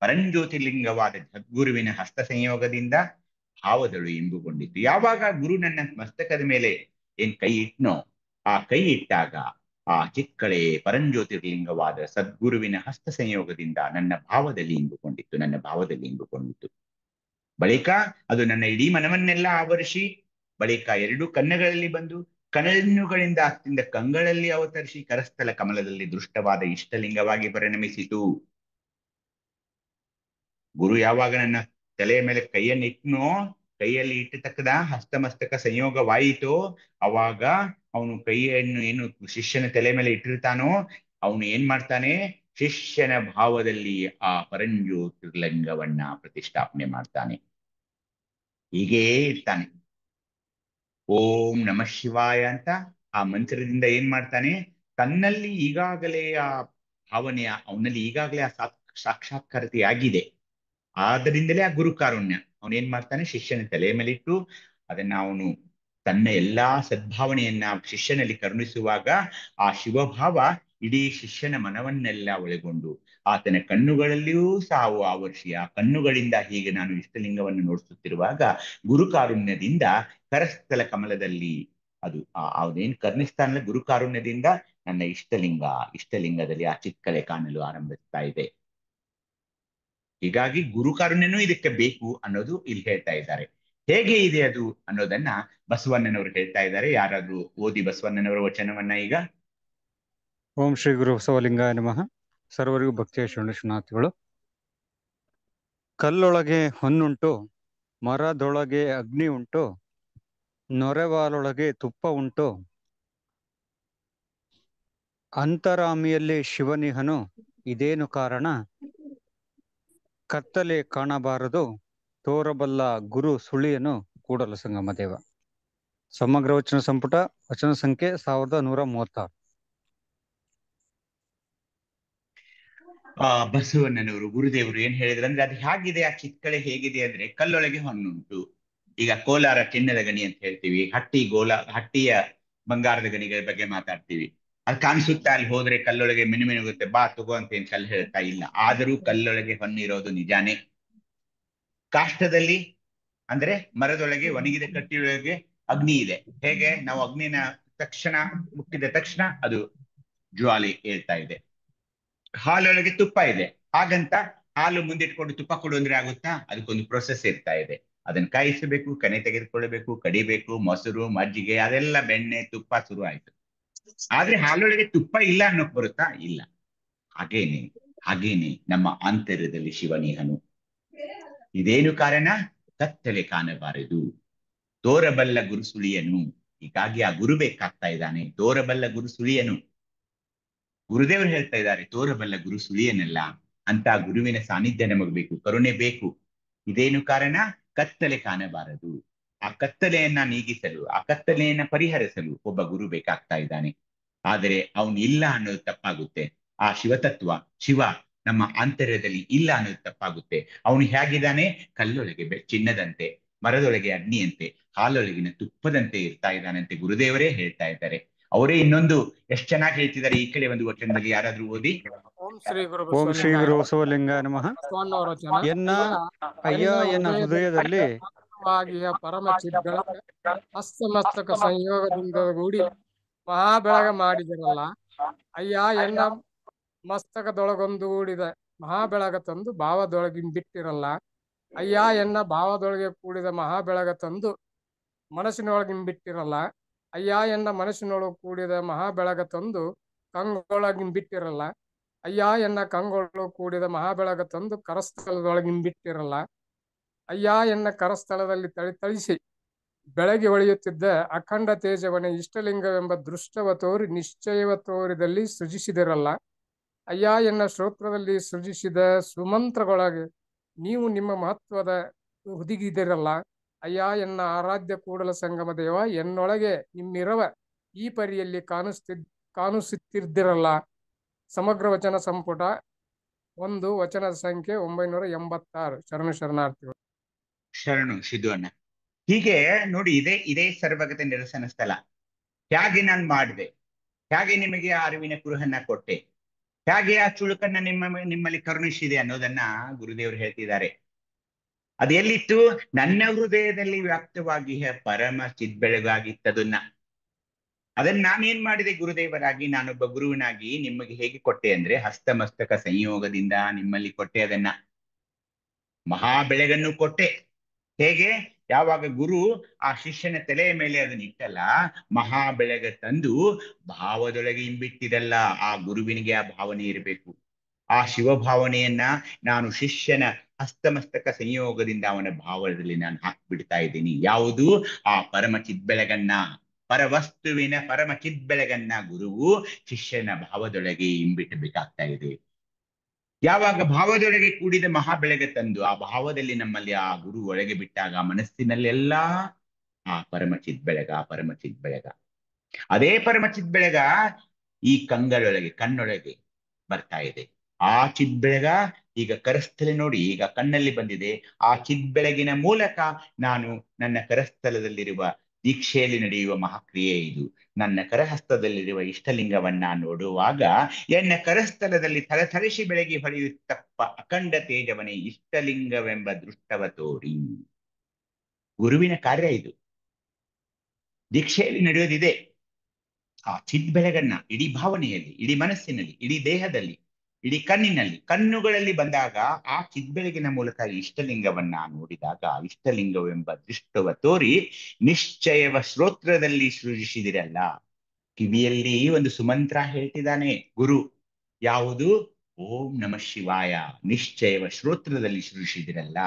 [SPEAKER 3] ಪರಂಜ್ಯೋತಿರ್ಲಿಂಗವಾದ ಸದ್ಗುರುವಿನ ಹಸ್ತ ಸಂಯೋಗದಿಂದ ಭಾವದಳು ಇಂಬುಗೊಂಡಿತ್ತು. ಯಾವಾಗ ಗುರು ನನ್ನ ಮಸ್ತಕದ ಮೇಲೆ ಏನ್ ಕೈ ಇಟ್ನೋ, ಆ ಕೈ ಇಟ್ಟಾಗ ಆ ಚಿತ್ಕಳೆ ಪರಂಜ್ಯೋತಿರ್ಲಿಂಗವಾದ ಸದ್ಗುರುವಿನ ಹಸ್ತ ಸಂಯೋಗದಿಂದ ನನ್ನ ಭಾವದಲ್ಲಿ ಇಂಬುಕೊಂಡಿತ್ತು. ಬಳಿಕ ಅದು ನನ್ನ ಇಡೀ ಮನವನ್ನೆಲ್ಲ ಆವರಿಸಿ, ಬಳಿಕ 2 ಕಣ್ಣುಗಳಲ್ಲಿ ಬಂದು ಕಣ್ಣುಗಳಿಂದ ಅತ್ತಿಂದ ಕಂಗಳಲ್ಲಿ ಅವತರಿಸಿ ಕರಸ್ಥಲ ಕಮಲದಲ್ಲಿ ದೃಷ್ಟವಾದ ಇಷ್ಟಲಿಂಗವಾಗಿ ಪರಿಣಮಿಸಿತು. ಗುರು ಯಾವಾಗ ನನ್ನ ತಲೆಯ ಮೇಲೆ ಕೈಯನ್ನು ಇಟ್ನೋ, ಕೈಯಲ್ಲಿ ಇಟ್ಟತಕ್ಕದ ಹಸ್ತಮಸ್ತಕ ಸಂಯೋಗವಾಯಿತೋ, ಅವಾಗ ಅವನು ಕೈಯನ್ನು ಏನು ಶಿಷ್ಯನ ತಲೆ ಮೇಲೆ ಇಟ್ಟಿರ್ತಾನೋ ಅವನು ಏನ್ ಮಾಡ್ತಾನೆ, ಶಿಷ್ಯನ ಭಾವದಲ್ಲಿ ಆ ಪರಂಜ್ಯೋತಿರ್ಲಿಂಗವನ್ನ ಪ್ರತಿಷ್ಠಾಪನೆ ಮಾಡ್ತಾನೆ. ಹೀಗೇ ಇರ್ತಾನೆ. ಓಂ ನಮಃ ಶಿವಾಯ ಅಂತ ಆ ಮಂತ್ರದಿಂದ ಏನ್ ಮಾಡ್ತಾನೆ, ತನ್ನಲ್ಲಿ ಈಗಾಗಲೇ ಆ ಭಾವನೆಯ ಅವನಲ್ಲಿ ಈಗಾಗಲೇ ಆ ಸಾಕ್ಷಾತ್ಕಾರತೆ ಆಗಿದೆ. ಆದ್ದರಿಂದಲೇ ಆ ಗುರು ಕಾರುಣ್ಯ ಅವನೇನ್ ಮಾಡ್ತಾನೆ, ಶಿಷ್ಯನ ತಲೆಯ ಮೇಲಿಟ್ಟು ಅದನ್ನ ಅವನು ತನ್ನ ಎಲ್ಲಾ ಸದ್ಭಾವನೆಯನ್ನ ಶಿಷ್ಯನಲ್ಲಿ ಕರುಣಿಸುವಾಗ ಆ ಶಿವಭಾವ ಇಡೀ ಶಿಷ್ಯನ ಮನವನ್ನೆಲ್ಲ ಒಳಗೊಂಡು ಆತನ ಕಣ್ಣುಗಳಲ್ಲಿಯೂ ಸಾವು ಆವರಿಸಿ ಆ ಕಣ್ಣುಗಳಿಂದ ಹೀಗೆ ನಾನು ಇಷ್ಟಲಿಂಗವನ್ನು ನೋಡಿಸುತ್ತಿರುವಾಗ ಗುರು ಕಾರುಣ್ಯದಿಂದ ಕರಸ್ಥಲ ಕಮಲದಲ್ಲಿ ಅದು ಅವನೇನ್ ಕರ್ಣಿಸ್ತಾನಲ್ಲ, ಗುರು ಕಾರುಣ್ಯದಿಂದ ನನ್ನ ಇಷ್ಟಲಿಂಗದಲ್ಲಿ ಆ ಚಿತ್ಕಲೆ ಕಾಣಲು ಆರಂಭಿಸ್ತಾ ಇದೆ. ಹೀಗಾಗಿ ಗುರು ಕಾರುಣ್ಯನೂ ಇದಕ್ಕೆ ಬೇಕು ಅನ್ನೋದು ಇಲ್ಲಿ ಹೇಳ್ತಾ ಇದ್ದಾರೆ. ಹೇಗೆ ಇದೆ ಅದು ಅನ್ನೋದನ್ನ ಬಸವಣ್ಣನವರು ಹೇಳ್ತಾ ಇದ್ದಾರೆ. ಯಾರಾದ್ರೂ ಓದಿ ಬಸವಣ್ಣನವರ ವಚನವನ್ನ ಈಗ.
[SPEAKER 2] ಓಂ ಶ್ರೀ ಗುರು ಬಸವಲಿಂಗಾಯ ನಮಃ. ಸರ್ವರಿಗೂ ಭಕ್ತಿಯ ಶರಣಾರ್ಥಿಗಳು. ಕಲ್ಲೊಳಗೆ ಹೊನ್ನುಂಟು, ಮರದೊಳಗೆ ಅಗ್ನಿ ಉಂಟು, ನೊರೆವಾಲೊಳಗೆ ತುಪ್ಪ ಉಂಟು, ಅಂತರಾಮಿಯಲ್ಲಿ ಶಿವನಿಹನು ಇದೇನು ಕಾರಣ, ಕತ್ತಲೆ ಕಾಣಬಾರದು ತೋರಬಲ್ಲ ಗುರು ಸುಳಿಯನು ಕೂಡಲ ಸಂಗಮ ದೇವ. ಸಮಗ್ರ ವಚನ ಸಂಪುಟ ವಚನ ಸಂಖ್ಯೆ 1136.
[SPEAKER 3] ಬಸವಣ್ಣನವರು ಗುರುದೇವರು ಏನ್ ಹೇಳಿದ್ರು ಅಂದ್ರೆ ಅದು ಹೇಗಿದೆ, ಆ ಚಿತ್ಕಳೆ ಹೇಗಿದೆ ಅಂದ್ರೆ ಕಲ್ಲೊಳಗೆ ಹೊನ್ನುಂಟು. ಈಗ ಕೋಲಾರ ಚಿನ್ನದ ಗಣಿ ಅಂತ ಹೇಳ್ತೀವಿ, ಹಟ್ಟಿಯ ಬಂಗಾರದ ಗಣಿಗಳ ಬಗ್ಗೆ ಮಾತಾಡ್ತೀವಿ. ಅದು ಕಾಣಿಸುತ್ತಾ ಅಲ್ಲಿ ಹೋದ್ರೆ ಕಲ್ಲೊಳಗೆ ಮಿನುಮಿನುಗುತ್ತೆ, ಬಾ ತಗೋ ಅಂತ ಏನ್ ಕಲ್ಲು ಹೇಳ್ತಾ ಇಲ್ಲ. ಆದರೂ ಕಲ್ಲೊಳಗೆ ಹೊನ್ನಿರೋದು ನಿಜಾನೇ. ಕಾಷ್ಟದಲ್ಲಿ ಅಂದ್ರೆ ಮರದೊಳಗೆ ಒಣಗಿದ ಕಟ್ಟಿಯೊಳಗೆ ಅಗ್ನಿ ಇದೆ. ಹೇಗೆ ನಾವು ಅಗ್ನಿನ ತಕ್ಷಣ ಮುಟ್ಟಿದ ತಕ್ಷಣ ಅದು ಜ್ವಾಲೆ ಏಳ್ತಾ ಇದೆ. ಹಾಲೊಳಗೆ ತುಪ್ಪ ಇದೆ, ಹಾಗಂತ ಹಾಲು ಮುಂದಿಟ್ಕೊಂಡು ತುಪ್ಪ ಕೊಡು ಅಂದ್ರೆ ಆಗುತ್ತಾ? ಅದಕ್ಕೊಂದು ಪ್ರೊಸೆಸ್ ಇರ್ತಾ ಇದೆ. ಅದನ್ನ ಕಾಯಿಸಬೇಕು, ಕನೆ ತೆಗೆದುಕೊಳ್ಳಬೇಕು, ಕಡಿಬೇಕು, ಮೊಸರು, ಮಜ್ಜಿಗೆ ಅದೆಲ್ಲ ಬೆಣ್ಣೆ ತುಪ್ಪ ಶುರು ಆಯ್ತು. ಆದ್ರೆ ಹಾಲೊಳಗೆ ತುಪ್ಪ ಇಲ್ಲ ಅನ್ನೋಕ್ ಬರುತ್ತಾ? ಇಲ್ಲ. ಹಾಗೇನೆ ನಮ್ಮ ಆಂತರ್ಯದಲ್ಲಿ ಶಿವನಿಹನು. ಇದೇನು ಕಾರಣ? ಕತ್ತಲೆ ಕಾಣಬಾರದು, ತೋರಬಲ್ಲ ಗುರು ಸುಳಿಯನು. ಹೀಗಾಗಿ ಆ ಗುರು ಬೇಕಾಗ್ತಾ ಇದ್ದಾನೆ, ತೋರಬಲ್ಲ ಗುರು ಸುಳಿಯನು. ಗುರುದೇವರು ಹೇಳ್ತಾ ಇದ್ದಾರೆ, ತೋರಬಲ್ಲ ಗುರು ಸುಳಿಯನಲ್ಲ ಅಂತ ಗುರುವಿನ ಸಾನ್ನಿಧ್ಯ ನಮಗೆ ಬೇಕು, ಕರುಣೆ ಬೇಕು. ಇದೇನು ಕಾರಣ? ಕತ್ತಲೆ ಕಾಣಬಾರದು. ಆ ಕತ್ತಲೆಯನ್ನ ನೀಗಿಸಲು, ಆ ಕತ್ತಲೆಯನ್ನ ಪರಿಹರಿಸಲು ಒಬ್ಬ ಗುರು ಬೇಕಾಗ್ತಾ ಇದ್ದಾನೆ. ಆದರೆ ಅವನು ಇಲ್ಲ ಅನ್ನೋದು ತಪ್ಪಾಗುತ್ತೆ. ಆ ಶಿವತತ್ವ, ಶಿವ ನಮ್ಮ ಆಂತರ್ಯದಲ್ಲಿ ಇಲ್ಲ ಅನ್ನೋದು ತಪ್ಪಾಗುತ್ತೆ. ಅವನು ಹೇಗಿದ್ದಾನೆ? ಕಲ್ಲೊಳಗೆ ಚಿನ್ನದಂತೆ, ಮರದೊಳಗೆ ಅಗ್ನಿಯಂತೆ, ಹಾಲೊಳಗಿನ ತುಪ್ಪದಂತೆ ಇರ್ತಾ ಇದ್ದಾನಂತೆ ಗುರುದೇವರೇ ಹೇಳ್ತಾ ಇದ್ದಾರೆ. ಅವರೇ ಇನ್ನೊಂದು ಎಷ್ಟು ಚೆನ್ನಾಗಿ ಹೇಳ್ತಿದ್ದಾರೆ. ಈ ಕಡೆ ಒಂದು ವಚನದಲ್ಲಿ ಯಾರಾದ್ರೂ ಓದಿ.
[SPEAKER 11] ಓಂ ಶ್ರೀ ಗುರು
[SPEAKER 2] ಓಂ ಶ್ರೀ ಗುರು ಬಸವಲಿಂಗಾಯ ನಮಃ. ಎನ್ನ ಅಯ್ಯ ಎನ್ನ ಹೃದಯದಲ್ಲಿ
[SPEAKER 11] ಪರಮ ಚಿದ್ಗಳ ಹಸ್ತಮಸ್ತಕ ಸಂಯೋಗದಿಂದ ಕೂಡಿ ಮಹಾಬೆಳಗ ಮಾಡಿದಿರಲ್ಲ. ಅಯ್ಯ ಎನ್ನ ಮಸ್ತಕದೊಳಗೊಂದು ಕೂಡಿದ ಮಹಾಬೆಳಗ ತಂದು ಭಾವದೊಳಗಿಂಬಿಟ್ಟಿರಲ್ಲ. ಅಯ್ಯ ಎನ್ನ ಭಾವದೊಳಗೆ ಕೂಡಿದ ಮಹಾಬೆಳಗ ತಂದು ಮನಸ್ಸಿನೊಳಗಿಂಬಿಟ್ಟಿರಲ್ಲ. ಅಯ್ಯ ಎನ್ನ ಮನಸ್ಸಿನೊಳಗೆ ಕೂಡಿದ ಮಹಾಬೆಳಗ ತಂದು ಕಂಗೊಳಗಿಂಬಿಟ್ಟಿರಲ್ಲ. ಅಯ್ಯ ಎನ್ನ ಕಂಗೊಳು ಕೂಡಿದ ಮಹಾಬೆಳಗ ತಂದು ಕರಸ್ಥಳದೊಳಗಿಂಬಿಟ್ಟಿರಲ್ಲ. ಅಯ್ಯ ಎನ್ನ ಕರಸ್ಥಳದಲ್ಲಿ ಥಳಿಸಿ ಬೆಳಗಿ ಹೊಳೆಯುತ್ತಿದ್ದ ಅಖಂಡ ತೇಜವನೇ ಇಷ್ಟಲಿಂಗವೆಂಬ ದೃಷ್ಟವ ತೋರಿ ನಿಶ್ಚಯವ ತೋರಿದಲ್ಲಿ ಸೃಜಿಸಿದಿರಲ್ಲ. ಅಯ್ಯ ಎನ್ನ ಶ್ರೋತ್ರದಲ್ಲಿ ಸೃಜಿಸಿದ ಸುಮಂತ್ರಗೊಳಗೆ ನೀವು ನಿಮ್ಮ ಮಹತ್ವದ ಹುದುಗಿದಿರಲ್ಲ. ಅಯ್ಯ ಎನ್ನ ಆರಾಧ್ಯ ಕೂಡಲ ಸಂಗಮ ದೇವ, ಎನ್ನೊಳಗೆ ನಿಮ್ಮಿರವ ಈ ಪರಿಯಲ್ಲಿ ಕಾಣಿಸುತ್ತಿದ್ದಿರಲ್ಲ. ಸಮಗ್ರ ವಚನ ಸಂಪುಟ 1, ವಚನದ ಸಂಖ್ಯೆ 986. ಶರಣಾರ್ಥಿಗಳು.
[SPEAKER 3] ಶರಣು ಸಿದ್ದು ಅಣ್ಣ. ಹೀಗೆ ನೋಡಿ, ಇದೇ ಸರ್ವಗತ ನಿರಸನ ಸ್ಥಳ. ಹೇಗೆ ನಾನು ಮಾಡಿದೆ, ಹೇಗೆ ನಿಮಗೆ ಆ ಅರಿವಿನ ಕುರುಹನ್ನ ಕೊಟ್ಟೆ, ಹೇಗೆ ಆ ಚುಳುಕನ್ನ ನಿಮ್ಮಲ್ಲಿ ಕರುಣಿಸಿದೆ ಅನ್ನೋದನ್ನ ಗುರುದೇವರು ಹೇಳ್ತಿದ್ದಾರೆ. ಅದು ಎಲ್ಲಿತ್ತು? ನನ್ನ ಹೃದಯದಲ್ಲಿ ವ್ಯಾಪ್ತವಾಗಿ ಪರಮ ಚಿದ್ಬೆಳಗಾಗಿತ್ತದನ್ನ. ಅದನ್ನ ನಾನೇನ್ ಮಾಡಿದೆ ಗುರುದೇವರಾಗಿ, ನಾನೊಬ್ಬ ಗುರುವಿನಾಗಿ ನಿಮಗೆ ಹೇಗೆ ಕೊಟ್ಟೆ ಅಂದ್ರೆ, ಹಸ್ತಮಸ್ತಕ ಸಂಯೋಗದಿಂದ ನಿಮ್ಮಲ್ಲಿ ಕೊಟ್ಟೆ. ಅದನ್ನ ಮಹಾಬೆಳಗನ್ನು ಕೊಟ್ಟೆ. ಹೇಗೆ? ಯಾವಾಗ ಗುರು ಆ ಶಿಷ್ಯನ ತಲೆಯ ಮೇಲೆ ಅದನ್ನ ಇಟ್ಟಲ್ಲ, ಮಹಾಬೆಳಗ ತಂದು ಭಾವದೊಳಗೆ ಇಂಬಿಟ್ಟಿದಲ್ಲ. ಆ ಗುರುವಿನಿಗೆ ಆ ಭಾವನೆ ಇರಬೇಕು. ಆ ಶಿವಭಾವನೆಯನ್ನ ನಾನು ಶಿಷ್ಯನ ಹಸ್ತಮಸ್ತಕ ಸಂಯೋಗದಿಂದ ಅವನ ಭಾವದಲ್ಲಿ ನಾನು ಹಾಕ್ಬಿಡ್ತಾ ಇದ್ದೀನಿ. ಯಾವುದು? ಆ ಪರಮ ಚಿದ್ಬೆಳಗನ್ನ, ಪರವಸ್ತುವಿನ ಪರಮ ಚಿದ್ಬೆಳಗನ್ನ ಗುರುವು ಶಿಷ್ಯನ ಭಾವದೊಳಗೆ ಇಂಬಿಟ್ಟಬೇಕಾಗ್ತಾ ಇದೆ. ಯಾವಾಗ ಭಾವದೊಳಗೆ ಕೂಡಿದ ಮಹಾಬೆಳಗ ತಂದು ಆ ಭಾವದಲ್ಲಿ ನಮ್ಮಲ್ಲಿ ಆ ಗುರು ಒಳಗೆ ಬಿಟ್ಟಾಗ ಮನಸ್ಸಿನಲ್ಲೆಲ್ಲ ಆ ಪರಮ ಚಿದ್ಬೆಳಗ. ಅದೇ ಪರಮ ಚಿದ್ಬೆಳಗ ಈ ಕಣ್ಣೊಳಗೆ ಬರ್ತಾ ಇದೆ. ಆ ಚಿದ್ಬೆಳಗ ಈಗ ಕರಸ್ಥಲ ನೋಡಿ, ಈಗ ಕಣ್ಣಲ್ಲಿ ಬಂದಿದೆ. ಆ ಚಿದ್ಬೆಳಗಿನ ಮೂಲಕ ನಾನು ನನ್ನ ಕರಸ್ಥಲದಲ್ಲಿರುವ ದೀಕ್ಷೆಯಲ್ಲಿ ನಡೆಯುವ ಮಹಾಕ್ರಿಯೆ ಇದು. ನನ್ನ ಕರಹಸ್ತದಲ್ಲಿರುವ ಇಷ್ಟಲಿಂಗವನ್ನ ನೋಡುವಾಗ ಎನ್ನ ಕರಸ್ಥಲದಲ್ಲಿ ಥಳಥಳಿಸಿ ಬೆಳಗಿ ಹೊಳೆಯುತ್ತಪ್ಪ ಅಖಂಡ ತೇಜವನೇ ಇಷ್ಟಲಿಂಗವೆಂಬ ದೃಷ್ಟವ ತೋರಿ. ಗುರುವಿನ ಕಾರ್ಯ ಇದು. ದೀಕ್ಷೆಯಲ್ಲಿ ನಡೆಯೋದಿದೆ. ಆ ಚಿದ್ಬೆಳಗನ್ನ ಇಡೀ ಭಾವನೆಯಲ್ಲಿ, ಇಡೀ ಮನಸ್ಸಿನಲ್ಲಿ, ಇಡೀ ದೇಹದಲ್ಲಿ, ಇಡೀ ಕಣ್ಣುಗಳಲ್ಲಿ ಬಂದಾಗ ಆ ಚಿದ್ಬೆಳಗಿನ ಮೂಲಕ ಇಷ್ಟಲಿಂಗವನ್ನ ನೋಡಿದಾಗ ಇಷ್ಟಲಿಂಗವೆಂಬ ದೃಷ್ಟವ ತೋರಿ ನಿಶ್ಚಯವ ಶ್ರೋತ್ರದಲ್ಲಿ ಸೃಜಿಸಿದಿರಲ್ಲ. ಕಿವಿಯಲ್ಲಿ ಒಂದು ಸುಮಂತ್ರ ಹೇಳ್ತಿದ್ದಾನೆ ಗುರು. ಯಾವುದು? ಓಂ ನಮಃ ಶಿವಾಯ. ನಿಶ್ಚಯವ ಶ್ರೋತ್ರದಲ್ಲಿ ಸೃಜಿಸಿದಿರಲ್ಲ.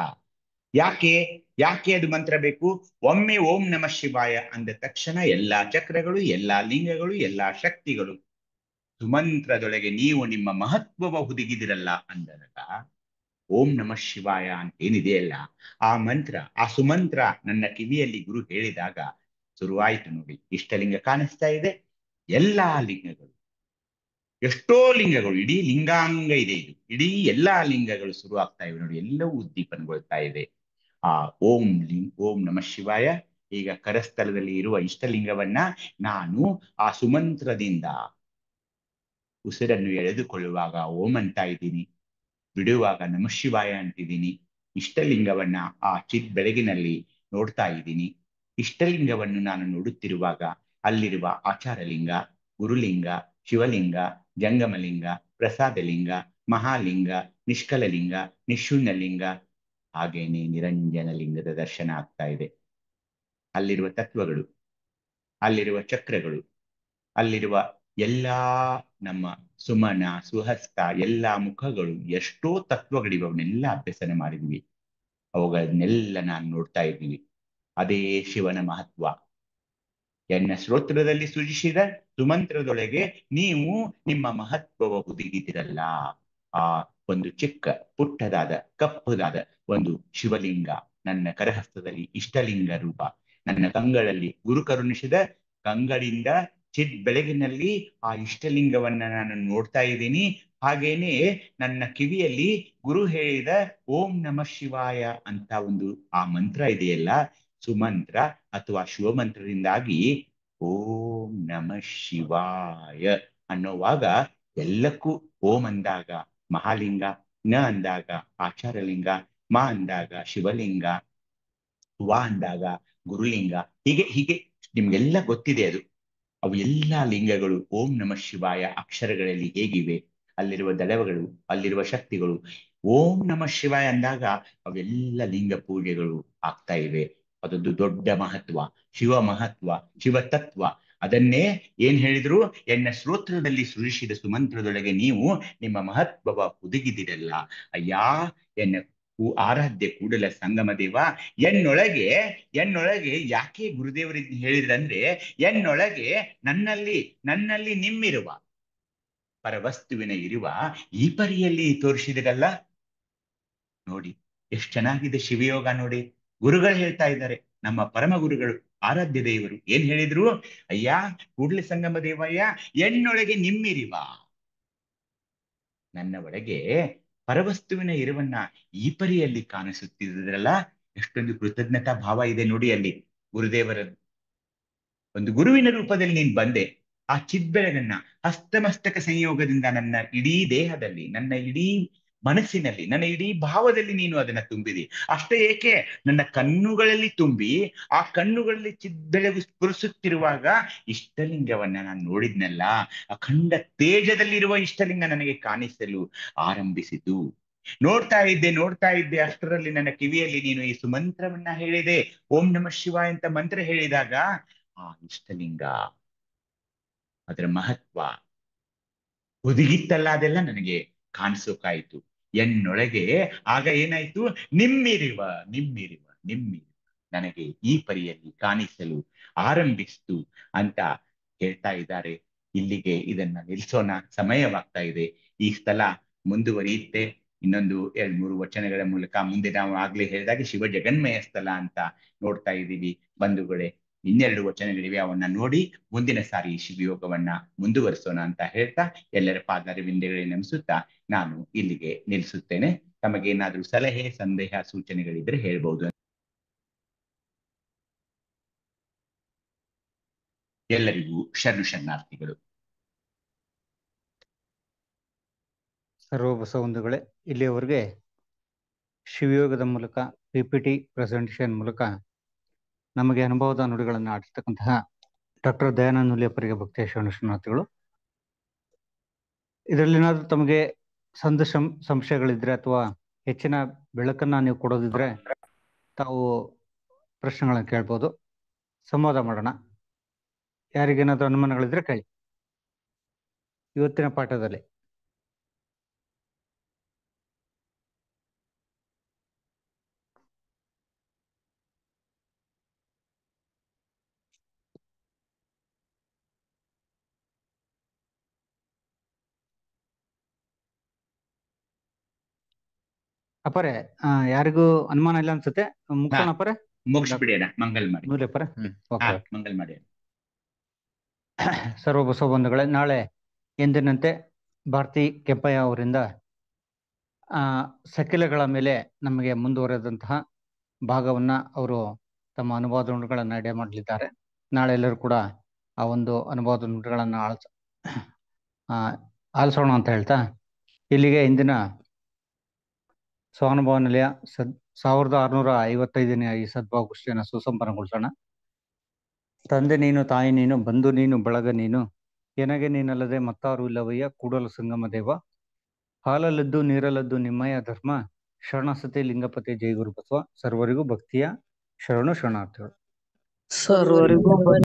[SPEAKER 3] ಯಾಕೆ ಅದು ಮಂತ್ರ ಬೇಕು? ಒಮ್ಮೆ ಓಂ ನಮಃ ಶಿವಾಯ ಅಂದ ತಕ್ಷಣ ಎಲ್ಲಾ ಚಕ್ರಗಳು, ಎಲ್ಲಾ ಲಿಂಗಗಳು, ಎಲ್ಲಾ ಶಕ್ತಿಗಳು ಸುಮಂತ್ರದೊಳಗೆ ನೀವು ನಿಮ್ಮ ಮಹತ್ವವ ಹುದುಗಿದಿರಲ್ಲ ಅಂದಾಗ ಓಂ ನಮಃ ಶಿವಾಯ ಅಂತ ಏನಿದೆಯಲ್ಲ, ಆ ಮಂತ್ರ, ಆ ಸುಮಂತ್ರ ನನ್ನ ಕಿವಿಯಲ್ಲಿ ಗುರು ಹೇಳಿದಾಗ ಶುರುವಾಯಿತು ನೋಡಿ. ಇಷ್ಟಲಿಂಗ ಕಾಣಿಸ್ತಾ ಇದೆ. ಎಲ್ಲಾ ಲಿಂಗಗಳು, ಎಷ್ಟೋ ಲಿಂಗಗಳು, ಇಡೀ ಲಿಂಗಾಂಗ ಇದೆ ಇದು. ಇಡೀ ಎಲ್ಲಾ ಲಿಂಗಗಳು ಶುರು ಆಗ್ತಾ ಇವೆ ನೋಡಿ. ಎಲ್ಲವೂ ಉದ್ದೀಪನಗೊಳ್ತಾ ಇದೆ. ಆ ಓಂ ನಮಃ ಶಿವಾಯ ಈಗ ಕರಸ್ಥಲದಲ್ಲಿ ಇರುವ ಇಷ್ಟಲಿಂಗವನ್ನ ನಾನು ಆ ಸುಮಂತ್ರದಿಂದ ಉಸಿರನ್ನು ಎಳೆದುಕೊಳ್ಳುವಾಗ ಓಂ ಅಂತ ಇದ್ದೀನಿ, ಬಿಡುವಾಗ ನಮಃ ಶಿವಾಯ ಅಂತಿದ್ದೀನಿ. ಇಷ್ಟಲಿಂಗವನ್ನ ಆ ಬೆಳಗಿನಲ್ಲಿ ನೋಡ್ತಾ ಇದ್ದೀನಿ. ಇಷ್ಟಲಿಂಗವನ್ನು ನಾನು ನೋಡುತ್ತಿರುವಾಗ ಅಲ್ಲಿರುವ ಆಚಾರಲಿಂಗ, ಗುರುಲಿಂಗ, ಶಿವಲಿಂಗ, ಜಂಗಮಲಿಂಗ, ಪ್ರಸಾದಲಿಂಗ, ಮಹಾಲಿಂಗ, ನಿಷ್ಕಲಲಿಂಗ, ನಿಶೂನ್ಯಲಿಂಗ, ಹಾಗೇನೆ ನಿರಂಜನ ಲಿಂಗದ ದರ್ಶನ ಆಗ್ತಾ ಇದೆ. ಅಲ್ಲಿರುವ ತತ್ವಗಳು, ಅಲ್ಲಿರುವ ಚಕ್ರಗಳು, ಅಲ್ಲಿರುವ ಎಲ್ಲಾ ನಮ್ಮ ಸುಮನ ಸುಹಸ್ತ ಎಲ್ಲಾ ಮುಖಗಳು ಎಷ್ಟೋ ತತ್ವಗಳಿವೆ, ಅವನ್ನೆಲ್ಲ ಅಭ್ಯಸನ ಮಾಡಿದ್ವಿ. ಅವುಗಳನ್ನೆಲ್ಲ ನಾನು ನೋಡ್ತಾ ಇದ್ದೀವಿ. ಅದೇ ಶಿವನ ಮಹತ್ವ. ಎನ್ನ ಶ್ರೋತ್ರದಲ್ಲಿ ಸೃಜಿಸಿದ ಸುಮಂತ್ರದೊಳಗೆ ನೀವು ನಿಮ್ಮ ಮಹತ್ವವ ಹುದುಗಿದಿರಲ್ಲ. ಆ ಒಂದು ಚಿಕ್ಕ ಪುಟ್ಟದಾದ ಕಪ್ಪುದಾದ ಒಂದು ಶಿವಲಿಂಗ ನನ್ನ ಕರಹಸ್ತದಲ್ಲಿ ಇಷ್ಟಲಿಂಗ ರೂಪ, ನನ್ನ ಕಂಗಳಲ್ಲಿ ಗುರು ಕರುಣಿಸಿದ ಕಂಗಳಿಂದ ಚಿತ್ ಬೆಳಗಿನಲ್ಲಿ ಆ ಇಷ್ಟಲಿಂಗವನ್ನ ನಾನು ನೋಡ್ತಾ ಇದ್ದೀನಿ. ಹಾಗೇನೆ ನನ್ನ ಕಿವಿಯಲ್ಲಿ ಗುರು ಹೇಳಿದ ಓಂ ನಮಃ ಶಿವಾಯ ಅಂತ ಒಂದು ಆ ಮಂತ್ರ ಇದೆಯಲ್ಲ, ಸುಮಂತ್ರ ಅಥವಾ ಶಿವಮಂತ್ರದಿಂದಾಗಿ ಓಂ ನಮಃ ಶಿವಾಯ ಅನ್ನೋವಾಗ ಎಲ್ಲಕ್ಕೂ ಓಂ ಅಂದಾಗ ಮಹಾಲಿಂಗ, ನ ಅಂದಾಗ ಆಚಾರಲಿಂಗ, ಮ ಅಂದಾಗ ಶಿವಲಿಂಗ, ವ ಅಂದಾಗ ಗುರುಲಿಂಗ, ಹೀಗೆ ಹೀಗೆ ನಿಮ್ಗೆಲ್ಲ ಗೊತ್ತಿದೆ ಅದು. ಅವು ಎಲ್ಲ ಲಿಂಗಗಳು ಓಂ ನಮಃ ಶಿವಾಯ ಅಕ್ಷರಗಳಲ್ಲಿ ಹೇಗಿವೆ, ಅಲ್ಲಿರುವ ದಳವಗಳು, ಅಲ್ಲಿರುವ ಶಕ್ತಿಗಳು. ಓಂ ನಮಃ ಶಿವಾಯ ಅಂದಾಗ ಅವೆಲ್ಲ ಲಿಂಗ ಪೂಜೆಗಳು ಆಗ್ತಾ ಇವೆ. ಅದೊಂದು ದೊಡ್ಡ ಮಹತ್ವ, ಶಿವ ಮಹತ್ವ, ಶಿವ ತತ್ವ. ಅದನ್ನೇ ಏನ್ ಹೇಳಿದ್ರು, ಎನ್ನ ಶ್ರೋತ್ರದಲ್ಲಿ ಸೃಜಿಸಿದ ಸುಮಂತ್ರದೊಳಗೆ ನೀವು ನಿಮ್ಮ ಮಹತ್ವವ ಹುದುಗಿದಿರಲ್ಲ. ಅಯ್ಯಾ ಎನ್ನ ಆರಾಧ್ಯ ಕೂಡಲ ಸಂಗಮ ದೇವ, ಎನ್ನೊಳಗೆ ಯಾಕೆ ಗುರುದೇವರಿಗೆ ಹೇಳಿದ್ರಂದ್ರೆ, ಎನ್ನೊಳಗೆ ನನ್ನಲ್ಲಿ ನಿಮ್ಮಿರುವ ಪರವಸ್ತುವಿನ ಇರುವ ಈ ಪರಿಯಲ್ಲಿ ತೋರಿಸಿದಿರಲ್ಲ. ನೋಡಿ ಎಷ್ಟು ಚೆನ್ನಾಗಿದೆ ಶಿವಯೋಗ ನೋಡಿ. ಗುರುಗಳು ಹೇಳ್ತಾ ಇದ್ದಾರೆ, ನಮ್ಮ ಪರಮ ಗುರುಗಳು ಆರಾಧ್ಯ ದೇವರು ಏನ್ ಹೇಳಿದ್ರು, ಅಯ್ಯ ಕೂಡಲ ಸಂಗಮ ದೇವಯ್ಯ ಎನ್ನೊಳಗೆ ನಿಮ್ಮಿರಿವ, ನನ್ನ ಒಳಗೆ ಪರವಸ್ತುವಿನ ಇರುವನ್ನ ಈ ಪರಿಯಲ್ಲಿ ಕಾಣಿಸುತ್ತಿದ್ರಲ್ಲ. ಎಷ್ಟೊಂದು ಕೃತಜ್ಞತಾ ಭಾವ ಇದೆ ನೋಡಿ ಅಲ್ಲಿ ಗುರುದೇವರದ್ದು. ಒಂದು ಗುರುವಿನ ರೂಪದಲ್ಲಿ ನೀನ್ ಬಂದೆ, ಆ ಚಿದ್ಬೆಳಗನ್ನ ಹಸ್ತಮಸ್ತಕ ಸಂಯೋಗದಿಂದ ನನ್ನ ಇಡೀ ದೇಹದಲ್ಲಿ, ನನ್ನ ಇಡೀ ಮನಸ್ಸಿನಲ್ಲಿ, ನನ್ನ ಇಡೀ ಭಾವದಲ್ಲಿ ನೀನು ಅದನ್ನ ತುಂಬಿದಿ. ಅಷ್ಟೇ ಏಕೆ, ನನ್ನ ಕಣ್ಣುಗಳಲ್ಲಿ ತುಂಬಿ ಆ ಕಣ್ಣುಗಳಲ್ಲಿ ಚಿದ್ಬೆಳಗು ಸ್ಫುರಿಸುತ್ತಿರುವಾಗ ಇಷ್ಟಲಿಂಗವನ್ನ ನಾನು ನೋಡಿದ್ನಲ್ಲ, ಅಖಂಡ ತೇಜದಲ್ಲಿರುವ ಇಷ್ಟಲಿಂಗ ನನಗೆ ಕಾಣಿಸಲು ಆರಂಭಿಸಿತು. ನೋಡ್ತಾ ಇದ್ದೆ ಅಷ್ಟರಲ್ಲಿ ನನ್ನ ಕಿವಿಯಲ್ಲಿ ನೀನು ಈ ಸುಮಂತ್ರವನ್ನ ಹೇಳಿದೆ, ಓಂ ನಮಃ ಶಿವಾಯ ಅಂತ ಮಂತ್ರ ಹೇಳಿದಾಗ ಆ ಇಷ್ಟಲಿಂಗ ಅದರ ಮಹತ್ವ ಹುದುಗಿತ್ತಲ್ಲ, ಅದೆಲ್ಲ ನನಗೆ ಕಾಣಿಸೋಕಾಯ್ತು. ಎನ್ನೊಳಗೆ ಆಗ ಏನಾಯ್ತು, ನಿಮ್ಮಿರುವ ನನಗೆ ಈ ಪರಿಯಲ್ಲಿ ಕಾಣಿಸಲು ಆರಂಭಿಸ್ತು ಅಂತ ಹೇಳ್ತಾ ಇದ್ದಾರೆ. ಇಲ್ಲಿಗೆ ಇದನ್ನ ನಿಲ್ಲಿಸೋಣ, ಸಮಯವಾಗ್ತಾ ಇದೆ. ಈ ಸ್ಥಳ ಮುಂದುವರಿಯುತ್ತೆ ಇನ್ನೊಂದು 2-3 ವಚನಗಳ ಮೂಲಕ. ಮುಂದೆ ನಾವು ಆಗ್ಲೇ ಹೇಳಿದಾಗ ಶಿವ ಜಗನ್ಮಯ ಸ್ಥಳ ಅಂತ ನೋಡ್ತಾ ಇದ್ದೀವಿ ಬಂಧುಗಳೇ. 2 ವಚನಗಳಿವೆ, ಅವನ್ನ ನೋಡಿ ಮುಂದಿನ ಸಾರಿ ಶಿವಯೋಗವನ್ನ ಮುಂದುವರಿಸೋಣ ಅಂತ ಹೇಳ್ತಾ, ಎಲ್ಲರ ಪಾದಾರವಿಂದಗಳಿಗೆ ನಮಿಸುತ್ತಾ ನಾನು ಇಲ್ಲಿಗೆ ನಿಲ್ಲಿಸುತ್ತೇನೆ. ತಮಗೇನಾದ್ರೂ ಸಲಹೆ, ಸಂದೇಹ, ಸೂಚನೆಗಳಿದ್ರೆ ಹೇಳ್ಬಹುದು. ಎಲ್ಲರಿಗೂ ಶರಣಾರ್ಥಿಗಳು.
[SPEAKER 2] ಸರ್ವ ಬಸವಂದುಗಳೇ, ಇಲ್ಲಿಯವರೆಗೆ ಶಿವಯೋಗದ ಮೂಲಕ PPT ಪ್ರೆಸೆಂಟೇಷನ್ ಮೂಲಕ ನಮಗೆ ಅನುಭವದ ನುಡಿಗಳನ್ನು ಆಡಿರ್ತಕ್ಕಂತಹ ಡಾಕ್ಟರ್ ದಯಾನಂದ ನುಲಿಯಪ್ಪರಿಗೆ ಭಕ್ತಿಯ ಶರಣಾರ್ಥಿಗಳು. ಇದರಲ್ಲೇನಾದ್ರೂ ತಮಗೆ ಸಂಶಯಗಳಿದ್ರೆ ಅಥವಾ ಹೆಚ್ಚಿನ ಬೆಳಕನ್ನ ನೀವು ಕೊಡೋದಿದ್ರೆ ತಾವು ಪ್ರಶ್ನೆಗಳನ್ನು ಕೇಳ್ಬೋದು, ಸಂವಾದ ಮಾಡೋಣ. ಯಾರಿಗೇನಾದ್ರೂ ಅನುಮಾನಗಳಿದ್ರೆ ಕೈ ಇವತ್ತಿನ ಪಾಠದಲ್ಲಿ. ಅಪ್ಪರೇ ಯಾರಿಗೂ ಅನುಮಾನ ಇಲ್ಲ ಅನ್ಸುತ್ತೆ, ಮುಗಿಸೋಣ ಅಪ್ಪರೇ.
[SPEAKER 3] ಮುಗಿಸ್ಬಿಡೋಣ, ಮಂಗಲ್ ಮಾಡಿ.
[SPEAKER 2] ನೂಲೆಪ್ಪರೇ ಓಕೆ.
[SPEAKER 3] ಮಂಗಲ್ ಮಾಡಿ.
[SPEAKER 2] ಸರ್ವ ಬಸವ ಬಂಧುಗಳೇ, ನಾಳೆ ಎಂದಿನಂತೆ ಭಾರತಿ ಕೆಂಪಯ್ಯ ಅವರಿಂದ ಸಕಿಲಗಳ ಮೇಲೆ ನಮಗೆ ಮುಂದುವರೆದಂತಹ ಭಾಗವನ್ನ ಅವರು ತಮ್ಮ ಅನುವಾದ ನುಡಿಗಳನ್ನು ಎಡೆ ಮಾಡಲಿದ್ದಾರೆ. ನಾಳೆ ಎಲ್ಲರೂ ಕೂಡ ಆ ಒಂದು ಅನುವಾದ ನುಡಿಗಳನ್ನು ಆಲಿಸೋಣ ಅಂತ ಹೇಳ್ತಾ ಇಲ್ಲಿಗೆ ಇಂದಿನ ಸ್ವಾನುಭವ ನಿಲಯ 1655ನೇ ಈ ಸದ್ಭಾವಗೋಷ್ಠಿಯನ್ನು ಸುಸಂಪನ್ನಗೊಳಿಸೋಣ. ತಂದೆ ನೀನು, ತಾಯಿ ನೀನು, ಬಂಧು ನೀನು, ಬಳಗ ನೀನು, ಎನಗೆ ನೀನಲ್ಲದೆ ಮತ್ತಾರು ಇಲ್ಲವಯ್ಯ ಕೂಡಲ ಸಂಗಮ ದೇವ. ಹಾಲಲ್ಲದ್ದು ನೀರಲ್ಲದ್ದು ನಿಮ್ಮಯ ಧರ್ಮ, ಶರಣಸತಿ ಲಿಂಗಪತಿ ಜೈ ಗುರು ಬಸವ. ಸರ್ವರಿಗೂ ಭಕ್ತಿಯ ಶರಣಾರ್ಥಿಗಳು.
[SPEAKER 9] ಸರ್ವರಿಗೂ